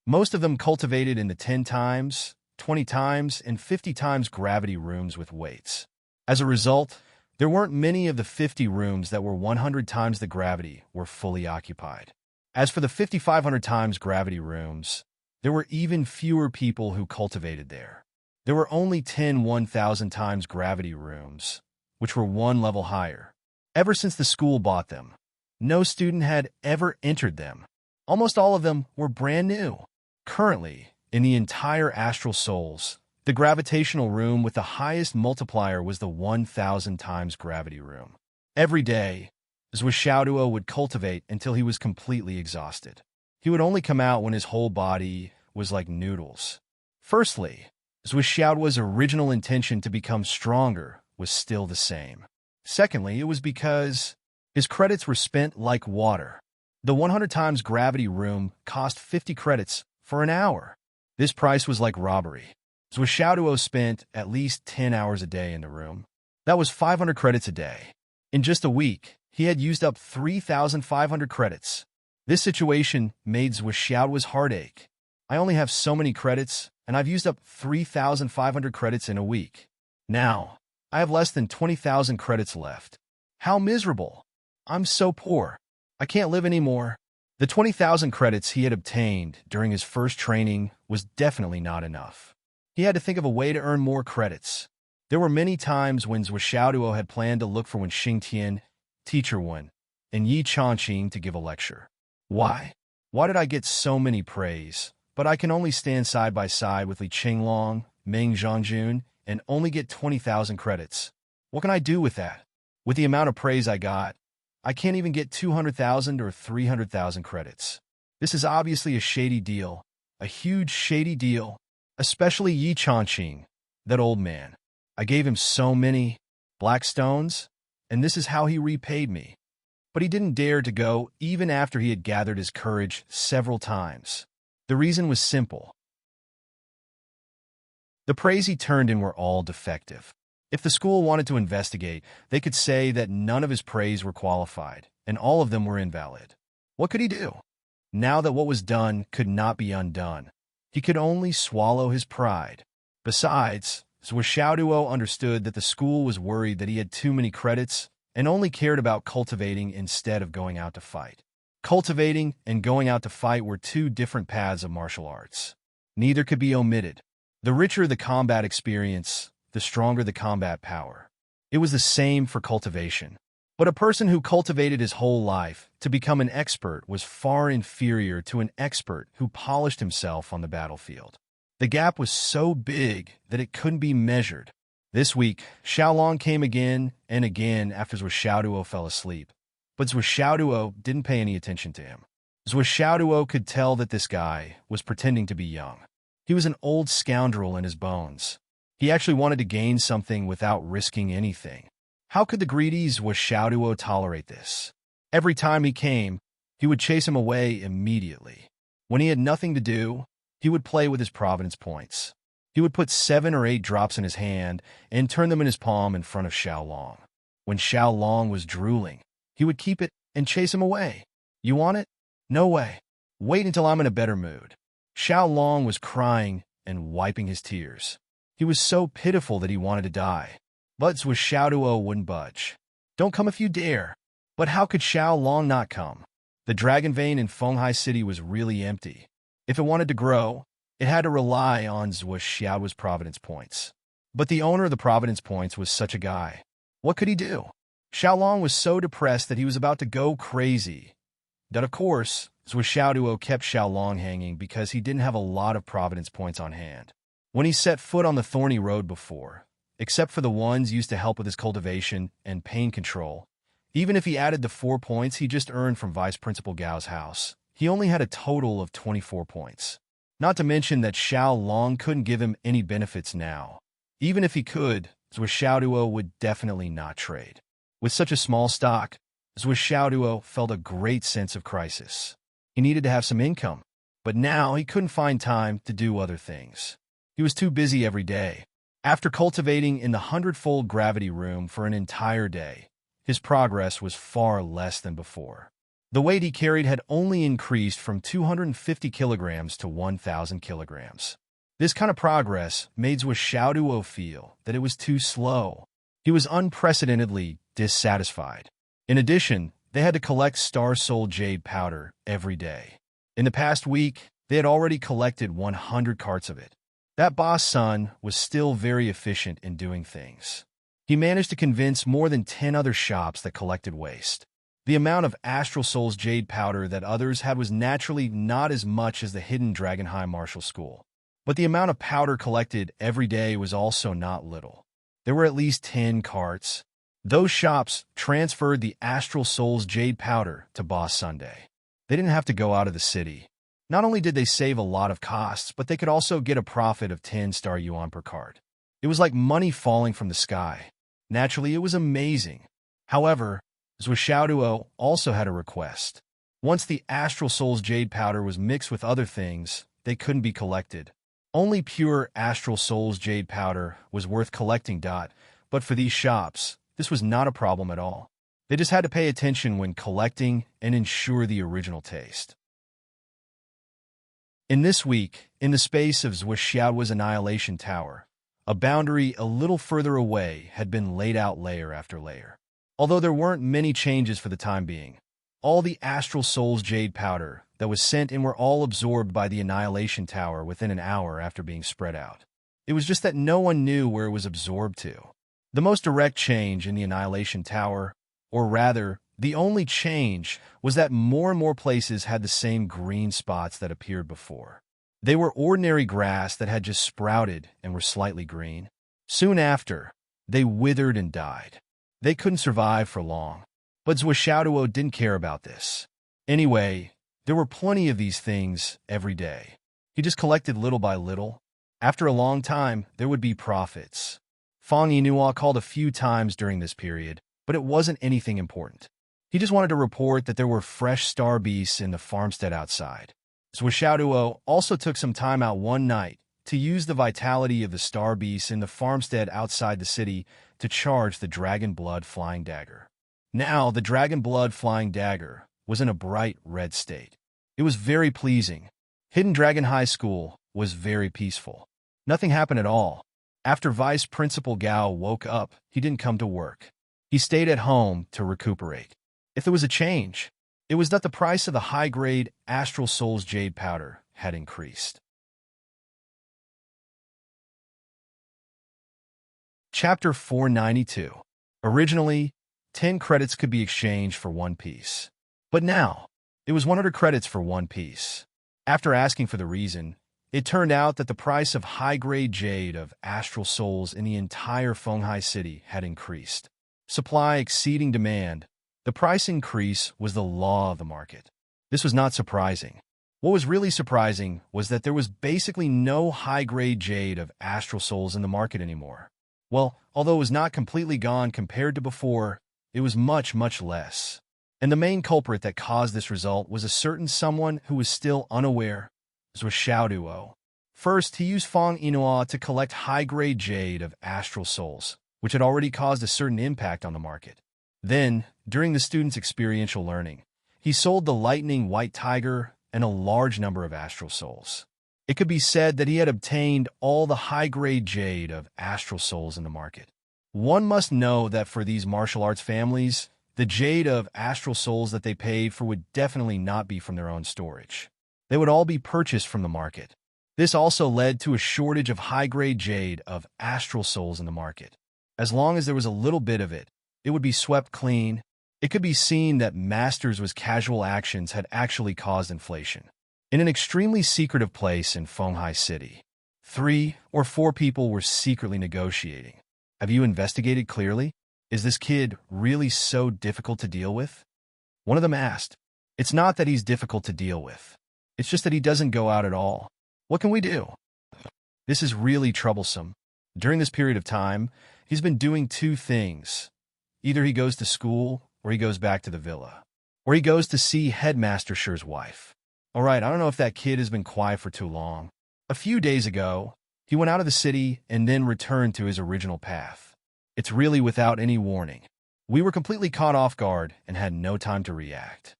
Most of them cultivated in the 10 times, 20 times, and 50 times gravity rooms with weights. As a result, there weren't many of the 50 rooms that were 100 times the gravity were fully occupied. As for the 5,500 times gravity rooms, there were even fewer people who cultivated there. There were only 10 1,000 times gravity rooms, which were one level higher. Ever since the school bought them, no student had ever entered them. Almost all of them were brand new. Currently, in the entire Astral Souls, the gravitational room with the highest multiplier was the 1,000 times gravity room. Every day, Xiaoduo would cultivate until he was completely exhausted. He would only come out when his whole body was like noodles. Firstly, Xiaoduo's original intention to become stronger was still the same. Secondly, it was because his credits were spent like water. The 100 times gravity room cost 50 credits for an hour. This price was like robbery. Xiaoduo spent at least 10 hours a day in the room. That was 500 credits a day. In just a week, he had used up 3,500 credits. This situation made Xiaoduo's heart ache. I only have so many credits, and I've used up 3,500 credits in a week. Now, I have less than 20,000 credits left. How miserable. I'm so poor. I can't live anymore. The 20,000 credits he had obtained during his first training was definitely not enough. He had to think of a way to earn more credits. There were many times when Xiaoduo had planned to look for Wen Xingtian, Teacher Wen, and Yi Changqing to give a lecture. Why? Why did I get so many praise, but I can only stand side by side with Li Qinglong, Meng Zhongjun, and only get 20,000 credits? What can I do with that? With the amount of praise I got, I can't even get 200,000 or 300,000 credits. This is obviously a shady deal, a huge shady deal, especially Yi Changqing, that old man. I gave him so many black stones, and this is how he repaid me. But he didn't dare to go even after he had gathered his courage several times. The reason was simple. The praise he turned in were all defective. If the school wanted to investigate, they could say that none of his praise were qualified, and all of them were invalid. What could he do? Now that what was done could not be undone, he could only swallow his pride. Besides, Xiaoduo understood that the school was worried that he had too many credits and only cared about cultivating instead of going out to fight. Cultivating and going out to fight were two different paths of martial arts. Neither could be omitted. The richer the combat experience, the stronger the combat power. It was the same for cultivation. But a person who cultivated his whole life to become an expert was far inferior to an expert who polished himself on the battlefield. The gap was so big that it couldn't be measured. This week, Xiaolong came again and again after Xiaoduo fell asleep. But Xiaoduo didn't pay any attention to him. Xiaoduo could tell that this guy was pretending to be young. He was an old scoundrel in his bones. He actually wanted to gain something without risking anything. How could the greedy Xiaoduo tolerate this? Every time he came, he would chase him away immediately. When he had nothing to do, he would play with his providence points. He would put 7 or 8 drops in his hand and turn them in his palm in front of Xiaolong. When Xiaolong was drooling, he would keep it and chase him away. You want it? No way. Wait until I'm in a better mood. Xiaolong was crying and wiping his tears. He was so pitiful that he wanted to die. But Xiaoduo wouldn't budge. Don't come if you dare. But how could Xiaolong not come? The dragon vein in Fenghai City was really empty. If it wanted to grow, it had to rely on Xiaoduo's providence points. But the owner of the providence points was such a guy. What could he do? Xiaolong was so depressed that he was about to go crazy. But of course, Xiaoduo kept Xiaolong hanging because he didn't have a lot of providence points on hand. When he set foot on the thorny road before, except for the ones used to help with his cultivation and pain control, even if he added the 4 points he just earned from Vice Principal Gao's house, he only had a total of 24 points. Not to mention that Xiaolong couldn't give him any benefits now. Even if he could, Xiaoduo would definitely not trade. With such a small stock, Xiaoduo felt a great sense of crisis. He needed to have some income, but now he couldn't find time to do other things. He was too busy every day. After cultivating in the 100-fold gravity room for an entire day, his progress was far less than before. The weight he carried had only increased from 250 kilograms to 1,000 kilograms. This kind of progress made Xiaoduo feel that it was too slow. He was unprecedentedly dissatisfied. In addition, they had to collect Star Soul Jade powder every day. In the past week, they had already collected 100 carts of it. That boss son was still very efficient in doing things. He managed to convince more than 10 other shops that collected waste. The amount of Astral Soul's Jade powder that others had was naturally not as much as the hidden Dragon High Martial School. But the amount of powder collected every day was also not little. There were at least 10 carts. Those shops transferred the Astral Soul's Jade powder to Boss Sunday. They didn't have to go out of the city. Not only did they save a lot of costs, but they could also get a profit of 10 star yuan per cart. It was like money falling from the sky. Naturally, it was amazing. However, Xiaoduo also had a request. Once the Astral Soul's Jade powder was mixed with other things, they couldn't be collected. Only pure Astral Soul's Jade powder was worth collecting. But for these shops, this was not a problem at all. They just had to pay attention when collecting and ensure the original taste. In this week, in the space of Xiaoduo's Annihilation Tower, a boundary a little further away had been laid out layer after layer. Although there weren't many changes for the time being, all the Astral Soul's Jade powder that was sent in were all absorbed by the Annihilation Tower within an hour after being spread out. It was just that no one knew where it was absorbed to. The most direct change in the Annihilation Tower, or rather, the only change, was that more and more places had the same green spots that appeared before. They were ordinary grass that had just sprouted and were slightly green. Soon after, they withered and died. They couldn't survive for long. But Xiaoduo didn't care about this. Anyway, there were plenty of these things every day. He just collected little by little. After a long time, there would be profits. Fang Yinhua called a few times during this period, but it wasn't anything important. He just wanted to report that there were fresh star beasts in the farmstead outside. Xiaoduo also took some time out one night to use the vitality of the star beasts in the farmstead outside the city to charge the Dragon Blood Flying Dagger. Now, the Dragon Blood Flying Dagger was in a bright red state. It was very pleasing. Hidden Dragon High School was very peaceful. Nothing happened at all. After Vice Principal Gao woke up, he didn't come to work. He stayed at home to recuperate. If there was a change, it was that the price of the high-grade Astral Soul's Jade powder had increased. Chapter 492. Originally, 10 credits could be exchanged for 1 piece. But now, it was 100 credits for 1 piece. After asking for the reason, it turned out that the price of high-grade jade of Astral Souls in the entire Fenghai City had increased. Supply exceeding demand, the price increase was the law of the market. This was not surprising. What was really surprising was that there was basically no high-grade jade of Astral Souls in the market anymore. Well, although it was not completely gone compared to before, it was much, much less. And the main culprit that caused this result was a certain someone who was still unaware. This was Xiaoduo. First, he used Fang Yinhua to collect high-grade jade of Astral Souls, which had already caused a certain impact on the market. Then, during the student's experiential learning, he sold the Lightning White Tiger and a large number of Astral Souls. It could be said that he had obtained all the high-grade jade of Astral Souls in the market. One must know that for these martial arts families, the jade of Astral Souls that they paid for would definitely not be from their own storage. They would all be purchased from the market. This also led to a shortage of high-grade jade of Astral Souls in the market. As long as there was a little bit of it, it would be swept clean. It could be seen that Masters' casual actions had actually caused inflation. In an extremely secretive place in Fenghai City, 3 or 4 people were secretly negotiating. Have you investigated clearly? Is this kid really so difficult to deal with? One of them asked. It's not that he's difficult to deal with. It's just that he doesn't go out at all. What can we do? This is really troublesome. During this period of time, he's been doing 2 things. Either he goes to school, or he goes back to the villa. Or he goes to see Headmaster Shi's wife. All right, I don't know if that kid has been quiet for too long. A few days ago, he went out of the city and then returned to his original path. It's really without any warning. We were completely caught off guard and had no time to react.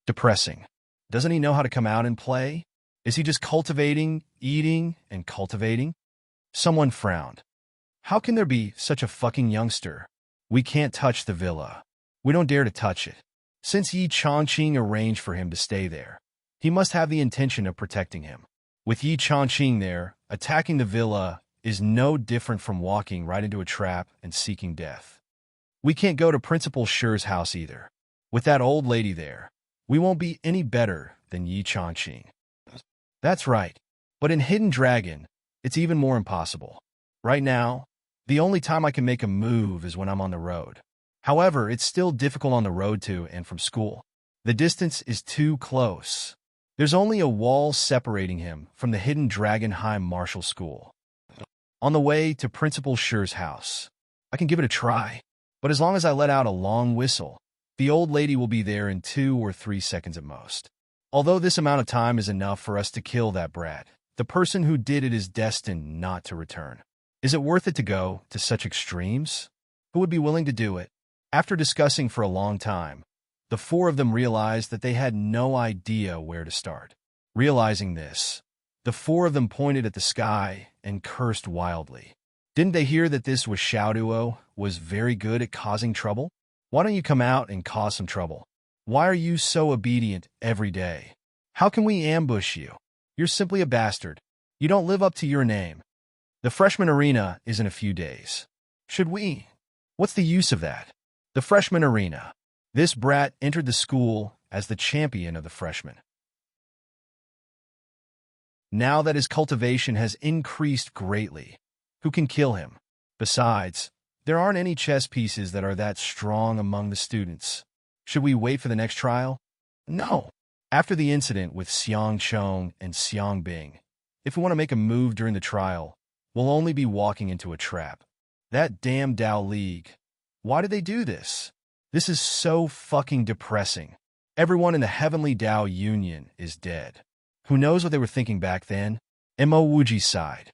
Depressing. Doesn't he know how to come out and play? Is he just cultivating, eating, and cultivating? Someone frowned. How can there be such a fucking youngster? We can't touch the villa. We don't dare to touch it. Since Yi Changqing arranged for him to stay there, he must have the intention of protecting him. With Yi Changqing there, attacking the villa is no different from walking right into a trap and seeking death. We can't go to Principal Shi's house either. With that old lady there, we won't be any better than Yi Changqing. That's right. But in Hidden Dragon, it's even more impossible. Right now, the only time I can make a move is when I'm on the road. However, it's still difficult on the road to and from school. The distance is too close. There's only a wall separating him from the Hidden Dragon High Martial School. On the way to Principal Shi's house, I can give it a try. But as long as I let out a long whistle, the old lady will be there in 2 or 3 seconds at most. Although this amount of time is enough for us to kill that brat, the person who did it is destined not to return. Is it worth it to go to such extremes? Who would be willing to do it? After discussing for a long time, the 4 of them realized that they had no idea where to start. Realizing this, the 4 of them pointed at the sky and cursed wildly. Didn't they hear that this was Xiaoduo was very good at causing trouble? Why don't you come out and cause some trouble? Why are you so obedient every day? How can we ambush you? You're simply a bastard. You don't live up to your name. The freshman arena is in a few days. Should we? What's the use of that? The freshman arena. This brat entered the school as the champion of the freshmen. Now that his cultivation has increased greatly, who can kill him? Besides, there aren't any chess pieces that are that strong among the students. Should we wait for the next trial? No. After the incident with Xiang Chong and Xiang Bing, if we want to make a move during the trial, we'll only be walking into a trap. That damn Dao League. Why did they do this? This is so fucking depressing. Everyone in the Heavenly Dao Union is dead. Who knows what they were thinking back then? Mo Wuji sighed.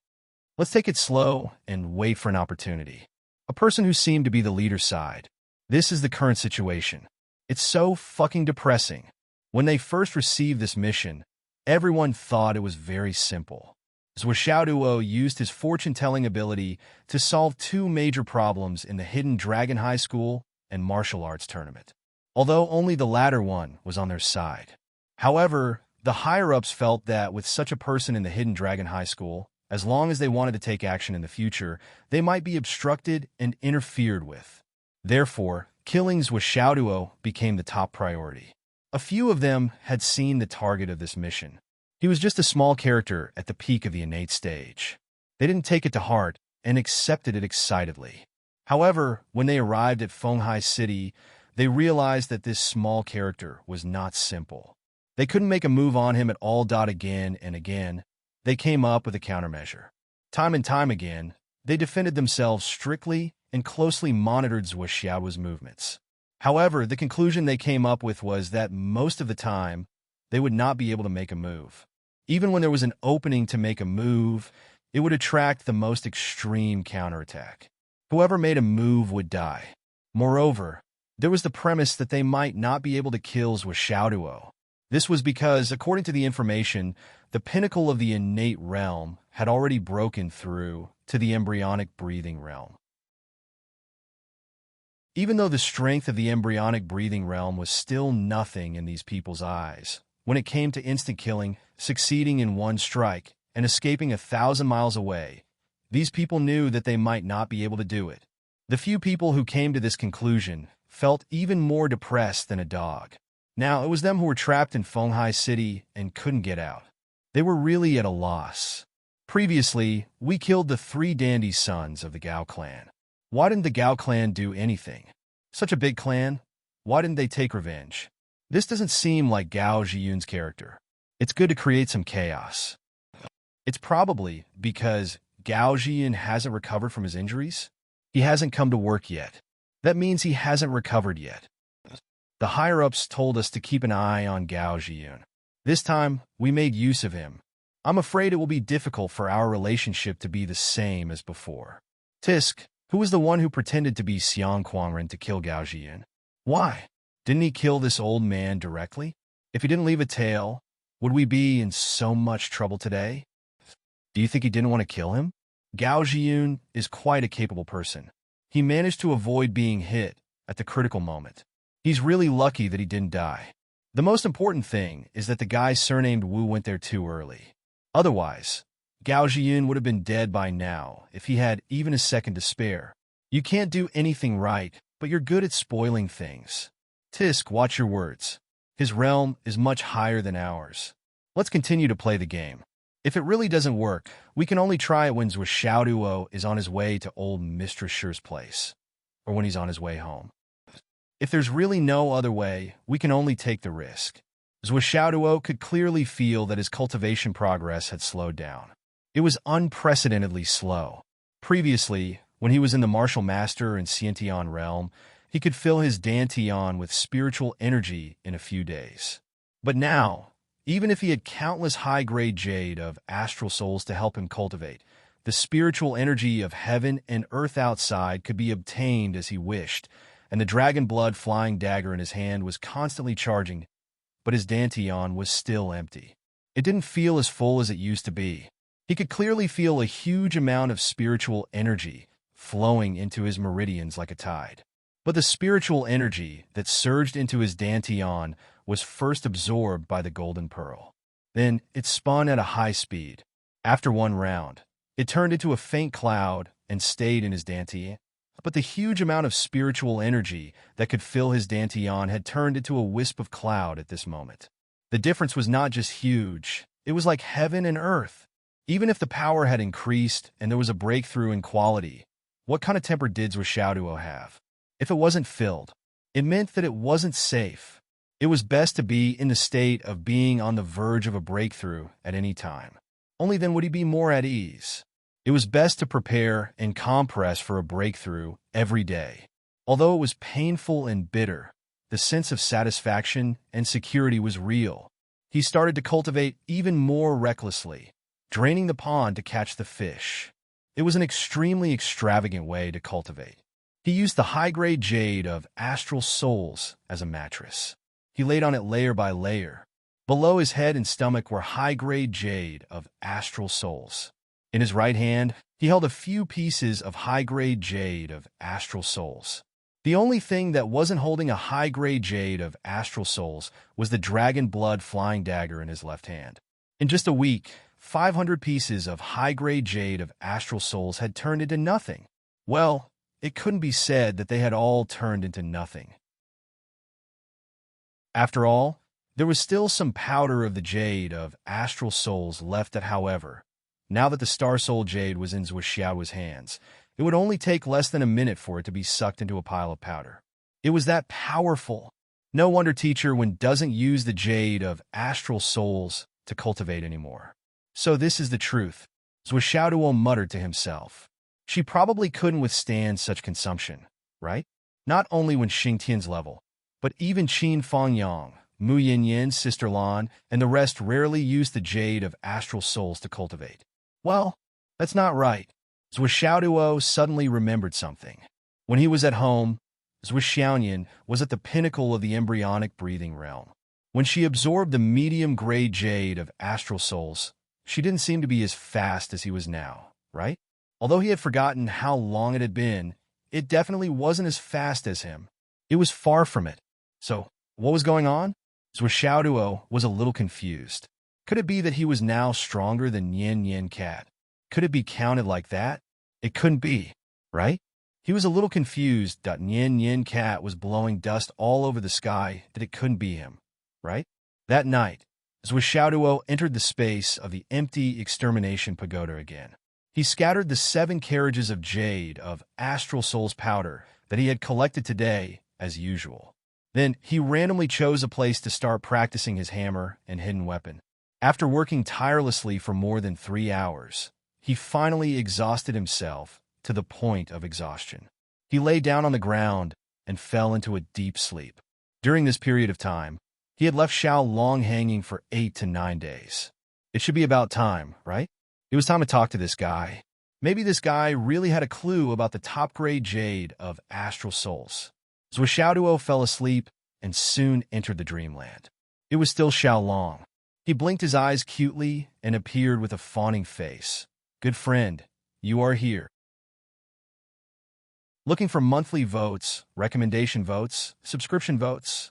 Let's take it slow and wait for an opportunity. A person who seemed to be the leader sighed. This is the current situation. It's so fucking depressing. When they first received this mission, everyone thought it was very simple. Zhuo Xiaoduo used his fortune-telling ability to solve 2 major problems in the Hidden Dragon High School and martial arts tournament, although only the latter one was on their side. However, the higher-ups felt that with such a person in the Hidden Dragon High School, as long as they wanted to take action in the future, they might be obstructed and interfered with. Therefore, killings with Xiaoduo became the top priority. A few of them had seen the target of this mission. He was just a small character at the peak of the innate stage. They didn't take it to heart and accepted it excitedly. However, when they arrived at Fenghai City, they realized that this small character was not simple. They couldn't make a move on him at all. Again and again, they came up with a countermeasure. Time and time again, they defended themselves strictly and closely monitored Zhuo Xiaoduo's movements. However, the conclusion they came up with was that most of the time, they would not be able to make a move. Even when there was an opening to make a move, it would attract the most extreme counterattack. Whoever made a move would die. Moreover, there was the premise that they might not be able to kill Zhuo Xiaoduo. This was because, according to the information, the pinnacle of the innate realm had already broken through to the embryonic breathing realm. Even though the strength of the embryonic breathing realm was still nothing in these people's eyes, when it came to instant killing, succeeding in one strike, and escaping 1,000 miles away, these people knew that they might not be able to do it. The few people who came to this conclusion felt even more depressed than a dog. Now, it was them who were trapped in Fenghai City and couldn't get out. They were really at a loss. Previously, we killed the 3 dandy sons of the Gao clan. Why didn't the Gao clan do anything? Such a big clan, why didn't they take revenge? This doesn't seem like Gao Zhiyun's character. It's good to create some chaos. It's probably because Gao Zhiyun hasn't recovered from his injuries. He hasn't come to work yet. That means he hasn't recovered yet. The higher-ups told us to keep an eye on Gao Zhiyun. This time, we made use of him. I'm afraid it will be difficult for our relationship to be the same as before. Tisk, who was the one who pretended to be Xiang Quangren to kill Gao Zhiyun? Why? Didn't he kill this old man directly? If he didn't leave a tail, would we be in so much trouble today? Do you think he didn't want to kill him? Gao Jiyun is quite a capable person. He managed to avoid being hit at the critical moment. He's really lucky that he didn't die. The most important thing is that the guy surnamed Wu went there too early. Otherwise, Gao Jiyun would have been dead by now if he had even a second to spare. You can't do anything right, but you're good at spoiling things. Tisk, watch your words. His realm is much higher than ours. Let's continue to play the game. If it really doesn't work, we can only try it when Zhuo Xiaoduo is on his way to old Mistress Shi's place, or when he's on his way home. If there's really no other way, we can only take the risk. Zhuo Xiaoduo could clearly feel that his cultivation progress had slowed down. It was unprecedentedly slow. Previously, when he was in the Martial Master and Xiantian realm, he could fill his Dantian with spiritual energy in a few days. But now, even if he had countless high-grade jade of astral souls to help him cultivate, the spiritual energy of heaven and earth outside could be obtained as he wished, and the dragon blood flying dagger in his hand was constantly charging, but his Dantian was still empty. It didn't feel as full as it used to be. He could clearly feel a huge amount of spiritual energy flowing into his meridians like a tide. But the spiritual energy that surged into his Dantian was first absorbed by the golden pearl. Then it spun at a high speed. After one round, it turned into a faint cloud and stayed in his Dantian. But the huge amount of spiritual energy that could fill his Dantian had turned into a wisp of cloud at this moment. The difference was not just huge, it was like heaven and earth. Even if the power had increased and there was a breakthrough in quality, what kind of temper did Zhuo Xiaoduo have? If it wasn't filled, it meant that it wasn't safe. It was best to be in the state of being on the verge of a breakthrough at any time. Only then would he be more at ease. It was best to prepare and compress for a breakthrough every day. Although it was painful and bitter, the sense of satisfaction and security was real. He started to cultivate even more recklessly, draining the pond to catch the fish. It was an extremely extravagant way to cultivate. He used the high-grade jade of astral souls as a mattress. He laid on it layer by layer. Below his head and stomach were high-grade jade of astral souls. In his right hand, he held a few pieces of high-grade jade of astral souls. The only thing that wasn't holding a high-grade jade of astral souls was the dragon blood flying dagger in his left hand. In just a week, 500 pieces of high-grade jade of astral souls had turned into nothing. Well, it couldn't be said that they had all turned into nothing. After all, there was still some powder of the jade of astral souls left that, however, now that the Star Soul Jade was in Zhuo Xiaoduo's hands, it would only take less than a minute for it to be sucked into a pile of powder. It was that powerful. No wonder Teacher Wen doesn't use the jade of astral souls to cultivate anymore. So this is the truth, Zhuo Xiaoduo muttered to himself. She probably couldn't withstand such consumption, right? Not only when Xingtian's level, but even Qin Fangyang, Mu Yinyan's sister Lan, and the rest rarely used the jade of astral souls to cultivate. Well, that's not right. Zhuo Xiaoduo suddenly remembered something. When he was at home, Zhuo Xiaoyan was at the pinnacle of the embryonic breathing realm. When she absorbed the medium-grade jade of astral souls, she didn't seem to be as fast as he was now, right? Although he had forgotten how long it had been, it definitely wasn't as fast as him. It was far from it. So, what was going on? Zhuo Xiaoduo was a little confused. Could it be that he was now stronger than Yan Cat? Could it be counted like that? It couldn't be, right? He was a little confused that Yan Cat was blowing dust all over the sky, that it couldn't be him, right? That night, Zhuo Xiaoduo entered the space of the empty extermination pagoda again. He scattered the 7 carriages of jade of astral souls powder that he had collected today as usual. Then he randomly chose a place to start practicing his hammer and hidden weapon. After working tirelessly for more than 3 hours, he finally exhausted himself to the point of exhaustion. He lay down on the ground and fell into a deep sleep. During this period of time, he had left Xiao Long hanging for 8 to 9 days. It should be about time, right? It was time to talk to this guy. Maybe this guy really had a clue about the top-grade jade of astral souls. Zhuo Xiaoduo fell asleep and soon entered the dreamland. It was still Xiao Long. He blinked his eyes cutely and appeared with a fawning face. Good friend, you are here. Looking for monthly votes, recommendation votes, subscription votes?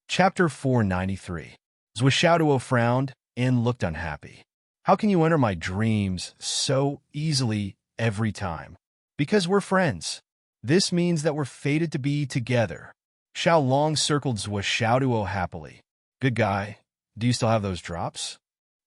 Chapter 493. Zwishaoduo frowned and looked unhappy. How can you enter my dreams so easily every time? Because we're friends. This means that we're fated to be together. Xiao Long circled Zwishaoduo happily. Good guy, do you still have those drops?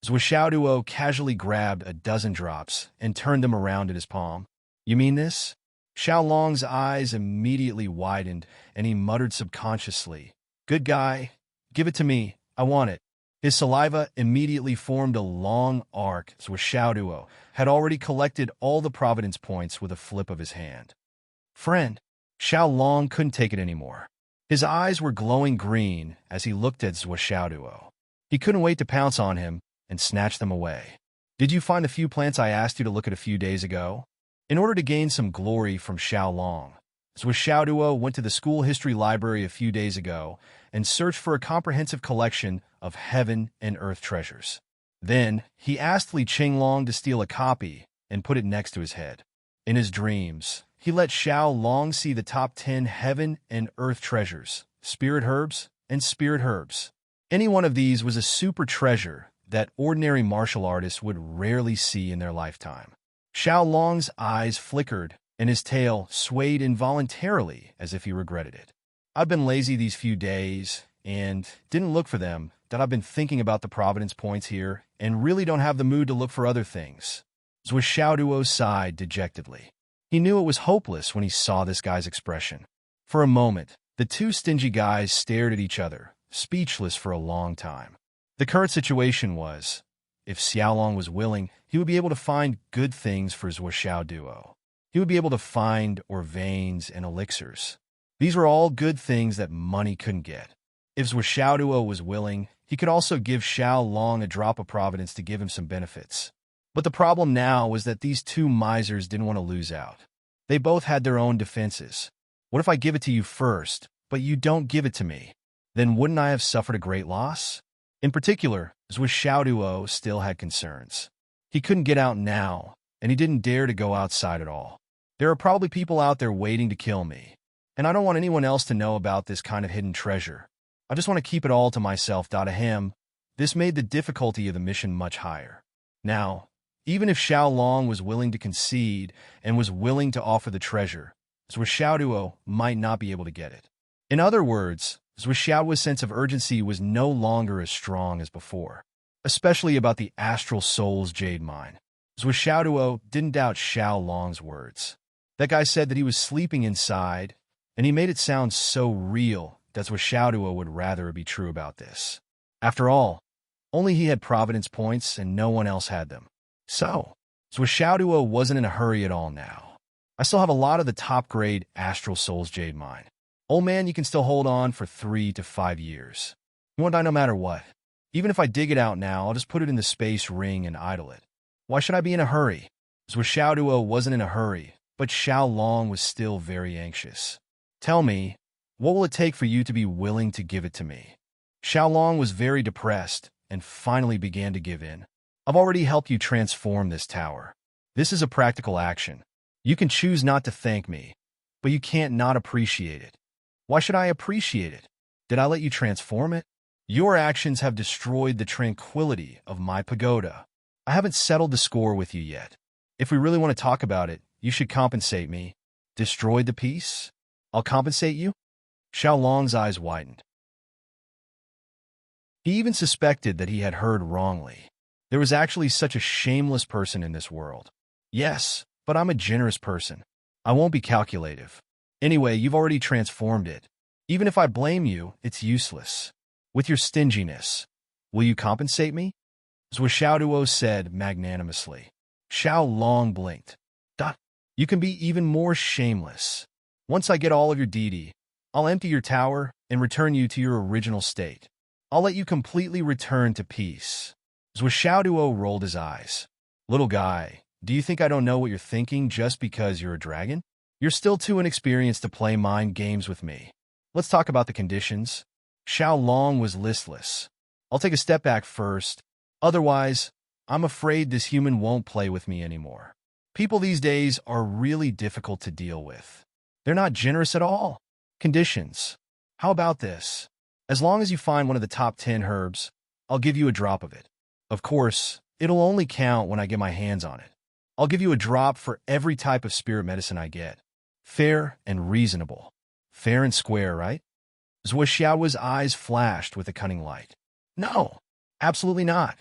Zwishaoduo casually grabbed a dozen drops and turned them around in his palm. You mean this? Xiao Long's eyes immediately widened and he muttered subconsciously. Good guy, give it to me, I want it. His saliva immediately formed a long arc. Zwishaoduo had already collected all the Providence points with a flip of his hand. Friend, Xiao Long couldn't take it anymore. His eyes were glowing green as he looked at Zwishaoduo. He couldn't wait to pounce on him and snatch them away. Did you find the few plants I asked you to look at a few days ago? In order to gain some glory from Xiao Long, Zwishaoduo went to the school history library a few days ago and searched for a comprehensive collection of heaven and earth treasures. Then, he asked Li Qinglong to steal a copy and put it next to his head. In his dreams, he let Xiao Long see the top 10 heaven and earth treasures, spirit herbs, and spirit herbs. Any one of these was a super treasure that ordinary martial artists would rarely see in their lifetime. Xiao Long's eyes flickered, and his tail swayed involuntarily as if he regretted it. I've been lazy these few days, and didn't look for them, that I've been thinking about the Providence points here, and really don't have the mood to look for other things. Zwishaoduo sighed dejectedly. He knew it was hopeless when he saw this guy's expression. For a moment, the two stingy guys stared at each other, speechless for a long time. The current situation was, if Xiaolong was willing, he would be able to find good things for Zwishaoduo. He would be able to find ore veins and elixirs. These were all good things that money couldn't get. If Zwishaoduo was willing, he could also give Xiao Long a drop of Providence to give him some benefits. But the problem now was that these two misers didn't want to lose out. They both had their own defenses. What if I give it to you first, but you don't give it to me? Then wouldn't I have suffered a great loss? In particular, Zwishaoduo still had concerns. He couldn't get out now, and he didn't dare to go outside at all. There are probably people out there waiting to kill me, and I don't want anyone else to know about this kind of hidden treasure. I just want to keep it all to myself. Ahem. This made the difficulty of the mission much higher. Now, even if Xiao Long was willing to concede and was willing to offer the treasure, Zwishaoduo might not be able to get it. In other words, Zwishaoduo's sense of urgency was no longer as strong as before, especially about the astral soul's jade mine. Zwishaoduo didn't doubt Xiao Long's words. That guy said that he was sleeping inside, and he made it sound so real that Zwishaoduo would rather it be true about this. After all, only he had Providence points and no one else had them. So, Zwishaoduo wasn't in a hurry at all now. I still have a lot of the top-grade Astral Soul's Jade Mine. Old man, you can still hold on for 3 to 5 years. You won't die no matter what. Even if I dig it out now, I'll just put it in the space ring and idle it. Why should I be in a hurry? Zwishaoduo wasn't in a hurry, but Xiao Long was still very anxious. Tell me, what will it take for you to be willing to give it to me? Xiao Long was very depressed and finally began to give in. I've already helped you transform this tower. This is a practical action. You can choose not to thank me, but you can't not appreciate it. Why should I appreciate it? Did I let you transform it? Your actions have destroyed the tranquility of my pagoda. I haven't settled the score with you yet. If we really want to talk about it, you should compensate me. Destroyed the peace? I'll compensate you? Xiao Long's eyes widened. He even suspected that he had heard wrongly. There was actually such a shameless person in this world. Yes, but I'm a generous person. I won't be calculative. Anyway, you've already transformed it. Even if I blame you, it's useless. With your stinginess, will you compensate me? Zwishaoduo said magnanimously. Xiao Long blinked. You can be even more shameless. Once I get all of your deity, I'll empty your tower and return you to your original state. I'll let you completely return to peace. Zwishaoduo rolled his eyes. Little guy, do you think I don't know what you're thinking just because you're a dragon? You're still too inexperienced to play mind games with me. Let's talk about the conditions. Xiao Long was listless. I'll take a step back first. Otherwise, I'm afraid this human won't play with me anymore. People these days are really difficult to deal with. They're not generous at all. Conditions. How about this? As long as you find one of the top 10 herbs, I'll give you a drop of it. Of course, it'll only count when I get my hands on it. I'll give you a drop for every type of spirit medicine I get. Fair and reasonable. Fair and square, right? Zhuo Xiao's eyes flashed with a cunning light. No, absolutely not.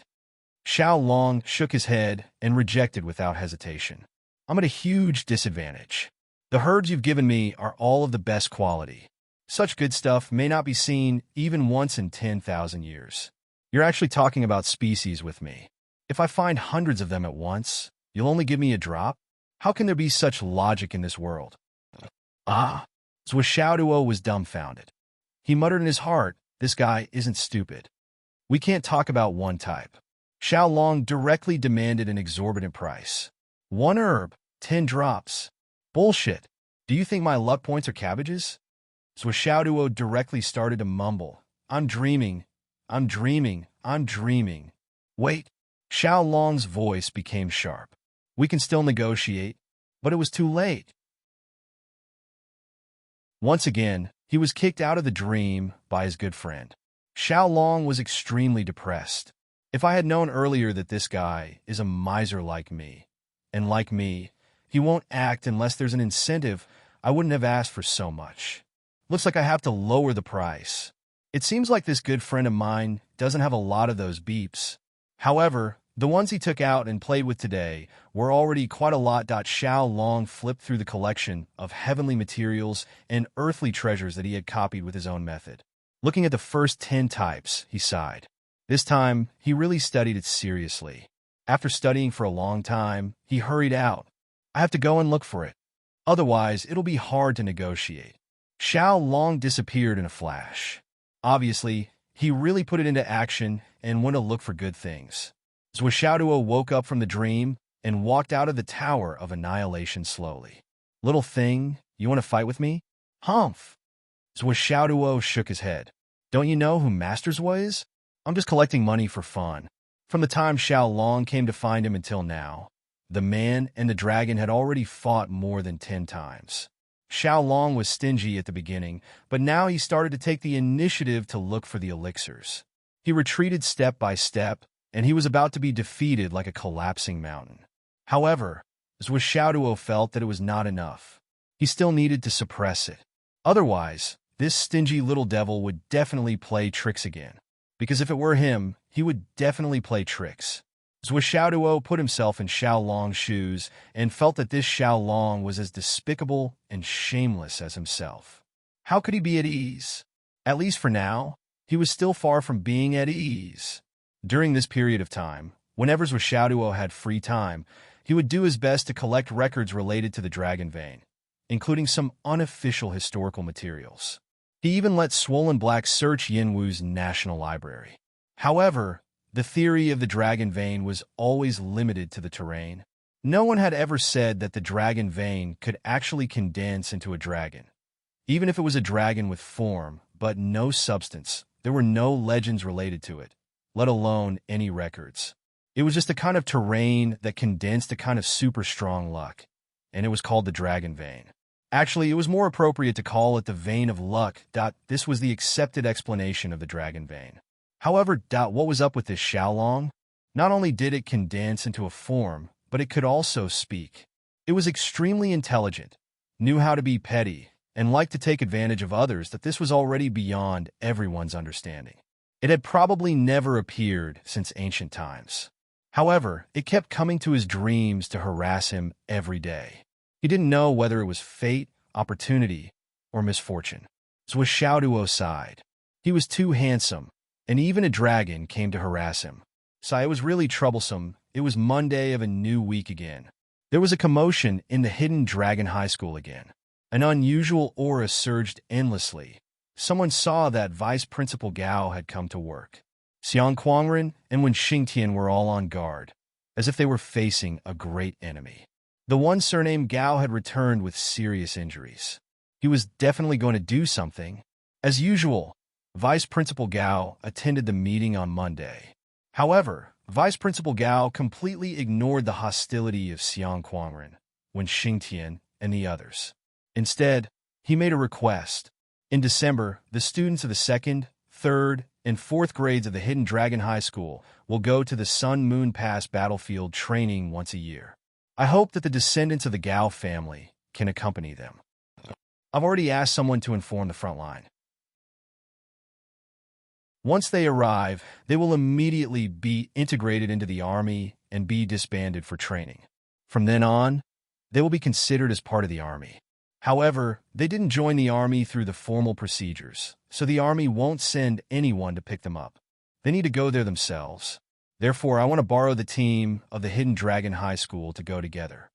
Xiao Long shook his head and rejected without hesitation. I'm at a huge disadvantage. The herbs you've given me are all of the best quality. Such good stuff may not be seen even once in 10,000 years. You're actually talking about species with me. If I find hundreds of them at once, you'll only give me a drop? How can there be such logic in this world? Ah, Zhuo Xiaoduo was dumbfounded. He muttered in his heart, this guy isn't stupid. We can't talk about one type. Xiao Long directly demanded an exorbitant price. One herb, 10 drops. Bullshit. Do you think my luck points are cabbages? Zhuo Xiaoduo directly started to mumble. I'm dreaming. I'm dreaming. I'm dreaming. Wait. Xiao Long's voice became sharp. We can still negotiate, but it was too late. Once again, he was kicked out of the dream by his good friend. Xiao Long was extremely depressed. If I had known earlier that this guy is a miser like me, and like me, he won't act unless there's an incentive, I wouldn't have asked for so much. Looks like I have to lower the price. It seems like this good friend of mine doesn't have a lot of those beeps. However, the ones he took out and played with today were already quite a lot. Xiao Long flipped through the collection of heavenly materials and earthly treasures that he had copied with his own method. Looking at the first 10 types, he sighed. This time, he really studied it seriously. After studying for a long time, he hurried out. I have to go and look for it. Otherwise, it'll be hard to negotiate. Xiao Long disappeared in a flash. Obviously, he really put it into action and went to look for good things. Zhuo Xiaoduo woke up from the dream and walked out of the Tower of Annihilation slowly. Little thing, you want to fight with me? Humph! Zhuo Xiaoduo shook his head. Don't you know who Master Zhuo is? I'm just collecting money for fun. From the time Xiao Long came to find him until now, the man and the dragon had already fought more than 10 times. Xiao Long was stingy at the beginning, but now he started to take the initiative to look for the elixirs. He retreated step by step, and he was about to be defeated like a collapsing mountain. However, Zhuo Xiaoduo felt that it was not enough. He still needed to suppress it. Otherwise, this stingy little devil would definitely play tricks again. Because if it were him, he would definitely play tricks. Zhuo Xiaoduo put himself in Xiao Long's shoes and felt that this Xiao Long was as despicable and shameless as himself. How could he be at ease? At least for now, he was still far from being at ease. During this period of time, whenever Zhuo Xiaoduo had free time, he would do his best to collect records related to the Dragon Vein, including some unofficial historical materials. He even let Swollen Black search Yinwu's National Library. However, the theory of the Dragon Vein was always limited to the terrain. No one had ever said that the Dragon Vein could actually condense into a dragon. Even if it was a dragon with form, but no substance, there were no legends related to it, let alone any records. It was just a kind of terrain that condensed a kind of super strong luck, and it was called the Dragon Vein. Actually, it was more appropriate to call it the Vein of Luck. This was the accepted explanation of the Dragon Vein. However, what was up with this Xiao Long? Not only did it condense into a form, but it could also speak. It was extremely intelligent, knew how to be petty, and liked to take advantage of others. This was already beyond everyone's understanding. It had probably never appeared since ancient times. However, it kept coming to his dreams to harass him every day. He didn't know whether it was fate, opportunity, or misfortune. Zhuo Xiaoduo sighed. He was too handsome, and even a dragon came to harass him. It was really troublesome. It was Monday of a new week again. There was a commotion in the hidden Dragon High School again. An unusual aura surged endlessly. Someone saw that Vice Principal Gao had come to work. Xiang Kuangren and Wen Xingtian were all on guard, as if they were facing a great enemy. The one surnamed Gao had returned with serious injuries. He was definitely going to do something. As usual, Vice Principal Gao attended the meeting on Monday. However, Vice Principal Gao completely ignored the hostility of Xiang Kuangren, Wen Xingtian, and the others. Instead, he made a request. In December, the students of the 2nd, 3rd, and 4th grades of the Hidden Dragon High School will go to the Sun Moon Pass battlefield training once a year. I hope that the descendants of the Gao family can accompany them. I've already asked someone to inform the front line. Once they arrive, they will immediately be integrated into the army and be disbanded for training. From then on, they will be considered as part of the army. However, they didn't join the army through the formal procedures, so the army won't send anyone to pick them up. They need to go there themselves. Therefore, I want to borrow the team of the Hidden Dragon High School to go together.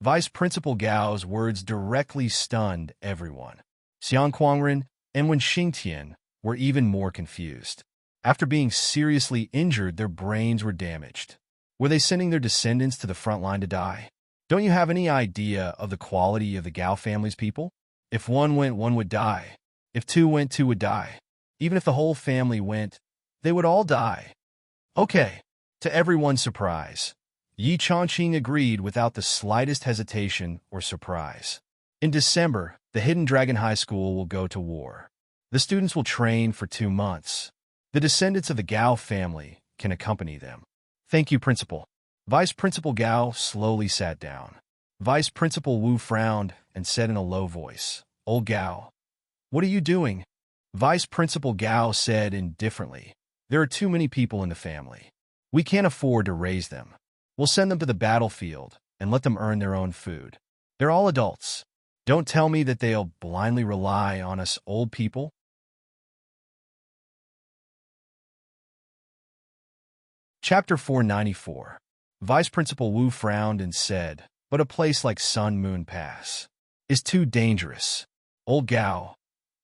Vice Principal Gao's words directly stunned everyone. Xiang Kuangren and Wen Xingtian were even more confused. After being seriously injured, their brains were damaged. Were they sending their descendants to the front line to die? Don't you have any idea of the quality of the Gao family's people? If one went, one would die. If two went, two would die. Even if the whole family went, they would all die. Okay. To everyone's surprise, Yi Chongqing agreed without the slightest hesitation or surprise. In December, the Hidden Dragon High School will go to war. The students will train for 2 months. The descendants of the Gao family can accompany them. Thank you, Principal. Vice Principal Gao slowly sat down. Vice Principal Wu frowned and said in a low voice, "Old Gao, what are you doing?" Vice Principal Gao said indifferently, "There are too many people in the family. We can't afford to raise them. We'll send them to the battlefield and let them earn their own food. They're all adults. Don't tell me that they'll blindly rely on us old people." Chapter 494. Vice Principal Wu frowned and said, "But a place like Sun Moon Pass is too dangerous. Old Gao,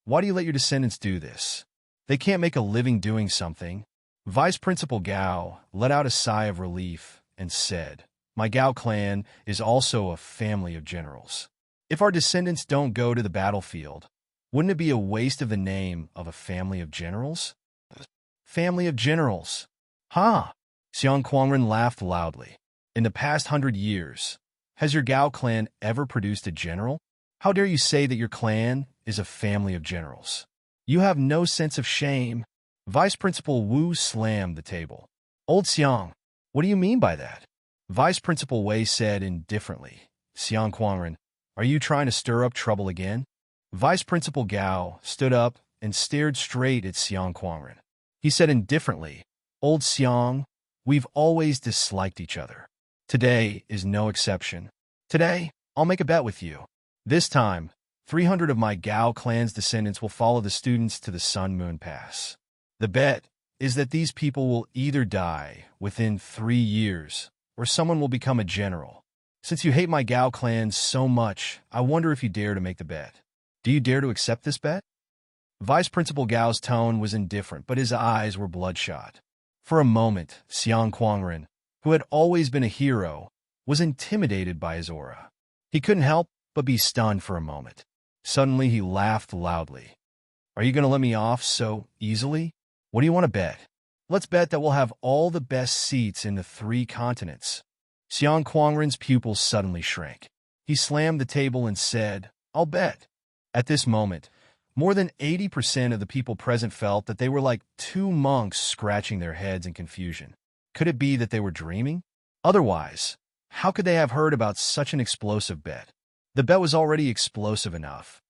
why do you let your descendants do this? They can't make a living doing something." Vice Principal Gao let out a sigh of relief and said, "My Gao clan is also a family of generals. If our descendants don't go to the battlefield, wouldn't it be a waste of the name of a family of generals?" Family of generals? Huh? Xiang Kuangren laughed loudly. "In the past 100 years, has your Gao clan ever produced a general? How dare you say that your clan is a family of generals? You have no sense of shame." Vice Principal Wu slammed the table. "Old Xiang, what do you mean by that?" Vice Principal Wei said indifferently. "Xiang Kuangren, are you trying to stir up trouble again?" Vice Principal Gao stood up and stared straight at Xiang Kuangren. He said indifferently, "Old Xiang, we've always disliked each other. Today is no exception. Today, I'll make a bet with you. This time, 300 of my Gao clan's descendants will follow the students to the Sun Moon Pass. The bet is that these people will either die within 3 years or someone will become a general. Since you hate my Gao clan so much, I wonder if you dare to make the bet. Do you dare to accept this bet?" Vice Principal Gao's tone was indifferent, but his eyes were bloodshot. For a moment, Xiang Kuangren, who had always been a hero, was intimidated by his aura. He couldn't help but be stunned for a moment. Suddenly, he laughed loudly. "Are you going to let me off so easily? What do you want to bet? Let's bet that we'll have all the best seats in the 3 continents." Xiang Kuangren's pupils suddenly shrank. He slammed the table and said, "I'll bet." At this moment, more than 80% of the people present felt that they were like 2 monks scratching their heads in confusion. Could it be that they were dreaming? Otherwise, how could they have heard about such an explosive bet? The bet was already explosive enough,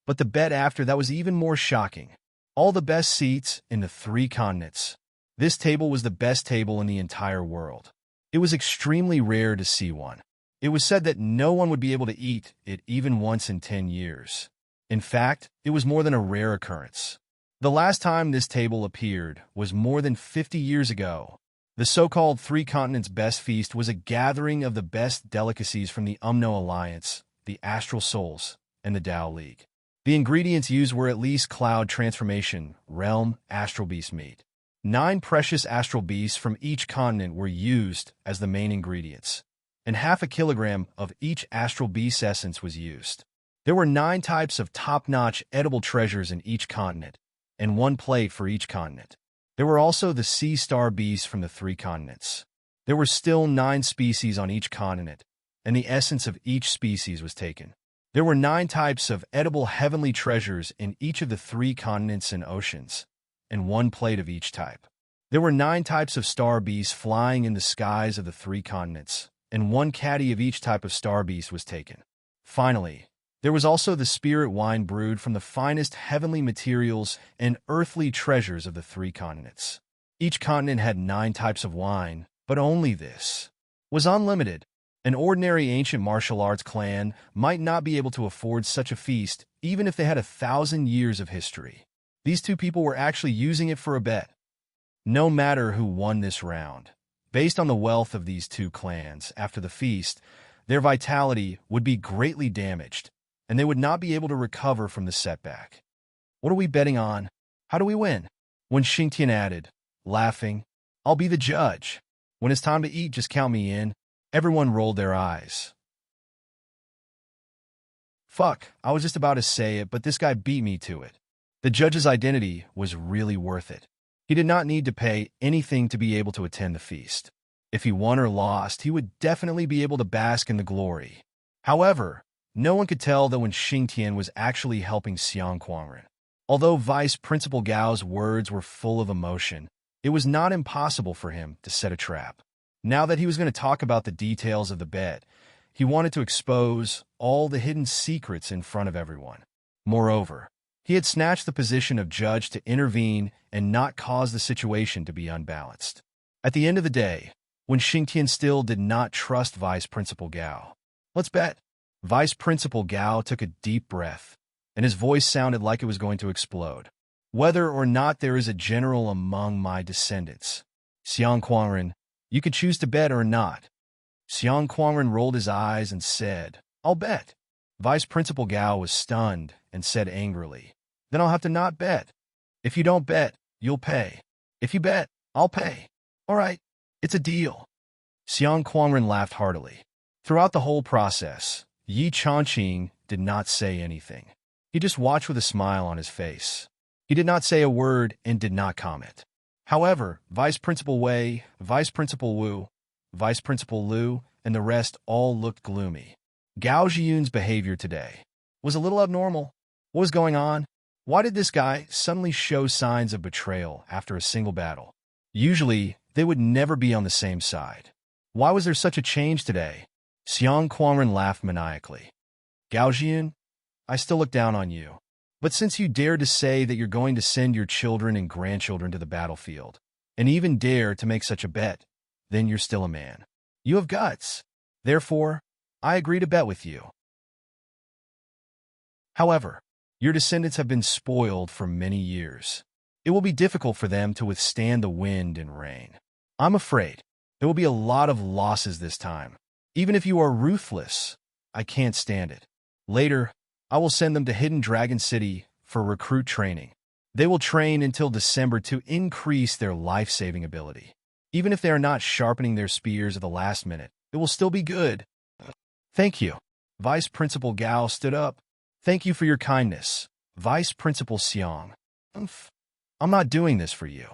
but the bet after that was even more shocking. All the best seats in the 3 continents. This table was the best table in the entire world. It was extremely rare to see one. It was said that no one would be able to eat it even once in 10 years. In fact, it was more than a rare occurrence. The last time this table appeared was more than 50 years ago. The so-called 3 continents best feast was a gathering of the best delicacies from the Umno Alliance, the Astral Souls, and the Tao League. The ingredients used were at least cloud transformation, realm, astral beast meat. 9 precious astral beasts from each continent were used as the main ingredients, and 0.5 kilogram of each astral beast essence was used. There were 9 types of top-notch edible treasures in each continent, and 1 plate for each continent. There were also the sea star beasts from the 3 continents. There were still 9 species on each continent, and the essence of each species was taken. There were 9 types of edible heavenly treasures in each of the 3 continents and oceans, and 1 plate of each type. There were 9 types of star beasts flying in the skies of the 3 continents, and 1 caddy of each type of star beast was taken. Finally, there was also the spirit wine brewed from the finest heavenly materials and earthly treasures of the 3 continents. Each continent had 9 types of wine, but only this was unlimited. An ordinary ancient martial arts clan might not be able to afford such a feast even if they had 1,000 years of history. These 2 people were actually using it for a bet. No matter who won this round, based on the wealth of these 2 clans after the feast, their vitality would be greatly damaged, and they would not be able to recover from the setback. What are we betting on? How do we win? When Xingtian added, laughing, I'll be the judge. When it's time to eat, just count me in. Everyone rolled their eyes. Fuck, I was just about to say it, but this guy beat me to it. The judge's identity was really worth it. He did not need to pay anything to be able to attend the feast. If he won or lost, he would definitely be able to bask in the glory. However, no one could tell that when Xingtian was actually helping Xiang Quangren. Although Vice Principal Gao's words were full of emotion, it was not impossible for him to set a trap. Now that he was going to talk about the details of the bet, he wanted to expose all the hidden secrets in front of everyone. Moreover, he had snatched the position of judge to intervene and not cause the situation to be unbalanced. At the end of the day, when Xingtian still did not trust Vice Principal Gao. Let's bet. Vice Principal Gao took a deep breath, and his voice sounded like it was going to explode. Whether or not there is a general among my descendants, Xiang Quangren, you could choose to bet or not. Xiang Quangren rolled his eyes and said, I'll bet. Vice Principal Gao was stunned and said angrily, then I'll have to not bet. If you don't bet, you'll pay. If you bet, I'll pay. All right, it's a deal. Xiang Quangren laughed heartily. Throughout the whole process, Yi Changqing did not say anything. He just watched with a smile on his face. He did not say a word and did not comment. However, Vice Principal Wei, Vice Principal Wu, Vice Principal Liu, and the rest all looked gloomy. Gao Zhiyun's behavior today was a little abnormal. What was going on? Why did this guy suddenly show signs of betrayal after a single battle? Usually, they would never be on the same side. Why was there such a change today? Xiang Quangren laughed maniacally. Gao Zhiyun, I still look down on you. But since you dare to say that you're going to send your children and grandchildren to the battlefield, and even dare to make such a bet, then you're still a man. You have guts. Therefore, I agree to bet with you. However, your descendants have been spoiled for many years. It will be difficult for them to withstand the wind and rain. I'm afraid there will be a lot of losses this time. Even if you are ruthless, I can't stand it. Later, I will send them to Hidden Dragon City for recruit training. They will train until December to increase their life-saving ability. Even if they are not sharpening their spears at the last minute, it will still be good. Thank you. Vice Principal Gao stood up. Thank you for your kindness, Vice Principal Xiang. I'm not doing this for you.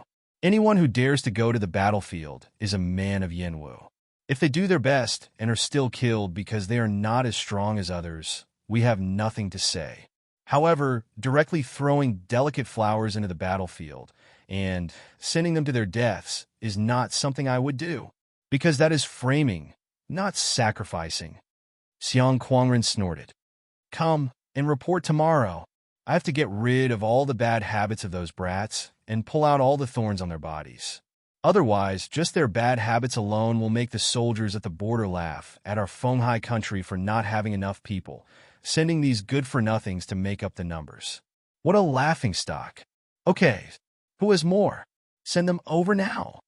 Anyone who dares to go to the battlefield is a man of Yanwu. If they do their best and are still killed because they are not as strong as others, we have nothing to say. However, directly throwing delicate flowers into the battlefield and sending them to their deaths is not something I would do, because that is framing, not sacrificing. Xiang Quangren snorted. Come and report tomorrow. I have to get rid of all the bad habits of those brats and pull out all the thorns on their bodies. Otherwise, just their bad habits alone will make the soldiers at the border laugh at our Fenghai country for not having enough people, sending these good-for-nothings to make up the numbers. What a laughingstock. Okay, who has more? Send them over now.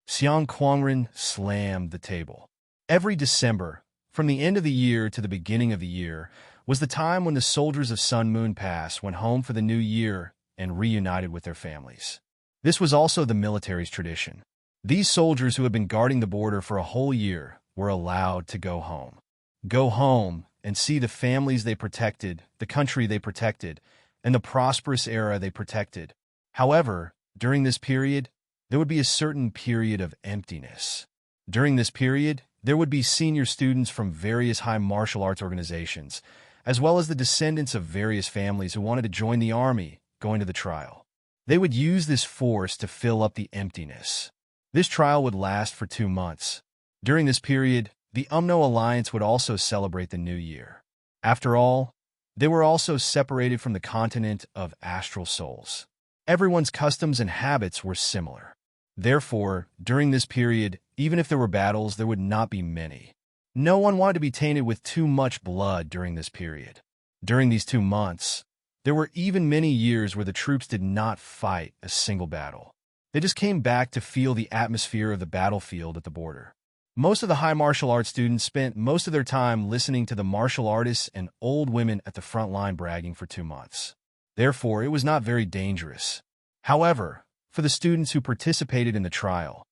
Xiang Quangren slammed the table. Every December, from the end of the year to the beginning of the year, was the time when the soldiers of Sun Moon Pass went home for the new year and reunited with their families. This was also the military's tradition. These soldiers who had been guarding the border for a whole year were allowed to go home. Go home and see the families they protected, the country they protected, and the prosperous era they protected. However, during this period, there would be a certain period of emptiness. During this period, there would be senior students from various high martial arts organizations, as well as the descendants of various families who wanted to join the army, going to the trial. They would use this force to fill up the emptiness. This trial would last for 2 months. During this period, the UMNO Alliance would also celebrate the New Year. After all, they were also separated from the continent of astral souls. Everyone's customs and habits were similar. Therefore, during this period, even if there were battles, there would not be many. No one wanted to be tainted with too much blood during this period. During these 2 months, there were even many years where the troops did not fight a single battle. They just came back to feel the atmosphere of the battlefield at the border. Most of the high martial arts students spent most of their time listening to the martial artists and old women at the front line bragging for 2 months. Therefore, it was not very dangerous. However, for the students who participated in the trial,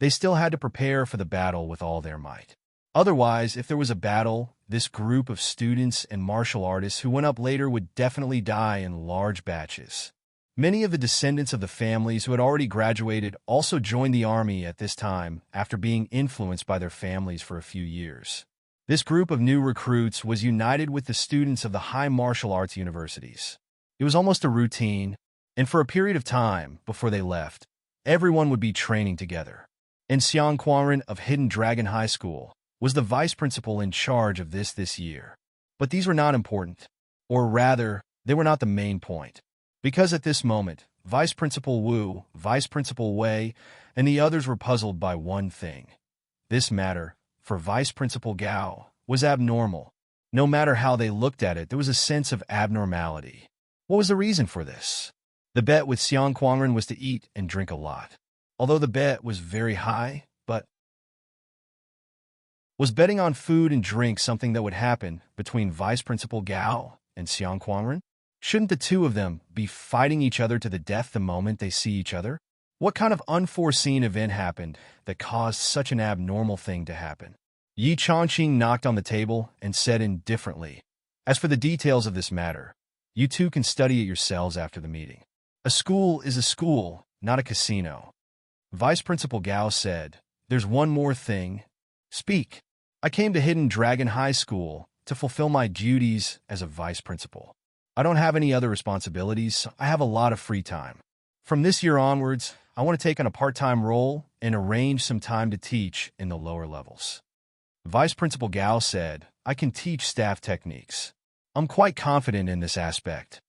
they still had to prepare for the battle with all their might. Otherwise, if there was a battle, this group of students and martial artists who went up later would definitely die in large batches. Many of the descendants of the families who had already graduated also joined the army at this time after being influenced by their families for a few years. This group of new recruits was united with the students of the high martial arts universities. It was almost a routine, and for a period of time before they left, everyone would be training together. And Xiang Quanren of Hidden Dragon High School was the vice principal in charge of this year. But these were not important, or rather, they were not the main point. Because at this moment, Vice Principal Wu, Vice Principal Wei, and the others were puzzled by one thing. This matter, for Vice Principal Gao, was abnormal. No matter how they looked at it, there was a sense of abnormality. What was the reason for this? The bet with Xiang Quanren was to eat and drink a lot. Although the bet was very high, but was betting on food and drink something that would happen between Vice Principal Gao and Xiang Quanren? Shouldn't the two of them be fighting each other to the death the moment they see each other? What kind of unforeseen event happened that caused such an abnormal thing to happen? Yi Chongqing knocked on the table and said indifferently, "As for the details of this matter, you two can study it yourselves after the meeting. A school is a school, not a casino." Vice Principal Gao said, "There's one more thing. Speak. I came to Hidden Dragon High School to fulfill my duties as a vice principal. I don't have any other responsibilities, so I have a lot of free time. From this year onwards, I want to take on a part-time role and arrange some time to teach in the lower levels." Vice Principal Gao said, "I can teach staff techniques. I'm quite confident in this aspect."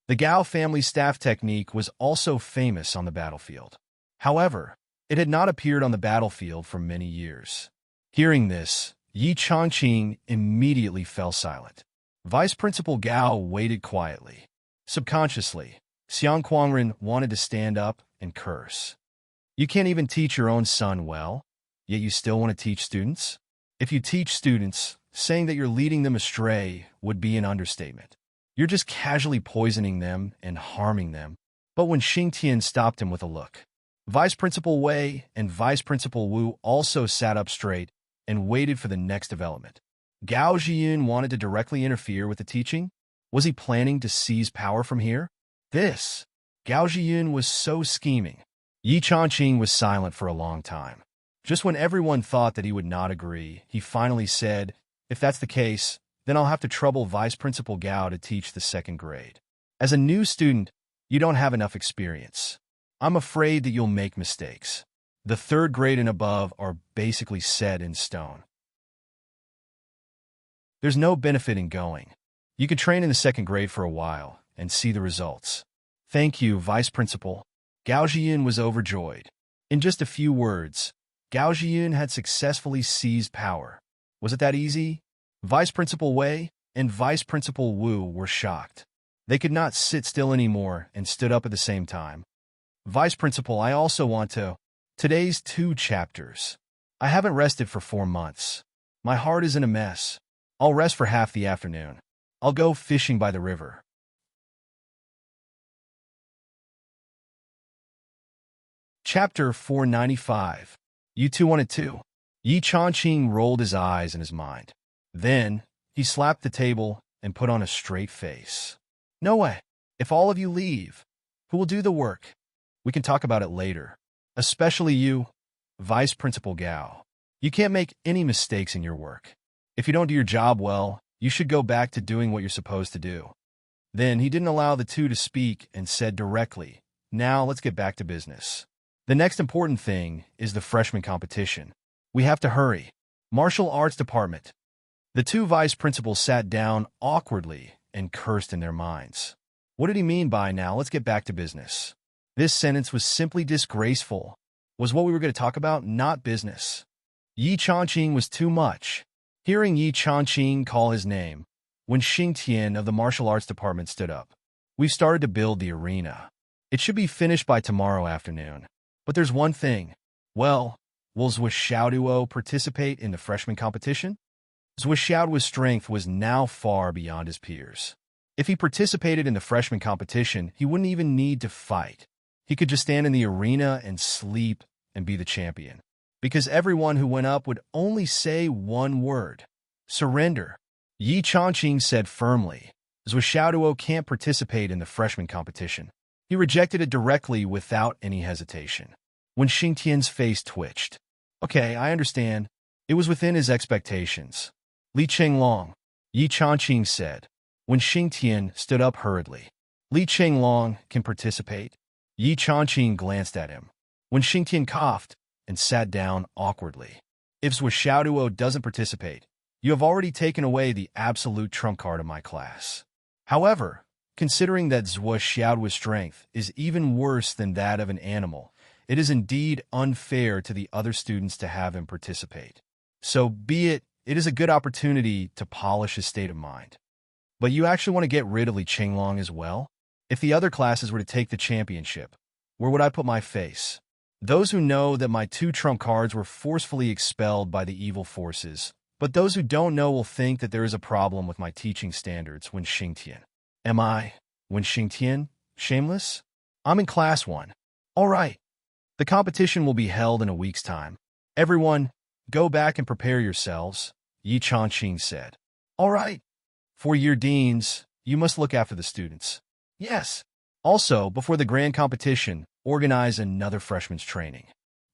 The Gao family staff technique was also famous on the battlefield. However, it had not appeared on the battlefield for many years. Hearing this, Yi Chongqing immediately fell silent. Vice Principal Gao waited quietly. Subconsciously, Xiang Quanren wanted to stand up and curse. You can't even teach your own son well, yet you still want to teach students? If you teach students, saying that you're leading them astray would be an understatement. You're just casually poisoning them and harming them. But when Xing Tian stopped him with a look, Vice Principal Wei and Vice Principal Wu also sat up straight and waited for the next development. Gao Zhiyun wanted to directly interfere with the teaching? Was he planning to seize power from here? Gao Zhiyun was so scheming. Yi Chongqing was silent for a long time. Just when everyone thought that he would not agree, he finally said, "If that's the case, then I'll have to trouble Vice Principal Gao to teach the 2nd grade. As a new student, you don't have enough experience. I'm afraid that you'll make mistakes. The 3rd grade and above are basically set in stone. There's no benefit in going. You can train in the 2nd grade for a while and see the results." "Thank you, Vice Principal." Gao Zhiyun was overjoyed. In just a few words, Gao Zhiyun had successfully seized power. Was it that easy? Vice Principal Wei and Vice Principal Wu were shocked. They could not sit still anymore and stood up at the same time. "Vice Principal, I also want to. Today's 2 chapters. I haven't rested for 4 months. My heart is in a mess. I'll rest for half the afternoon. I'll go fishing by the river." Chapter 495. You two wanted to. Yi Chongqing rolled his eyes in his mind. Then, He slapped the table and put on a straight face. No way. If all of you leave, who will do the work? We can talk about it later. Especially you, Vice Principal Gao. You can't make any mistakes in your work. If you don't do your job well, you should go back to doing what you're supposed to do. Then he didn't allow the two to speak and said directly, now let's get back to business. The next important thing is the freshman competition. We have to hurry. Martial Arts Department. The two vice principals sat down awkwardly and cursed in their minds. What did he mean by now let's get back to business? This sentence was simply disgraceful. Was what we were going to talk about not business? Yi Changqing was too much. Hearing Yi Changqing call his name, when Xing Tian of the martial arts department stood up. We've started to build the arena. It should be finished by tomorrow afternoon. But there's one thing. Well, will Zhuo Xiaoduo participate in the freshman competition? Zhuo Xiaoduo's strength was now far beyond his peers. If he participated in the freshman competition, he wouldn't even need to fight. He could just stand in the arena and sleep and be the champion. Because everyone who went up would only say one word. Surrender. Yi Changqing said firmly. Zhuo Xiaoduo can't participate in the freshman competition. He rejected it directly without any hesitation. When Xing Tian's face twitched. Okay, I understand. It was within his expectations. Li Chenglong, Yi Changqing said. When Xing Tian stood up hurriedly. Li Chenglong can participate. Yi Changqing glanced at him. When Xing Tian coughed and sat down awkwardly. If Zhuo Xiaoduo doesn't participate, you have already taken away the absolute trump card of my class. However, considering that Zhuo Xiaoduo's strength is even worse than that of an animal, it is indeed unfair to the other students to have him participate. So be it, it is a good opportunity to polish his state of mind. But you actually want to get rid of Li Chenglong as well? If the other classes were to take the championship, where would I put my face? Those who know that my two trump cards were forcefully expelled by the evil forces, but those who don't know will think that there is a problem with my teaching standards when Xing Tian. Am I, when Xing Tian, shameless? I'm in class 1. All right. The competition will be held in a week's time. Everyone, go back and prepare yourselves, Yi Changqing said. All right. Four-year deans, you must look after the students. Yes. Also, before the grand competition, organize another freshman's training.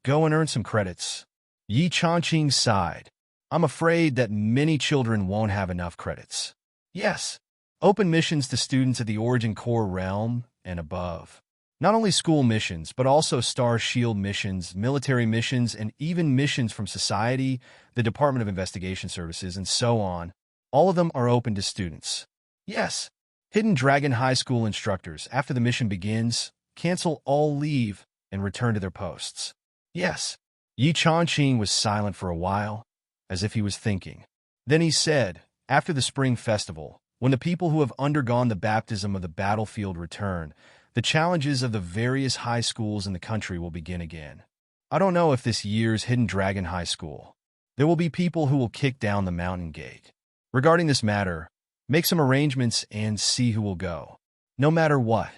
Go and earn some credits. Yi Changqing sighed. I'm afraid that many children won't have enough credits. Yes. Open missions to students at the Origin Core realm and above. Not only school missions, but also Star Shield missions, military missions, and even missions from society, the Department of Investigation Services, and so on. All of them are open to students. Yes. Hidden Dragon High School instructors, after the mission begins, cancel all leave and return to their posts. Yes. Yi Changqing was silent for a while, as if he was thinking. Then he said, after the Spring Festival, when the people who have undergone the baptism of the battlefield return, the challenges of the various high schools in the country will begin again. I don't know if this year's Hidden Dragon High School. There will be people who will kick down the mountain gate. Regarding this matter, make some arrangements and see who will go. No matter what,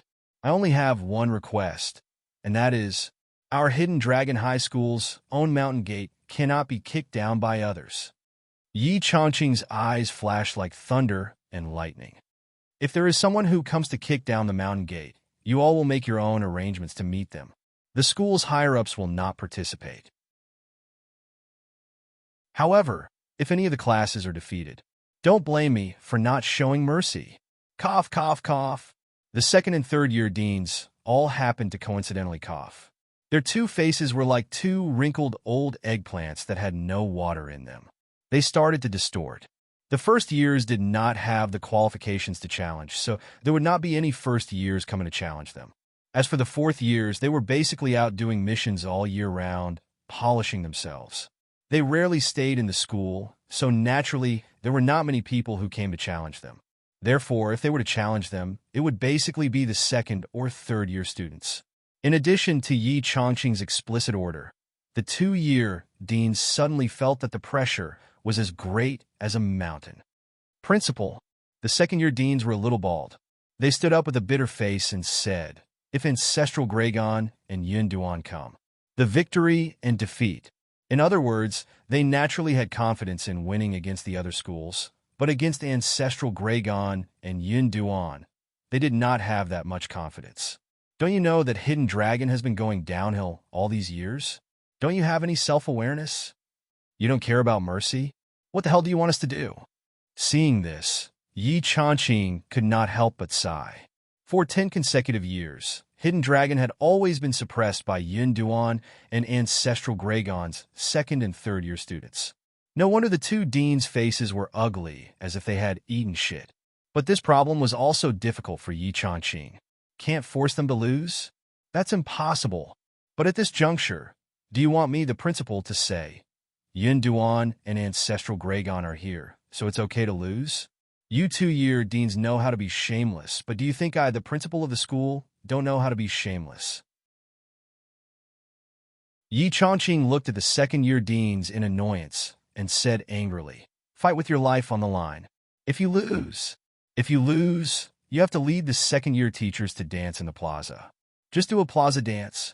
I only have one request, and that is, our Hidden Dragon High School's own mountain gate cannot be kicked down by others. Yi Changqing's eyes flashed like thunder and lightning. If there is someone who comes to kick down the mountain gate, you all will make your own arrangements to meet them. The school's higher-ups will not participate. However, if any of the classes are defeated, don't blame me for not showing mercy. Cough, cough, cough. The second and third year deans all happened to coincidentally cough. Their two faces were like two wrinkled old eggplants that had no water in them. They started to distort. The first years did not have the qualifications to challenge, so there would not be any first years coming to challenge them. As for the fourth years, they were basically out doing missions all year round, polishing themselves. They rarely stayed in the school, so naturally, there were not many people who came to challenge them. Therefore, if they were to challenge them, it would basically be the second or third year students. In addition to Yi Changqing's explicit order, the 2-year deans suddenly felt that the pressure was as great as a mountain. Principal, the second-year deans were a little bald. They stood up with a bitter face and said, if Ancestral Gragon and Yun Duan come, the victory and defeat. In other words, they naturally had confidence in winning against the other schools, But against Ancestral Gragon and Yin Duan, they did not have that much confidence. Don't you know that Hidden Dragon has been going downhill all these years? Don't you have any self-awareness? You don't care about mercy? What the hell do you want us to do? Seeing this, Yi Changqing could not help but sigh. For 10 consecutive years, Hidden Dragon had always been suppressed by Yin Duan and Ancestral Gragon's second and third year students. No wonder the two deans' faces were ugly, as if they had eaten shit. But this problem was also difficult for Yi Changqing. Can't force them to lose? That's impossible. But at this juncture, do you want me, the principal, to say, Yin Duan and Ancestral Gragon are here, so it's okay to lose? You 2-year deans know how to be shameless, but do you think I, the principal of the school, don't know how to be shameless? Yi Changqing looked at the second-year deans in annoyance and said angrily, fight with your life on the line. If you lose, you have to lead the second-year teachers to dance in the plaza. Just do a plaza dance.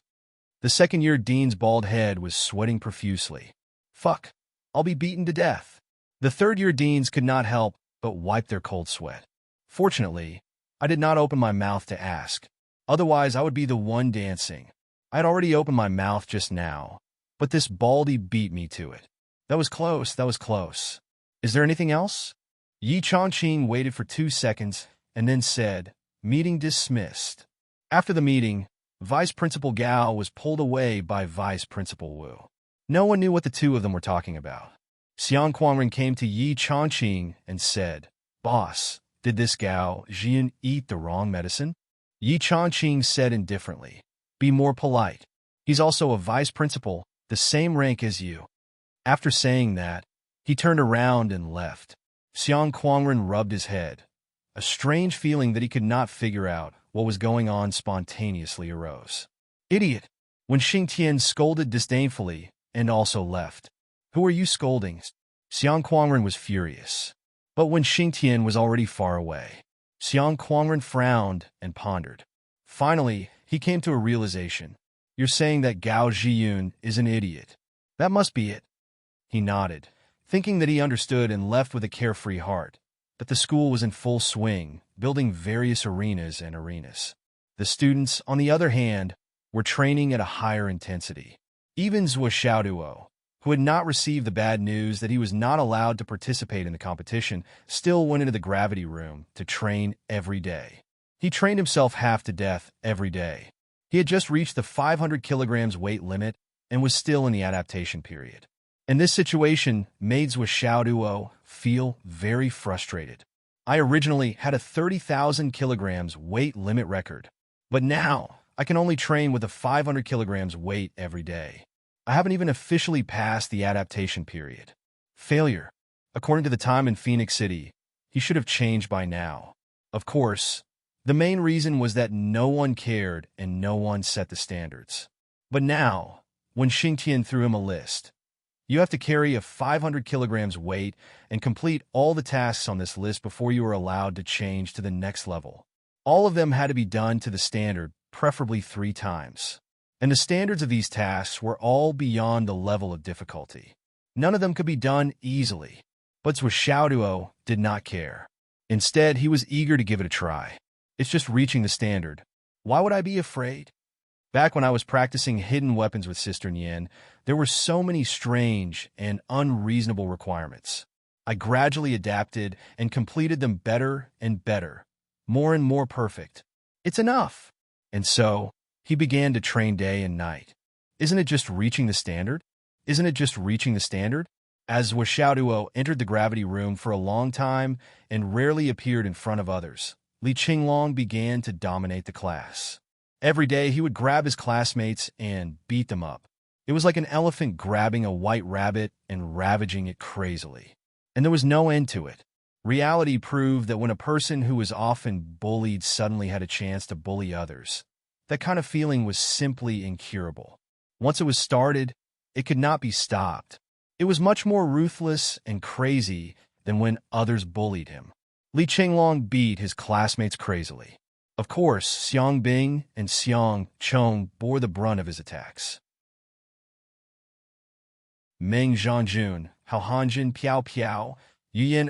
The second-year dean's bald head was sweating profusely. Fuck, I'll be beaten to death. The third-year deans could not help but wipe their cold sweat. Fortunately, I did not open my mouth to ask. Otherwise, I would be the one dancing. I had already opened my mouth just now, but this baldy beat me to it. That was close, that was close. Is there anything else? Yi Changqing waited for 2 seconds and then said, meeting dismissed. After the meeting, Vice Principal Gao was pulled away by Vice Principal Wu. No one knew what the two of them were talking about. Xiang Quangren came to Yi Changqing and said, Boss, did this Gao Jian eat the wrong medicine? Yi Changqing said indifferently, be more polite. He's also a vice principal, the same rank as you. After saying that, he turned around and left. Xiang Quangren rubbed his head. A strange feeling that he could not figure out what was going on spontaneously arose. Idiot! When Xingtian scolded disdainfully and also left. Who are you scolding? Xiang Quangren was furious. But when Xingtian was already far away, Xiang Quangren frowned and pondered. Finally, he came to a realization. You're saying that Gao Zhiyun is an idiot. That must be it. He nodded, thinking that he understood and left with a carefree heart. But the school was in full swing, building various arenas and arenas. The students, on the other hand, were training at a higher intensity. Even Zhou Xiaoduo, who had not received the bad news that he was not allowed to participate in the competition, still went into the gravity room to train every day. He trained himself half to death every day. He had just reached the 500 kilograms weight limit and was still in the adaptation period. And this situation made Zhou Xiaoduo feel very frustrated. I originally had a 30,000 kilograms weight limit record, but now I can only train with a 500 kilograms weight every day. I haven't even officially passed the adaptation period. Failure. According to the time in Phoenix City, he should have changed by now. Of course, the main reason was that no one cared and no one set the standards. But now, when Xingtian threw him a list, you have to carry a 500 kilograms weight and complete all the tasks on this list before you are allowed to change to the next level. All of them had to be done to the standard, preferably 3 times. And the standards of these tasks were all beyond the level of difficulty. None of them could be done easily. But Zhou Xiaoduo did not care. Instead, he was eager to give it a try. It's just reaching the standard. Why would I be afraid? Back when I was practicing hidden weapons with Sister Nian, there were so many strange and unreasonable requirements. I gradually adapted and completed them better and better, more and more perfect. It's enough. And so, he began to train day and night. Isn't it just reaching the standard? Isn't it just reaching the standard? As Zhou Xiaoduo entered the gravity room for a long time and rarely appeared in front of others, Li Qinglong began to dominate the class. Every day he would grab his classmates and beat them up. It was like an elephant grabbing a white rabbit and ravaging it crazily. And there was no end to it. Reality proved that when a person who was often bullied suddenly had a chance to bully others, that kind of feeling was simply incurable. Once it was started, it could not be stopped. It was much more ruthless and crazy than when others bullied him. Li Qinglong beat his classmates crazily. Of course, Xiang Bing and Xiang Chong bore the brunt of his attacks. Meng Zhangjun, Hao Hanjin Piao Piao, Yu Yin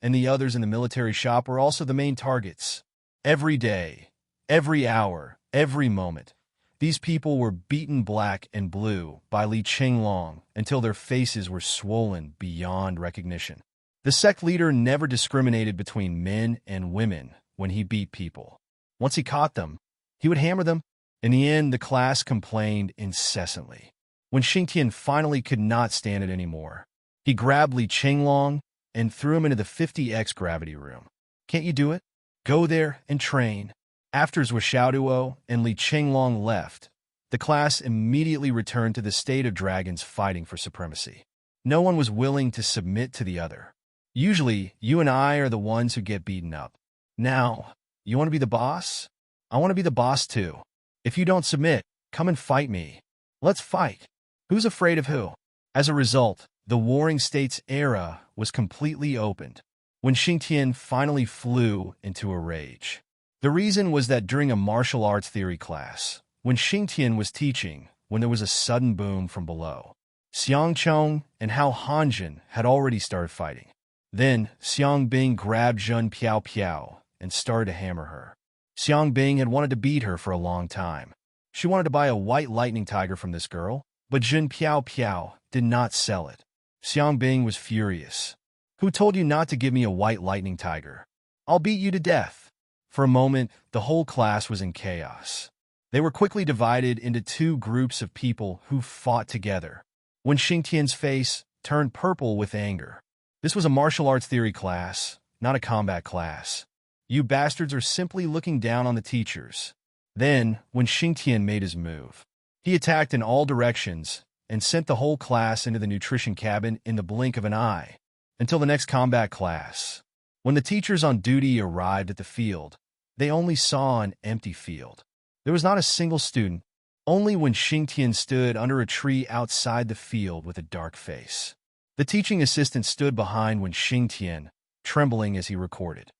and the others in the military shop were also the main targets. Every day, every hour, every moment, these people were beaten black and blue by Li Qinglong until their faces were swollen beyond recognition. The sect leader never discriminated between men and women when he beat people. Once he caught them, he would hammer them. In the end, the class complained incessantly. When Xingtian finally could not stand it anymore, he grabbed Li Qinglong and threw him into the 50x gravity room. Can't you do it? Go there and train. After Zhou Xiaoduo and Li Qinglong left, the class immediately returned to the state of dragons fighting for supremacy. No one was willing to submit to the other. Usually, you and I are the ones who get beaten up. Now, you want to be the boss? I want to be the boss too. If you don't submit, come and fight me. Let's fight. Who's afraid of who? As a result, the Warring States era was completely opened when Xingtian finally flew into a rage. The reason was that during a martial arts theory class, when Xingtian was teaching, when there was a sudden boom from below, Xiang Chong and Hao Hanjin had already started fighting. Then, Xiang Bing grabbed Zhun Piao Piao and started to hammer her. Xiang Bing had wanted to beat her for a long time. She wanted to buy a white lightning tiger from this girl, but Zhun Piao Piao did not sell it. Xiang Bing was furious. Who told you not to give me a white lightning tiger? I'll beat you to death. For a moment, the whole class was in chaos. They were quickly divided into two groups of people who fought together. When Xingtian's face turned purple with anger. This was a martial arts theory class, not a combat class. You bastards are simply looking down on the teachers. Then, when Xingtian made his move, he attacked in all directions and sent the whole class into the nutrition cabin in the blink of an eye. Until the next combat class. When the teachers on duty arrived at the field, they only saw an empty field. There was not a single student, only when Xingtian stood under a tree outside the field with a dark face. The teaching assistant stood behind when Xingtian, trembling as he recorded.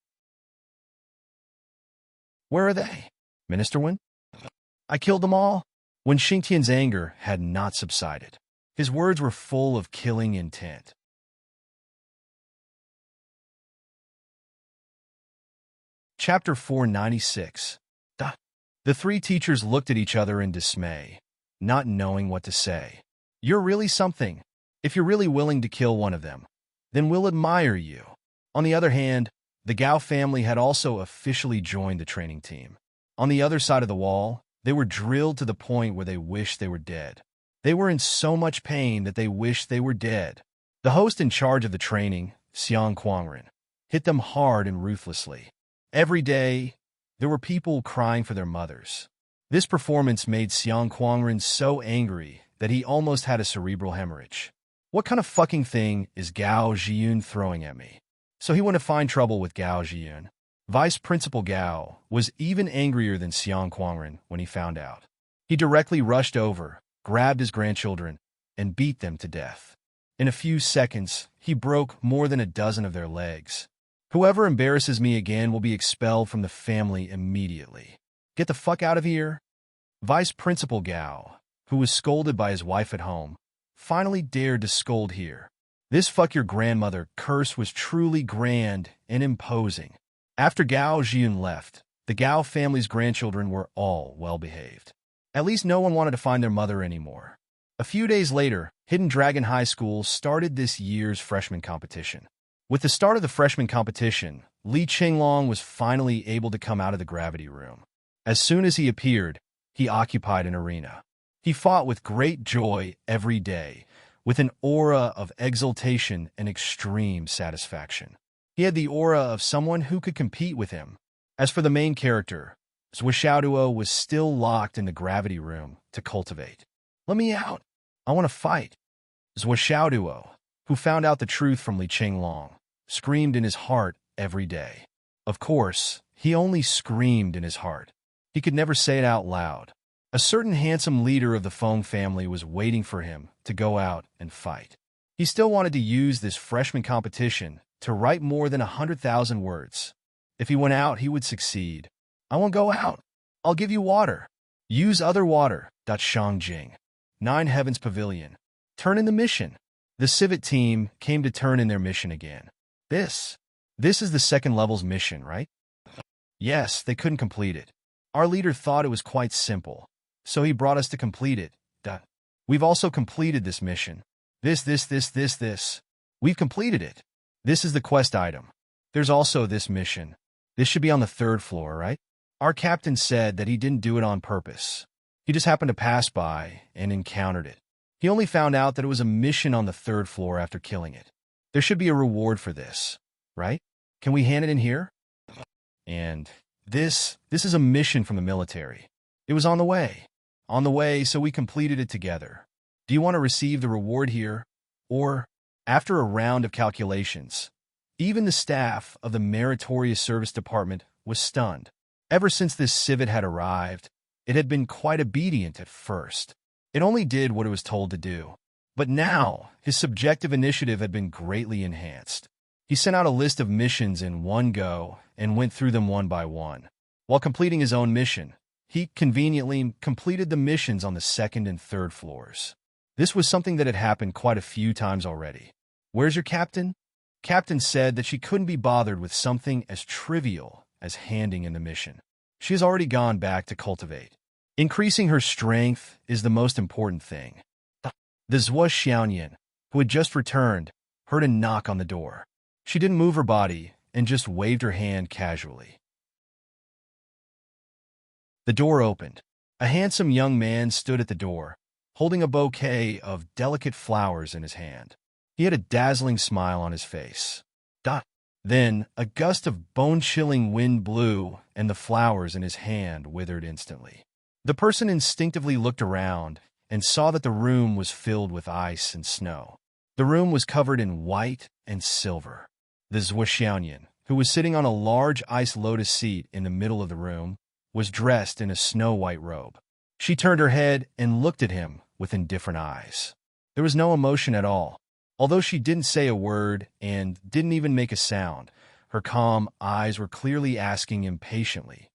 Where are they? Minister Wen? I killed them all. When Xingtian's anger had not subsided, his words were full of killing intent. Chapter 496. The three teachers looked at each other in dismay, not knowing what to say. You're really something. If you're really willing to kill one of them, then we'll admire you. On the other hand, the Gao family had also officially joined the training team. On the other side of the wall, they were drilled to the point where they wished they were dead. They were in so much pain that they wished they were dead. The host in charge of the training, Xiang Quangren, hit them hard and ruthlessly. Every day, there were people crying for their mothers. This performance made Xiang Quangren so angry that he almost had a cerebral hemorrhage. What kind of fucking thing is Gao Zhiyun throwing at me? So he went to find trouble with Gao Zhiyun. Vice Principal Gao was even angrier than Xiang Quangren when he found out. He directly rushed over, grabbed his grandchildren, and beat them to death. In a few seconds, he broke more than a dozen of their legs. Whoever embarrasses me again will be expelled from the family immediately. Get the fuck out of here. Vice Principal Gao, who was scolded by his wife at home, finally dared to scold here. This fuck your grandmother curse was truly grand and imposing. After Gao Zhiyun left, the Gao family's grandchildren were all well-behaved. At least no one wanted to find their mother anymore. A few days later, Hidden Dragon High School started this year's freshman competition. With the start of the freshman competition, Li Qinglong was finally able to come out of the gravity room. As soon as he appeared, he occupied an arena. He fought with great joy every day, with an aura of exultation and extreme satisfaction. He had the aura of someone who could compete with him. As for the main character, Zhou Xiaoduo was still locked in the gravity room to cultivate. Let me out. I want to fight. Zhou Xiaoduo, who found out the truth from Li Qinglong, screamed in his heart every day. Of course, he only screamed in his heart. He could never say it out loud. A certain handsome leader of the Feng family was waiting for him to go out and fight. He still wanted to use this freshman competition to write more than 100,000 words. If he went out, he would succeed. I won't go out. I'll give you water. Use other water. Shangjing. 9 Heavens Pavilion. Turn in the mission. The civet team came to turn in their mission again. This. This is the second level's mission, right? Yes, they couldn't complete it. Our leader thought it was quite simple, so he brought us to complete it. Duh. We've also completed this mission. This. We've completed it. This is the quest item. There's also this mission. This should be on the third floor, right? Our captain said that he didn't do it on purpose. He just happened to pass by and encountered it. He only found out that it was a mission on the third floor after killing it. There should be a reward for this, right? Can we hand it in here? And this is a mission from the military. It was on the way. On the way, so we completed it together. Do you want to receive the reward here? Or, after a round of calculations, even the staff of the Meritorious Service Department was stunned. Ever since this civet had arrived, it had been quite obedient at first. It only did what it was told to do. But now, his subjective initiative had been greatly enhanced. He sent out a list of missions in one go and went through them one by one. While completing his own mission, he conveniently completed the missions on the second and third floors. This was something that had happened quite a few times already. Where's your captain? Captain said that she couldn't be bothered with something as trivial as handing in the mission. She has already gone back to cultivate. Increasing her strength is the most important thing. The Zhuo Xiaoyan, who had just returned, heard a knock on the door. She didn't move her body and just waved her hand casually. The door opened. A handsome young man stood at the door, holding a bouquet of delicate flowers in his hand. He had a dazzling smile on his face. Then, a gust of bone-chilling wind blew, and the flowers in his hand withered instantly. The person instinctively looked around and saw that the room was filled with ice and snow. The room was covered in white and silver. The Zhuo Xiaoyan, who was sitting on a large ice lotus seat in the middle of the room, was dressed in a snow-white robe. She turned her head and looked at him with indifferent eyes. There was no emotion at all. Although she didn't say a word and didn't even make a sound, her calm eyes were clearly asking impatiently,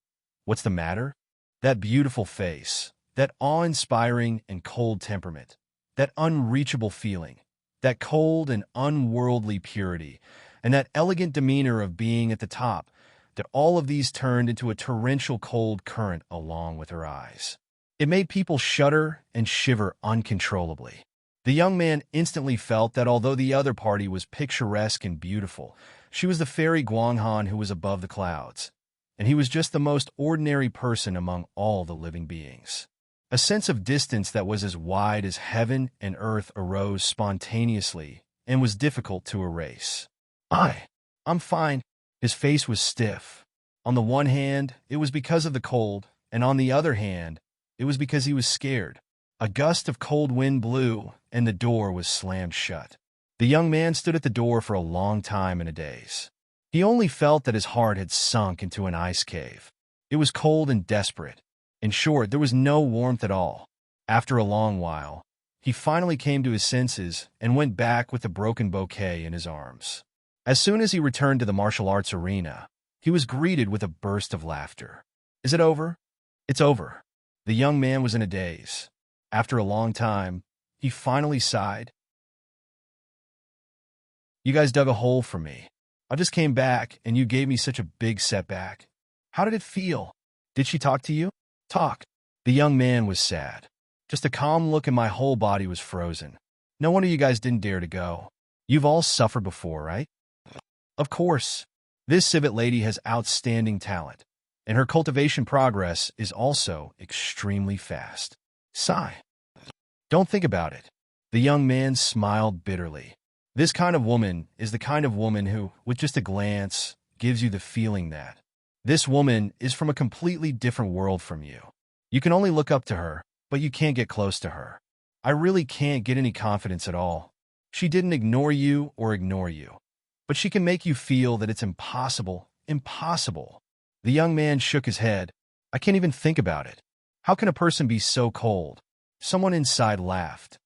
"What's the matter?" That beautiful face, that awe-inspiring and cold temperament, that unreachable feeling, that cold and unworldly purity, and that elegant demeanor of being at the top, that all of these turned into a torrential cold current along with her eyes. It made people shudder and shiver uncontrollably. The young man instantly felt that although the other party was picturesque and beautiful, she was the fairy Guanghan who was above the clouds, and he was just the most ordinary person among all the living beings. A sense of distance that was as wide as heaven and earth arose spontaneously and was difficult to erase. I'm fine." His face was stiff. On the one hand, it was because of the cold, and on the other hand, it was because he was scared. A gust of cold wind blew, and the door was slammed shut. The young man stood at the door for a long time in a daze. He only felt that his heart had sunk into an ice cave. It was cold and desperate. In short, there was no warmth at all. After a long while, he finally came to his senses and went back with the broken bouquet in his arms. As soon as he returned to the martial arts arena, he was greeted with a burst of laughter. "Is it over?" "It's over." The young man was in a daze. After a long time, he finally sighed. "You guys dug a hole for me. I just came back, and you gave me such a big setback. How did it feel? Did she talk to you?" "Talk." The young man was sad. Just a calm look, and my whole body was frozen. "No wonder you guys didn't dare to go. You've all suffered before, right?" "Of course. This civet lady has outstanding talent, and her cultivation progress is also extremely fast." Sigh. "Don't think about it." The young man smiled bitterly. "This kind of woman is the kind of woman who, with just a glance, gives you the feeling that this woman is from a completely different world from you. You can only look up to her, but you can't get close to her. I really can't get any confidence at all. She didn't ignore you or ignore you, but she can make you feel that it's impossible. The young man shook his head. "I can't even think about it. How can a person be so cold?" Someone inside laughed.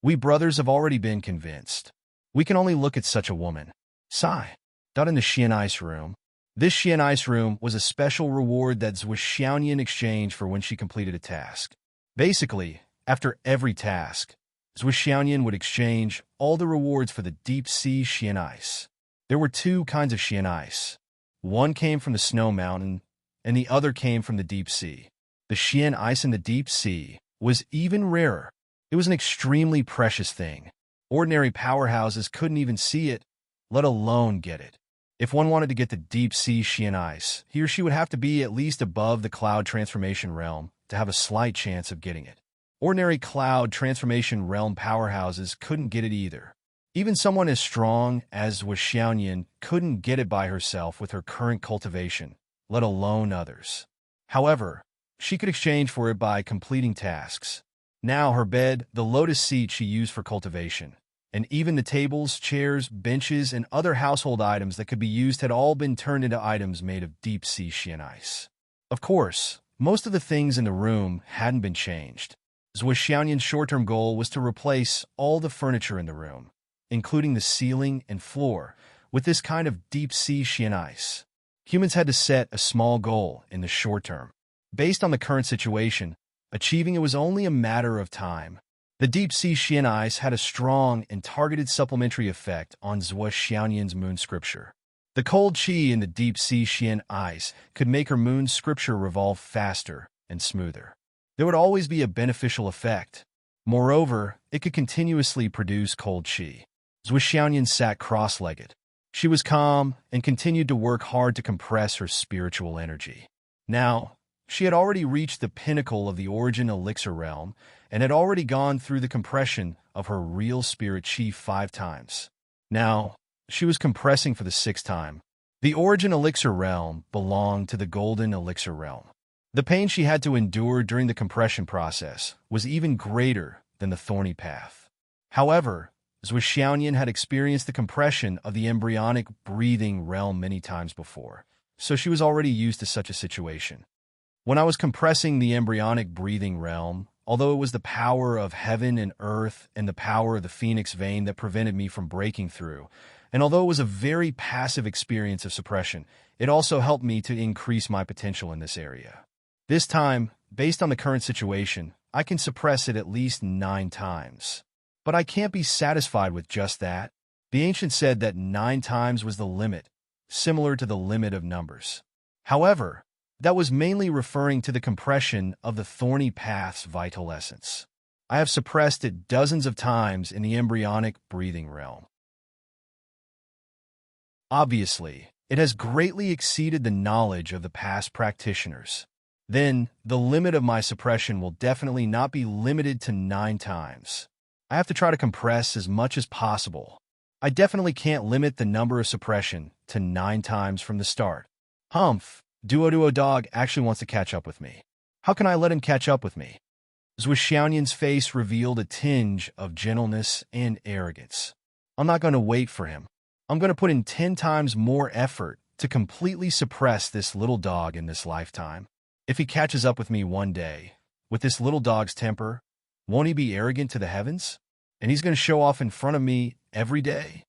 "We brothers have already been convinced. We can only look at such a woman." Sigh. Not in the Xian Ice Room. This Xian Ice Room was a special reward that Zhuo Xiaoyan exchanged for when she completed a task. Basically, after every task, Zhuo Xiaoyan would exchange all the rewards for the deep-sea Xian Ice. There were two kinds of Xian ice. One came from the snow mountain, and the other came from the deep sea. The Xian ice in the deep sea was even rarer. It was an extremely precious thing. Ordinary powerhouses couldn't even see it, let alone get it. If one wanted to get the deep sea Xian ice, he or she would have to be at least above the cloud transformation realm to have a slight chance of getting it. Ordinary cloud transformation realm powerhouses couldn't get it either. Even someone as strong as was Xiaoyan couldn't get it by herself with her current cultivation, let alone others. However, she could exchange for it by completing tasks. Now her bed, the lotus seat she used for cultivation, and even the tables, chairs, benches, and other household items that could be used had all been turned into items made of deep-sea Xian ice. Of course, most of the things in the room hadn't been changed. Zhuo Xiaoyan's short-term goal was to replace all the furniture in the room, including the ceiling and floor, with this kind of deep-sea Xian ice. Humans had to set a small goal in the short term. Based on the current situation, achieving it was only a matter of time. The deep-sea Xian ice had a strong and targeted supplementary effect on Zhuo Xiaoyan's moon scripture. The cold qi in the deep-sea Xian ice could make her moon scripture revolve faster and smoother. There would always be a beneficial effect. Moreover, it could continuously produce cold qi. Zhuo Xiaoyan sat cross-legged. She was calm and continued to work hard to compress her spiritual energy. Now, she had already reached the pinnacle of the origin elixir realm and had already gone through the compression of her real spirit qi 5 times. Now, she was compressing for the 6th time. The origin elixir realm belonged to the golden elixir realm. The pain she had to endure during the compression process was even greater than the thorny path. However, Zhuo Xiaoyan had experienced the compression of the embryonic breathing realm many times before, so she was already used to such a situation. When I was compressing the embryonic breathing realm, although it was the power of heaven and earth and the power of the phoenix vein that prevented me from breaking through, and although it was a very passive experience of suppression, it also helped me to increase my potential in this area. This time, based on the current situation, I can suppress it at least 9 times. But I can't be satisfied with just that. The ancient said that 9 times was the limit, similar to the limit of numbers. However, that was mainly referring to the compression of the thorny path's vital essence. I have suppressed it dozens of times in the embryonic breathing realm. Obviously, it has greatly exceeded the knowledge of the past practitioners. Then, the limit of my suppression will definitely not be limited to 9 times. I have to try to compress as much as possible. I definitely can't limit the number of suppression to 9 times from the start. Humph, Duo Dog actually wants to catch up with me. How can I let him catch up with me? Zhuo Xiaoyan's face revealed a tinge of gentleness and arrogance. I'm not going to wait for him. I'm going to put in 10 times more effort to completely suppress this little dog in this lifetime. If he catches up with me one day, with this little dog's temper, won't he be arrogant to the heavens? And he's going to show off in front of me every day?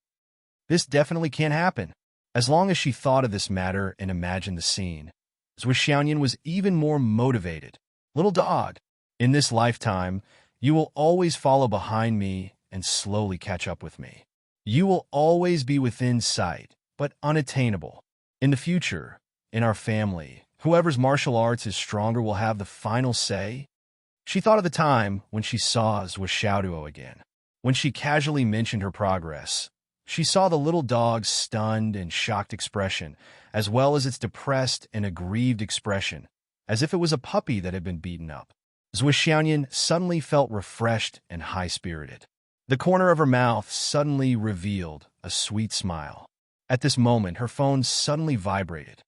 This definitely can't happen. As long as she thought of this matter and imagined the scene, Zhuo Xiaoyan was even more motivated. Little dog, in this lifetime, you will always follow behind me and slowly catch up with me. You will always be within sight, but unattainable. In the future, in our family, whoever's martial arts is stronger will have the final say. She thought of the time when she saw Zhuo Xiaoduo again. When she casually mentioned her progress, she saw the little dog's stunned and shocked expression, as well as its depressed and aggrieved expression, as if it was a puppy that had been beaten up. Zhuo Xiaoyan suddenly felt refreshed and high-spirited. The corner of her mouth suddenly revealed a sweet smile. At this moment, her phone suddenly vibrated.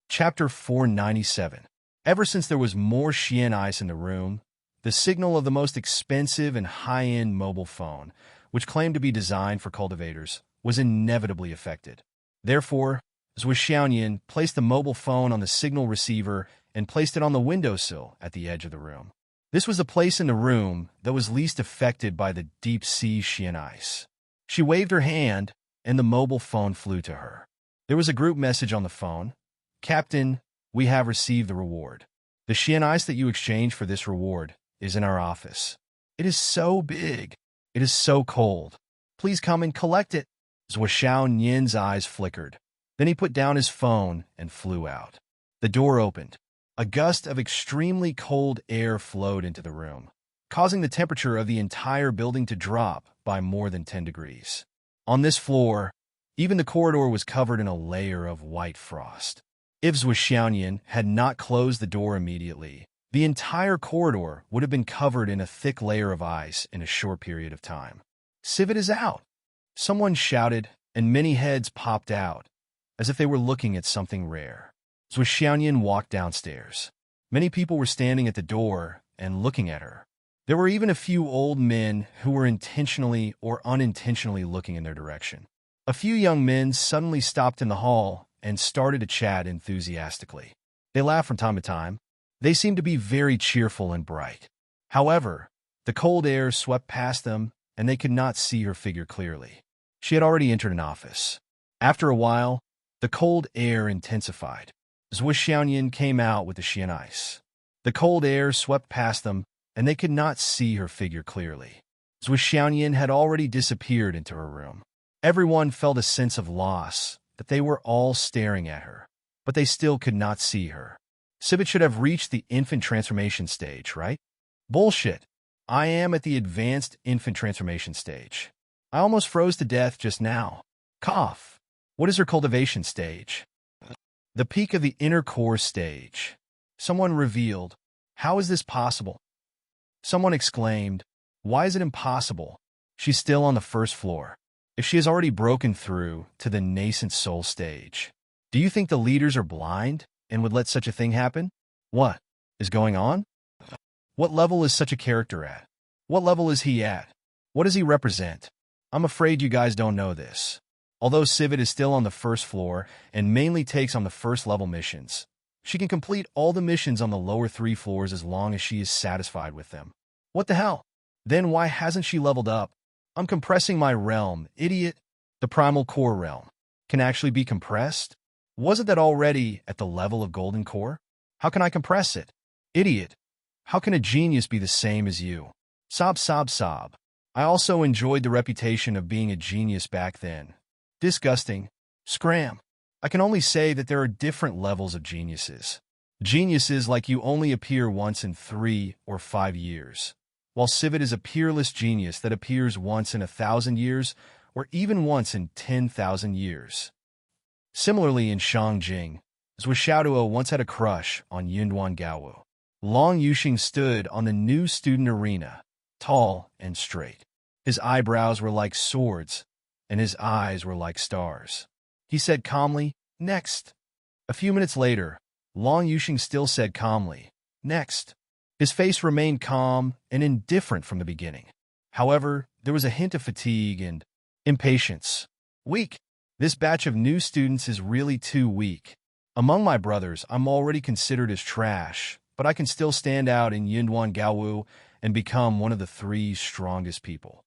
Chapter 497. Ever since there was more Xian ice in the room, the signal of the most expensive and high-end mobile phone, which claimed to be designed for cultivators, was inevitably affected. Therefore, Zhuo Xiaoyan placed the mobile phone on the signal receiver and placed it on the windowsill at the edge of the room. This was the place in the room that was least affected by the deep-sea Xian ice. She waved her hand, and the mobile phone flew to her. There was a group message on the phone. Captain, we have received the reward. The Xian ice that you exchanged for this reward is in our office. It is so big. It is so cold. Please come and collect it. Zhuo Xiaoyin's eyes flickered. Then he put down his phone and flew out. The door opened. A gust of extremely cold air flowed into the room, causing the temperature of the entire building to drop by more than 10 degrees. On this floor, even the corridor was covered in a layer of white frost. If Zhuo Xiaoyin had not closed the door immediately, the entire corridor would have been covered in a thick layer of ice in a short period of time. "Civet is out!" Someone shouted, and many heads popped out, as if they were looking at something rare. Zhuo Xiaoyin walked downstairs. Many people were standing at the door and looking at her. There were even a few old men who were intentionally or unintentionally looking in their direction. A few young men suddenly stopped in the hall and started to chat enthusiastically. They laughed from time to time. They seemed to be very cheerful and bright. However, the cold air swept past them, and they could not see her figure clearly. She had already entered an office. After a while, the cold air intensified. Zhuo Xiaoyin came out with the Xian ice. The cold air swept past them, and they could not see her figure clearly. Zhuo Xiaoyin had already disappeared into her room. Everyone felt a sense of loss, that they were all staring at her, but they still could not see her. Civet should have reached the infant transformation stage, right? Bullshit. I am at the advanced infant transformation stage. I almost froze to death just now. Cough. What is her cultivation stage? The peak of the inner core stage. Someone revealed, "How is this possible?" Someone exclaimed, "Why is it impossible? She's still on the first floor. If she has already broken through to the nascent soul stage, do you think the leaders are blind and would let such a thing happen? What is going on? What level is such a character at? What level is he at? What does he represent? I'm afraid you guys don't know this. Although Civet is still on the first floor and mainly takes on the first level missions, she can complete all the missions on the lower 3 floors as long as she is satisfied with them. What the hell? Then why hasn't she leveled up? I'm compressing my realm, idiot. The primal core realm can actually be compressed? Wasn't that already at the level of golden core? How can I compress it? Idiot. How can a genius be the same as you? Sob, sob, sob. I also enjoyed the reputation of being a genius back then. Disgusting. Scram. I can only say that there are different levels of geniuses. Geniuses like you only appear once in 3 or 5 years, while Civet is a peerless genius that appears once in 1,000 years or even once in 10,000 years. Similarly, in Shangjing, Zhuo Xiaoduo once had a crush on Yunduan Gaowu. Long Yuxing stood on the new student arena, tall and straight. His eyebrows were like swords, and his eyes were like stars. He said calmly, "Next." A few minutes later, Long Yuxing still said calmly, "Next." His face remained calm and indifferent from the beginning. However, there was a hint of fatigue and impatience. "Weak. This batch of new students is really too weak. Among my brothers, I'm already considered as trash, but I can still stand out in Yunduan Gaowu and become one of the 3 strongest people."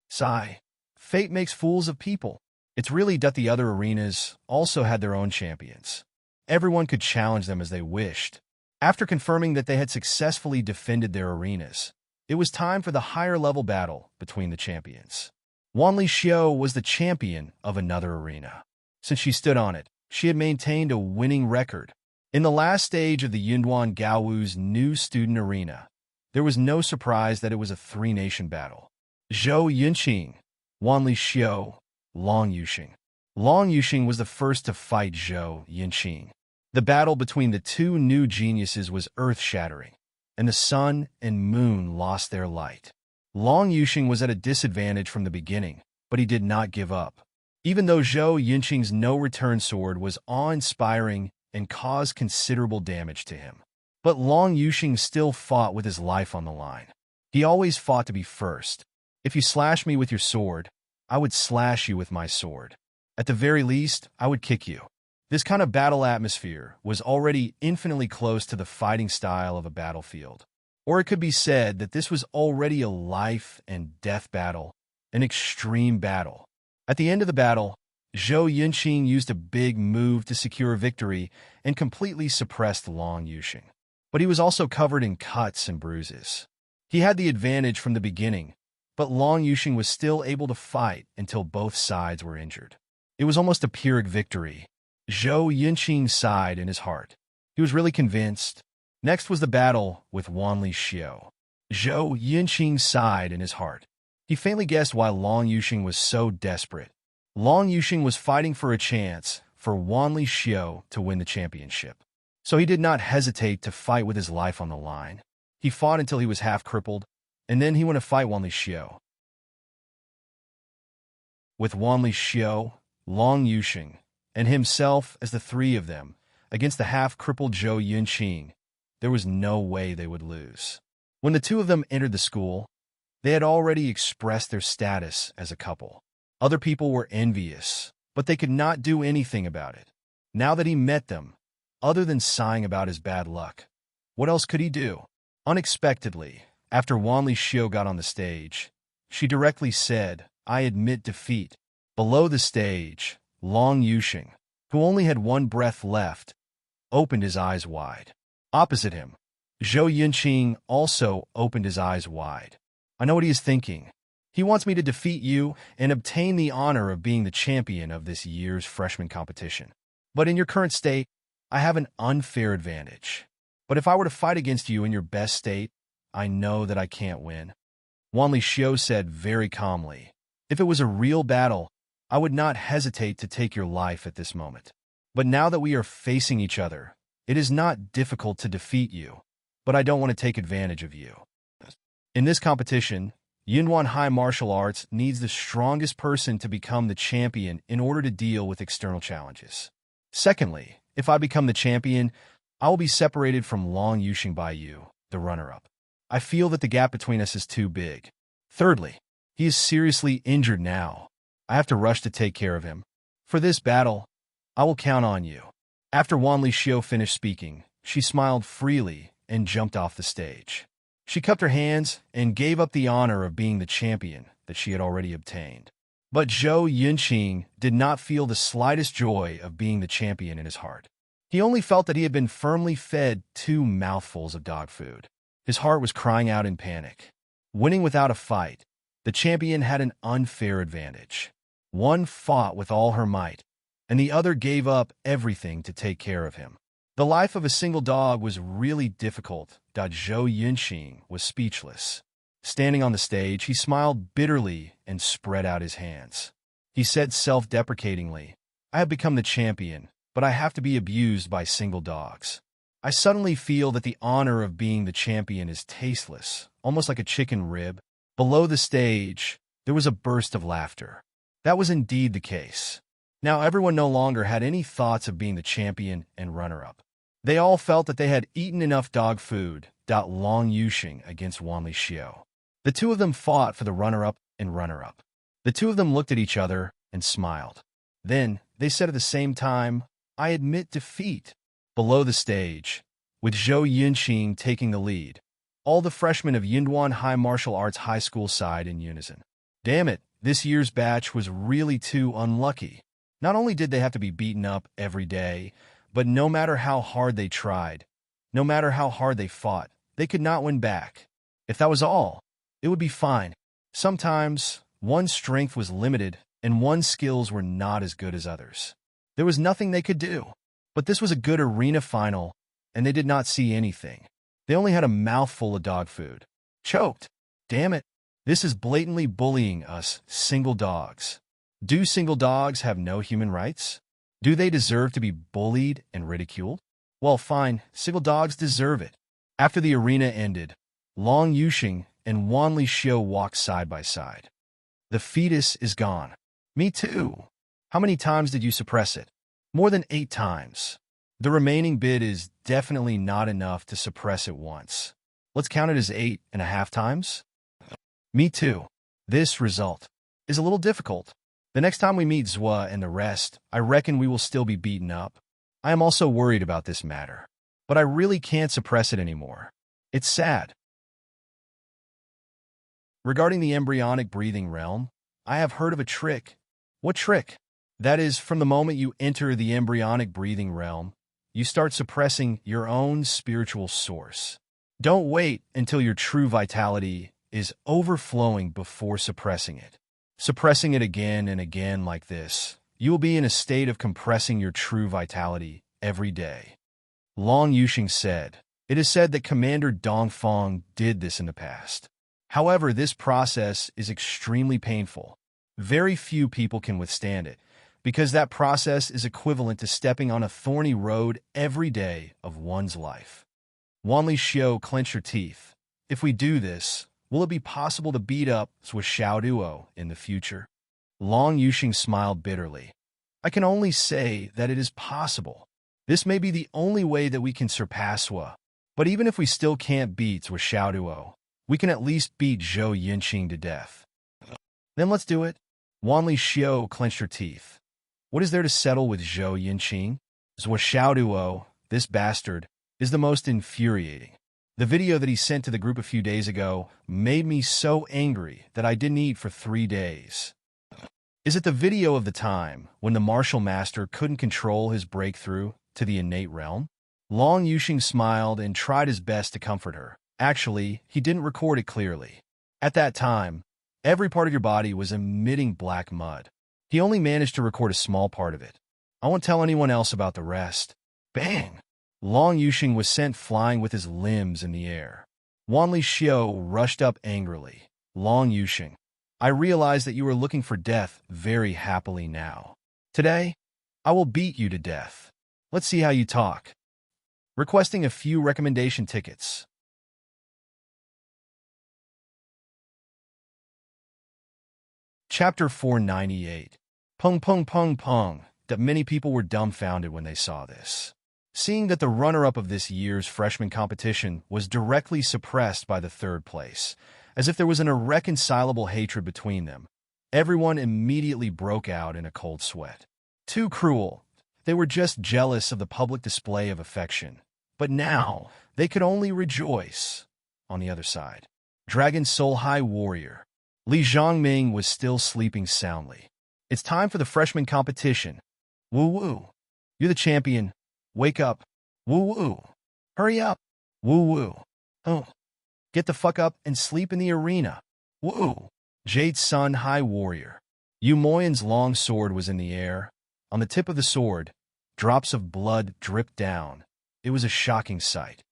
Sigh. Fate makes fools of people. It's really that the other arenas also had their own champions. Everyone could challenge them as they wished. After confirming that they had successfully defended their arenas, it was time for the higher-level battle between the champions. Wanli Xiao was the champion of another arena. Since she stood on it, she had maintained a winning record. In the last stage of the Yunduan Gaowu's new student arena, there was no surprise that it was a 3-nation battle. Zhou Yunqing, Wanli Xiao, Long Yuxing. Long Yuxing was the first to fight Zhou Yunqing. The battle between the 2 new geniuses was earth-shattering, and the sun and moon lost their light. Long Yuxing was at a disadvantage from the beginning, but he did not give up. Even though Zhou Yunqing's no-return sword was awe-inspiring and caused considerable damage to him, but Long Yuxing still fought with his life on the line. He always fought to be first. If you slash me with your sword, I would slash you with my sword. At the very least, I would kick you. This kind of battle atmosphere was already infinitely close to the fighting style of a battlefield. Or it could be said that this was already a life and death battle, an extreme battle. At the end of the battle, Zhou Yunqing used a big move to secure a victory and completely suppressed Long Yuxing. but he was also covered in cuts and bruises. He had the advantage from the beginning, but Long Yuxing was still able to fight until both sides were injured. It was almost a Pyrrhic victory. Zhou Yunqing sighed in his heart. He was really convinced. Next was the battle with Wanli Xiu. Zhou Yunqing sighed in his heart. He faintly guessed why Long Yuxing was so desperate. Long Yuxing was fighting for a chance for Wanli Xiu to win the championship. So he did not hesitate to fight with his life on the line. He fought until he was half crippled, and then he went to fight Wanli Xiu. With Wanli Xiu, Long Yuxing, and himself as the three of them, against the half-crippled Zhou Yunqing, there was no way they would lose. When the two of them entered the school, they had already expressed their status as a couple. Other people were envious, but they could not do anything about it. Now that he met them, other than sighing about his bad luck, what else could he do? Unexpectedly, after Wanli Xiu got on the stage, she directly said, "I admit defeat." Below the stage, Long Yuxing, who only had one breath left, opened his eyes wide. Opposite him, Zhou Yunqing also opened his eyes wide. I know what he is thinking. He wants me to defeat you and obtain the honor of being the champion of this year's freshman competition. But in your current state, I have an unfair advantage. But if I were to fight against you in your best state, I know that I can't win. Wanli Xiu said very calmly, "If it was a real battle, I would not hesitate to take your life at this moment. But now that we are facing each other, it is not difficult to defeat you, but I don't want to take advantage of you. In this competition, Yunwan High Martial Arts needs the strongest person to become the champion in order to deal with external challenges. Secondly, if I become the champion, I will be separated from Long Yuxing by you, the runner-up. I feel that the gap between us is too big. Thirdly, he is seriously injured now. I have to rush to take care of him. For this battle, I will count on you." After Wanli Xiu finished speaking, she smiled freely and jumped off the stage. She cupped her hands and gave up the honor of being the champion that she had already obtained. But Zhou Yunqing did not feel the slightest joy of being the champion in his heart. He only felt that he had been firmly fed 2 mouthfuls of dog food. His heart was crying out in panic. Winning without a fight, the champion had an unfair advantage. One fought with all her might, and the other gave up everything to take care of him. The life of a single dog was really difficult. Zhou Yunqing was speechless. Standing on the stage, he smiled bitterly and spread out his hands. He said self-deprecatingly, "I have become the champion, but I have to be abused by single dogs. I suddenly feel that the honor of being the champion is tasteless, almost like a chicken rib." Below the stage, there was a burst of laughter. That was indeed the case. Now everyone no longer had any thoughts of being the champion and runner-up. They all felt that they had eaten enough dog food. Long Yuxing against Wanli Xiu. The two of them fought for the runner-up and runner-up. The two of them looked at each other and smiled. Then they said at the same time, "I admit defeat." Below the stage, with Zhou Yunqing taking the lead, all the freshmen of Yunwan High Martial Arts High School sighed in unison. Damn it, this year's batch was really too unlucky. Not only did they have to be beaten up every day, but no matter how hard they tried, no matter how hard they fought, they could not win back. If that was all, it would be fine. Sometimes, one's strength was limited and one's skills were not as good as others. There was nothing they could do. But this was a good arena final, and they did not see anything. They only had a mouthful of dog food. Choked. Damn it. This is blatantly bullying us, single dogs. Do single dogs have no human rights? Do they deserve to be bullied and ridiculed? Well, fine, single dogs deserve it. After the arena ended, Long Yuxing and Wanli Xiu walked side by side. "The fetus is gone." "Me too." "How many times did you suppress it?" "More than 8 times. The remaining bit is definitely not enough to suppress it once. Let's count it as 8.5 times." "Me too." This result is a little difficult. The next time we meet Zhua and the rest, I reckon we will still be beaten up. I am also worried about this matter, but I really can't suppress it anymore. It's sad. Regarding the embryonic breathing realm, I have heard of a trick. What trick? That is, from the moment you enter the embryonic breathing realm, you start suppressing your own spiritual source. Don't wait until your true vitality is overflowing before suppressing it. Suppressing it again and again like this, you will be in a state of compressing your true vitality every day. Long Yuxing said, "It is said that Commander Dongfeng did this in the past. However, this process is extremely painful. Very few people can withstand it, because that process is equivalent to stepping on a thorny road every day of one's life." Wanli Xiao clenched her teeth. If we do this, will it be possible to beat up with Xiao Duo in the future? Long Yuxing smiled bitterly. I can only say that it is possible. This may be the only way that we can surpass Hua. But even if we still can't beat with Xiao Duo, we can at least beat Zhou Yinqing to death. Then let's do it. Wanli Xiao clenched her teeth. What is there to settle with Zhou Yinqing? With Xiao Duo, this bastard, is the most infuriating. The video that he sent to the group a few days ago made me so angry that I didn't eat for 3 days. Is it the video of the time when the martial master couldn't control his breakthrough to the innate realm? Long Yuxing smiled and tried his best to comfort her. Actually, he didn't record it clearly. At that time, every part of your body was emitting black mud. He only managed to record a small part of it. I won't tell anyone else about the rest. Bang! Long Yuxing was sent flying with his limbs in the air. Wanli Xiao rushed up angrily. Long Yuxing, I realize that you are looking for death very happily now. Today, I will beat you to death. Let's see how you talk. Requesting a few recommendation tickets. Chapter 498. Pung pung pung pung. That many people were dumbfounded when they saw this. Seeing that the runner-up of this year's freshman competition was directly suppressed by the third place, as if there was an irreconcilable hatred between them, everyone immediately broke out in a cold sweat. Too cruel. They were just jealous of the public display of affection. But now, they could only rejoice. On the other side, Dragon Soul High Warrior. Li Zhongming was still sleeping soundly. It's time for the freshman competition. Woo-woo. You're the champion. Wake up. Woo-woo. Hurry up. Woo-woo. Oh. Get the fuck up and sleep in the arena. Woo. Jade Sun High Warrior. Yu Moyan's long sword was in the air. On the tip of the sword, drops of blood dripped down. It was a shocking sight.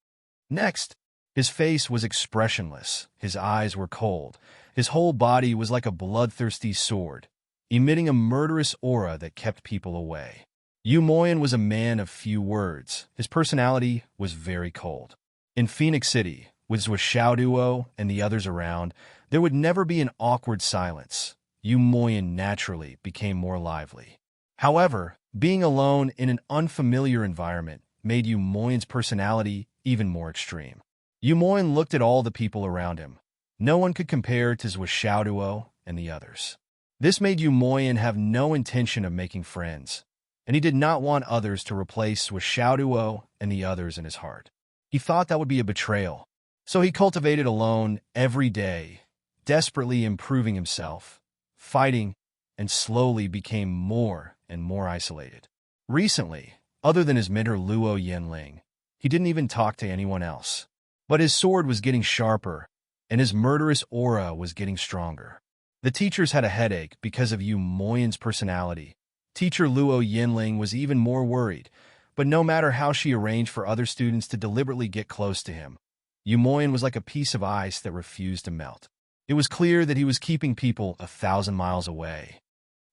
Next, his face was expressionless. His eyes were cold. His whole body was like a bloodthirsty sword, emitting a murderous aura that kept people away. Yu Moyan was a man of few words. His personality was very cold. In Phoenix City, with Xiao Duo and the others around, there would never be an awkward silence. Yu Moyan naturally became more lively. However, being alone in an unfamiliar environment made Yu Moyan's personality even more extreme. Yu Moyan looked at all the people around him. No one could compare to Xiao Duo and the others. This made Yu Moyan have no intention of making friends, and he did not want others to replace Xiao Duo and the others in his heart. He thought that would be a betrayal, so he cultivated alone every day, desperately improving himself, fighting, and slowly became more and more isolated. Recently, other than his mentor Luo Yanling, he didn't even talk to anyone else. But his sword was getting sharper, and his murderous aura was getting stronger. The teachers had a headache because of Yu Moyan's personality. Teacher Luo Yanling was even more worried, but no matter how she arranged for other students to deliberately get close to him, Yu Moyan was like a piece of ice that refused to melt. It was clear that he was keeping people 1,000 miles away.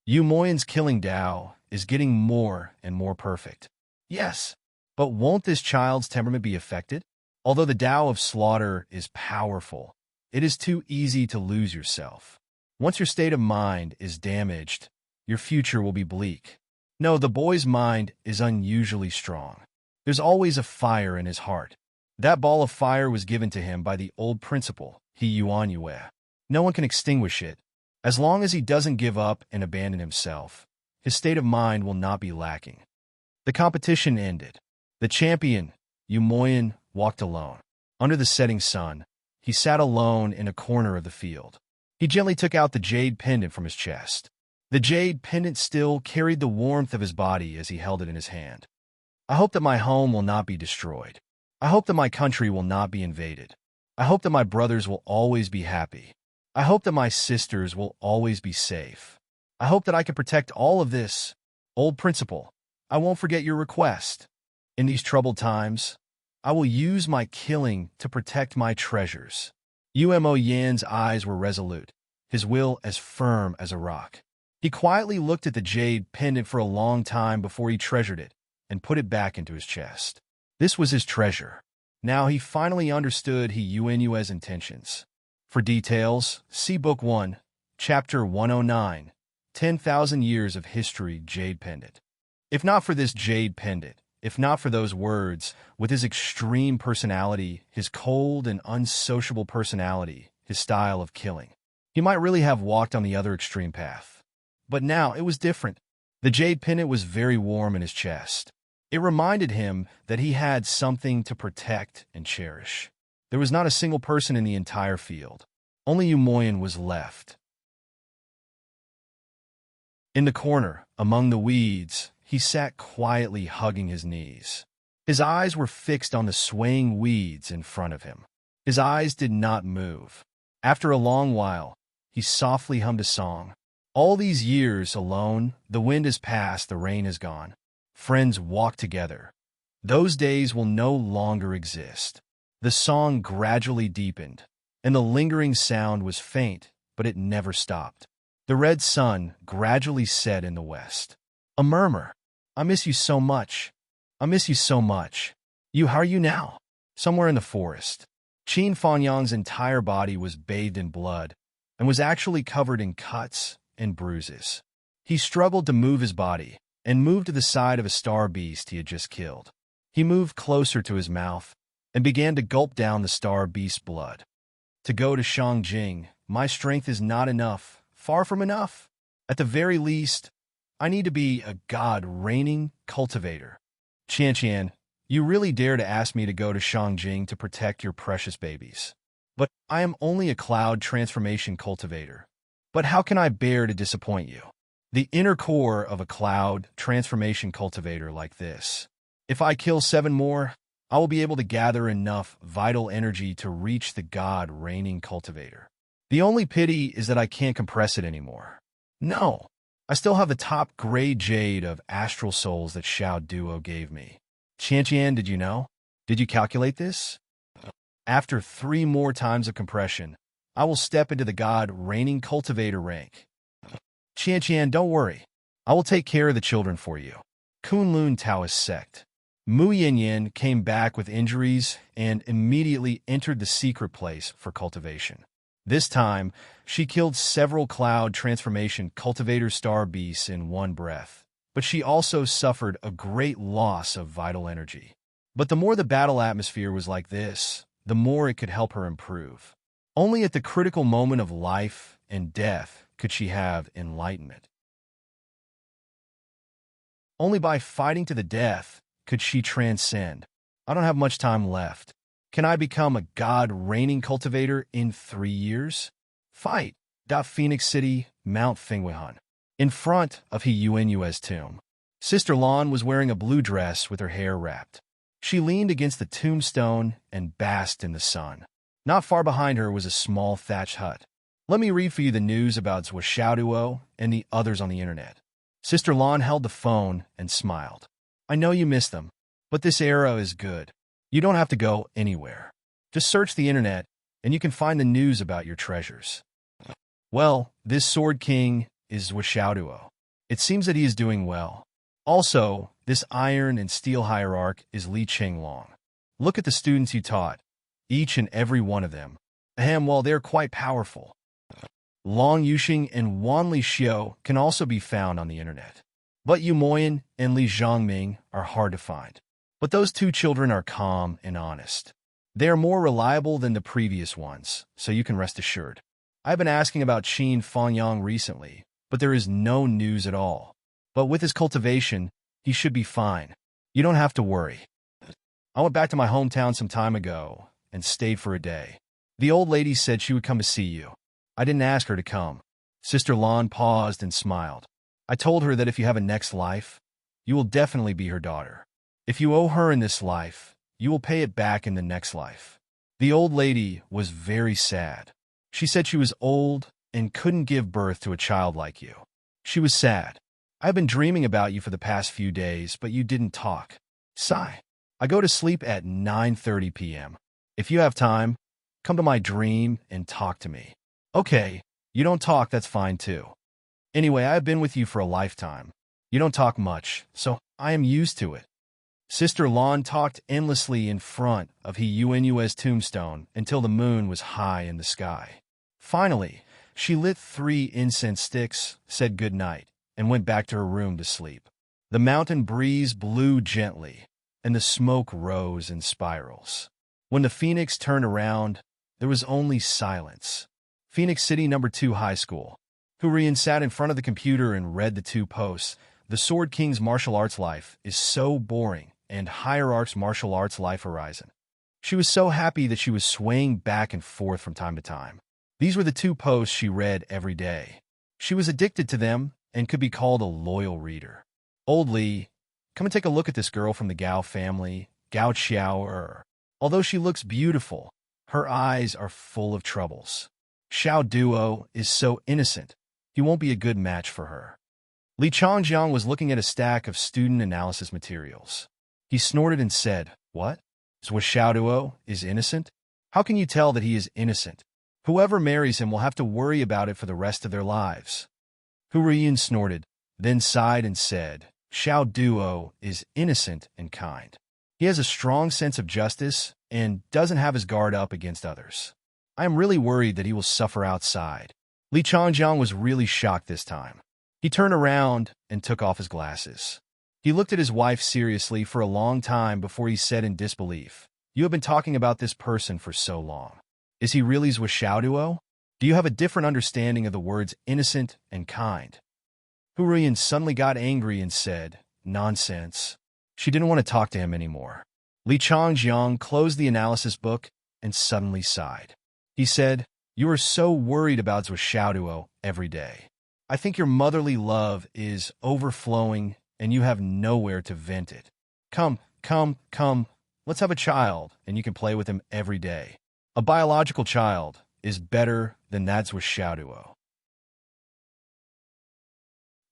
Yu Moyan's killing Dao is getting more and more perfect. Yes, but won't this child's temperament be affected? Although the Tao of slaughter is powerful, it is too easy to lose yourself. Once your state of mind is damaged, your future will be bleak. No, the boy's mind is unusually strong. There's always a fire in his heart. That ball of fire was given to him by the old principal, He Yuan Yue. No one can extinguish it. As long as he doesn't give up and abandon himself, his state of mind will not be lacking. The competition ended. The champion, Yu Moyan, walked alone. Under the setting sun, he sat alone in a corner of the field. He gently took out the jade pendant from his chest. The jade pendant still carried the warmth of his body as he held it in his hand. I hope that my home will not be destroyed. I hope that my country will not be invaded. I hope that my brothers will always be happy. I hope that my sisters will always be safe. I hope that I can protect all of this. Old principle, I won't forget your request. In these troubled times, I will use my killing to protect my treasures. Umo Yan's eyes were resolute, his will as firm as a rock. He quietly looked at the jade pendant for a long time before he treasured it and put it back into his chest. This was his treasure. Now he finally understood Yuenue's intentions. For details, see Book 1, Chapter 109, 10,000 Years of History Jade Pendant. If not for this jade pendant, if not for those words, with his extreme personality, his cold and unsociable personality, his style of killing, he might really have walked on the other extreme path. But now it was different. The jade pendant was very warm in his chest. It reminded him that he had something to protect and cherish. There was not a single person in the entire field. Only Yumoyan was left. In the corner, among the weeds, he sat quietly hugging his knees. His eyes were fixed on the swaying weeds in front of him. His eyes did not move. After a long while, he softly hummed a song. All these years alone, the wind has passed, the rain has gone. Friends walk together. Those days will no longer exist. The song gradually deepened, and the lingering sound was faint, but it never stopped. The red sun gradually set in the west. A murmur. I miss you so much. I miss you so much. How are you now? Somewhere in the forest. Qin Fanyang's entire body was bathed in blood and was actually covered in cuts and bruises. He struggled to move his body and moved to the side of a star beast he had just killed. He moved closer to his mouth and began to gulp down the star beast's blood. To go to Shangjing, my strength is not enough, far from enough. At the very least, I need to be a god-reigning cultivator. Qianqian, you really dare to ask me to go to Shangjing to protect your precious babies. But I am only a cloud transformation cultivator. But how can I bear to disappoint you? The inner core of a cloud transformation cultivator like this. If I kill 7 more, I will be able to gather enough vital energy to reach the god-reigning cultivator. The only pity is that I can't compress it anymore. No, I still have the top grade jade of astral souls that Xiao Duo gave me. Qianqian, did you know? Did you calculate this? After 3 more times of compression, I will step into the god-reigning cultivator rank. Qianqian, don't worry. I will take care of the children for you. Kunlun Taoist sect. Mu Yanyan came back with injuries and immediately entered the secret place for cultivation. This time, she killed several cloud transformation cultivator star beasts in one breath, but she also suffered a great loss of vital energy. But the more the battle atmosphere was like this, the more it could help her improve. Only at the critical moment of life and death could she have enlightenment. Only by fighting to the death could she transcend. I don't have much time left. Can I become a god-reigning cultivator in 3 years? Fight. Phoenix City, Mount Fingwehan. In front of Yuenue's tomb. Sister Lan was wearing a blue dress with her hair wrapped. She leaned against the tombstone and basked in the sun. Not far behind her was a small thatched hut. Let me read for you the news about Xiaoduo and the others on the internet. Sister Lan held the phone and smiled. I know you miss them, but this era is good. You don't have to go anywhere. Just search the internet, and you can find the news about your treasures. Well, this Sword King is Xiaoduo. It seems that he is doing well. Also, this Iron and Steel Hierarch is Li Qinglong. Look at the students you taught, each and every one of them. While they're quite powerful. Long Yuxing and Wan Li Xiu can also be found on the internet. But Yu Moyan and Li Zhangming are hard to find. But those 2 children are calm and honest. They are more reliable than the previous ones, so you can rest assured. I've been asking about Qin Fanyang recently, but there is no news at all. But with his cultivation, he should be fine. You don't have to worry. I went back to my hometown some time ago and stayed for a day. The old lady said she would come to see you. I didn't ask her to come. Sister Lan paused and smiled. I told her that if you have a next life, you will definitely be her daughter. If you owe her in this life, you will pay it back in the next life. The old lady was very sad. She said she was old and couldn't give birth to a child like you. She was sad. I've been dreaming about you for the past few days, but you didn't talk. Sigh. I go to sleep at 9:30 p.m. If you have time, come to my dream and talk to me. Okay, you don't talk, that's fine too. Anyway, I have been with you for a lifetime. You don't talk much, so I am used to it. Sister Lon talked endlessly in front of Hun's tombstone until the moon was high in the sky. Finally, she lit 3 incense sticks, said good night, and went back to her room to sleep. The mountain breeze blew gently, and the smoke rose in spirals. When the Phoenix turned around, there was only silence. Phoenix City No. 2 High School. Hurian sat in front of the computer and read the 2 posts. The Sword King's martial arts life is so boring, and Hierarch's martial arts life horizon. She was so happy that she was swaying back and forth from time to time. These were the 2 posts she read every day. She was addicted to them and could be called a loyal reader. Old Lee, come and take a look at this girl from the Gao family, Gao Xiao. Although she looks beautiful, her eyes are full of troubles. Xiao Duo is so innocent. He won't be a good match for her. Li Changjiang was looking at a stack of student analysis materials. He snorted and said, "What? So Xiao Duo is innocent? How can you tell that he is innocent? Whoever marries him will have to worry about it for the rest of their lives." Hurian snorted, then sighed and said, "Xiao Duo is innocent and kind. He has a strong sense of justice and doesn't have his guard up against others. I am really worried that he will suffer outside." Li Changjiang was really shocked this time. He turned around and took off his glasses. He looked at his wife seriously for a long time before he said in disbelief, "You have been talking about this person for so long. Is he really Zhou Xiaoduo? Do you have a different understanding of the words innocent and kind?" Hurian suddenly got angry and said, "Nonsense." She didn't want to talk to him anymore. Li Changjiang closed the analysis book and suddenly sighed. He said, "You are so worried about Zhou Xiaoduo every day. I think your motherly love is overflowing and you have nowhere to vent it. Come, let's have a child and you can play with him every day. A biological child is better than that Zhou Xiaoduo."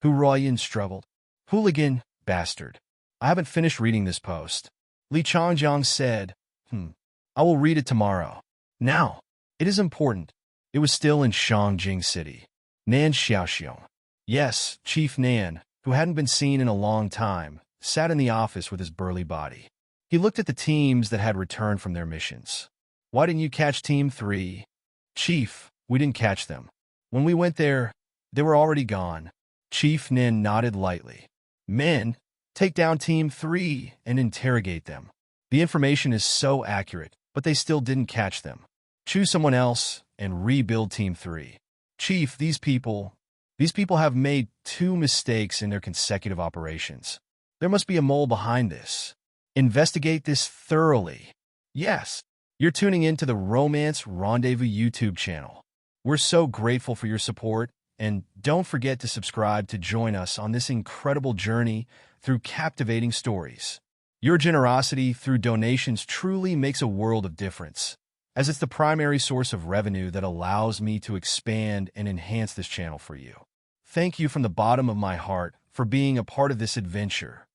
Huroyan struggled. "Hooligan, bastard. I haven't finished reading this post." Li Changjiang said, "I will read it tomorrow. Now, it is important." It was still in Shangjing City. Nan Xiaoxiong. Yes, Chief Nan, who hadn't been seen in a long time, sat in the office with his burly body. He looked at the teams that had returned from their missions. "Why didn't you catch Team 3? "Chief, we didn't catch them. When we went there, they were already gone." Chief Nan nodded lightly. "Men, take down Team 3 and interrogate them. The information is so accurate, but they still didn't catch them. Choose someone else and rebuild Team 3. Chief, these people have made 2 mistakes in their consecutive operations. There must be a mole behind this. Investigate this thoroughly." Yes, you're tuning in to the Romance Rendezvous YouTube channel. We're so grateful for your support, and don't forget to subscribe to join us on this incredible journey through captivating stories. Your generosity through donations truly makes a world of difference, as it's the primary source of revenue that allows me to expand and enhance this channel for you. Thank you from the bottom of my heart for being a part of this adventure.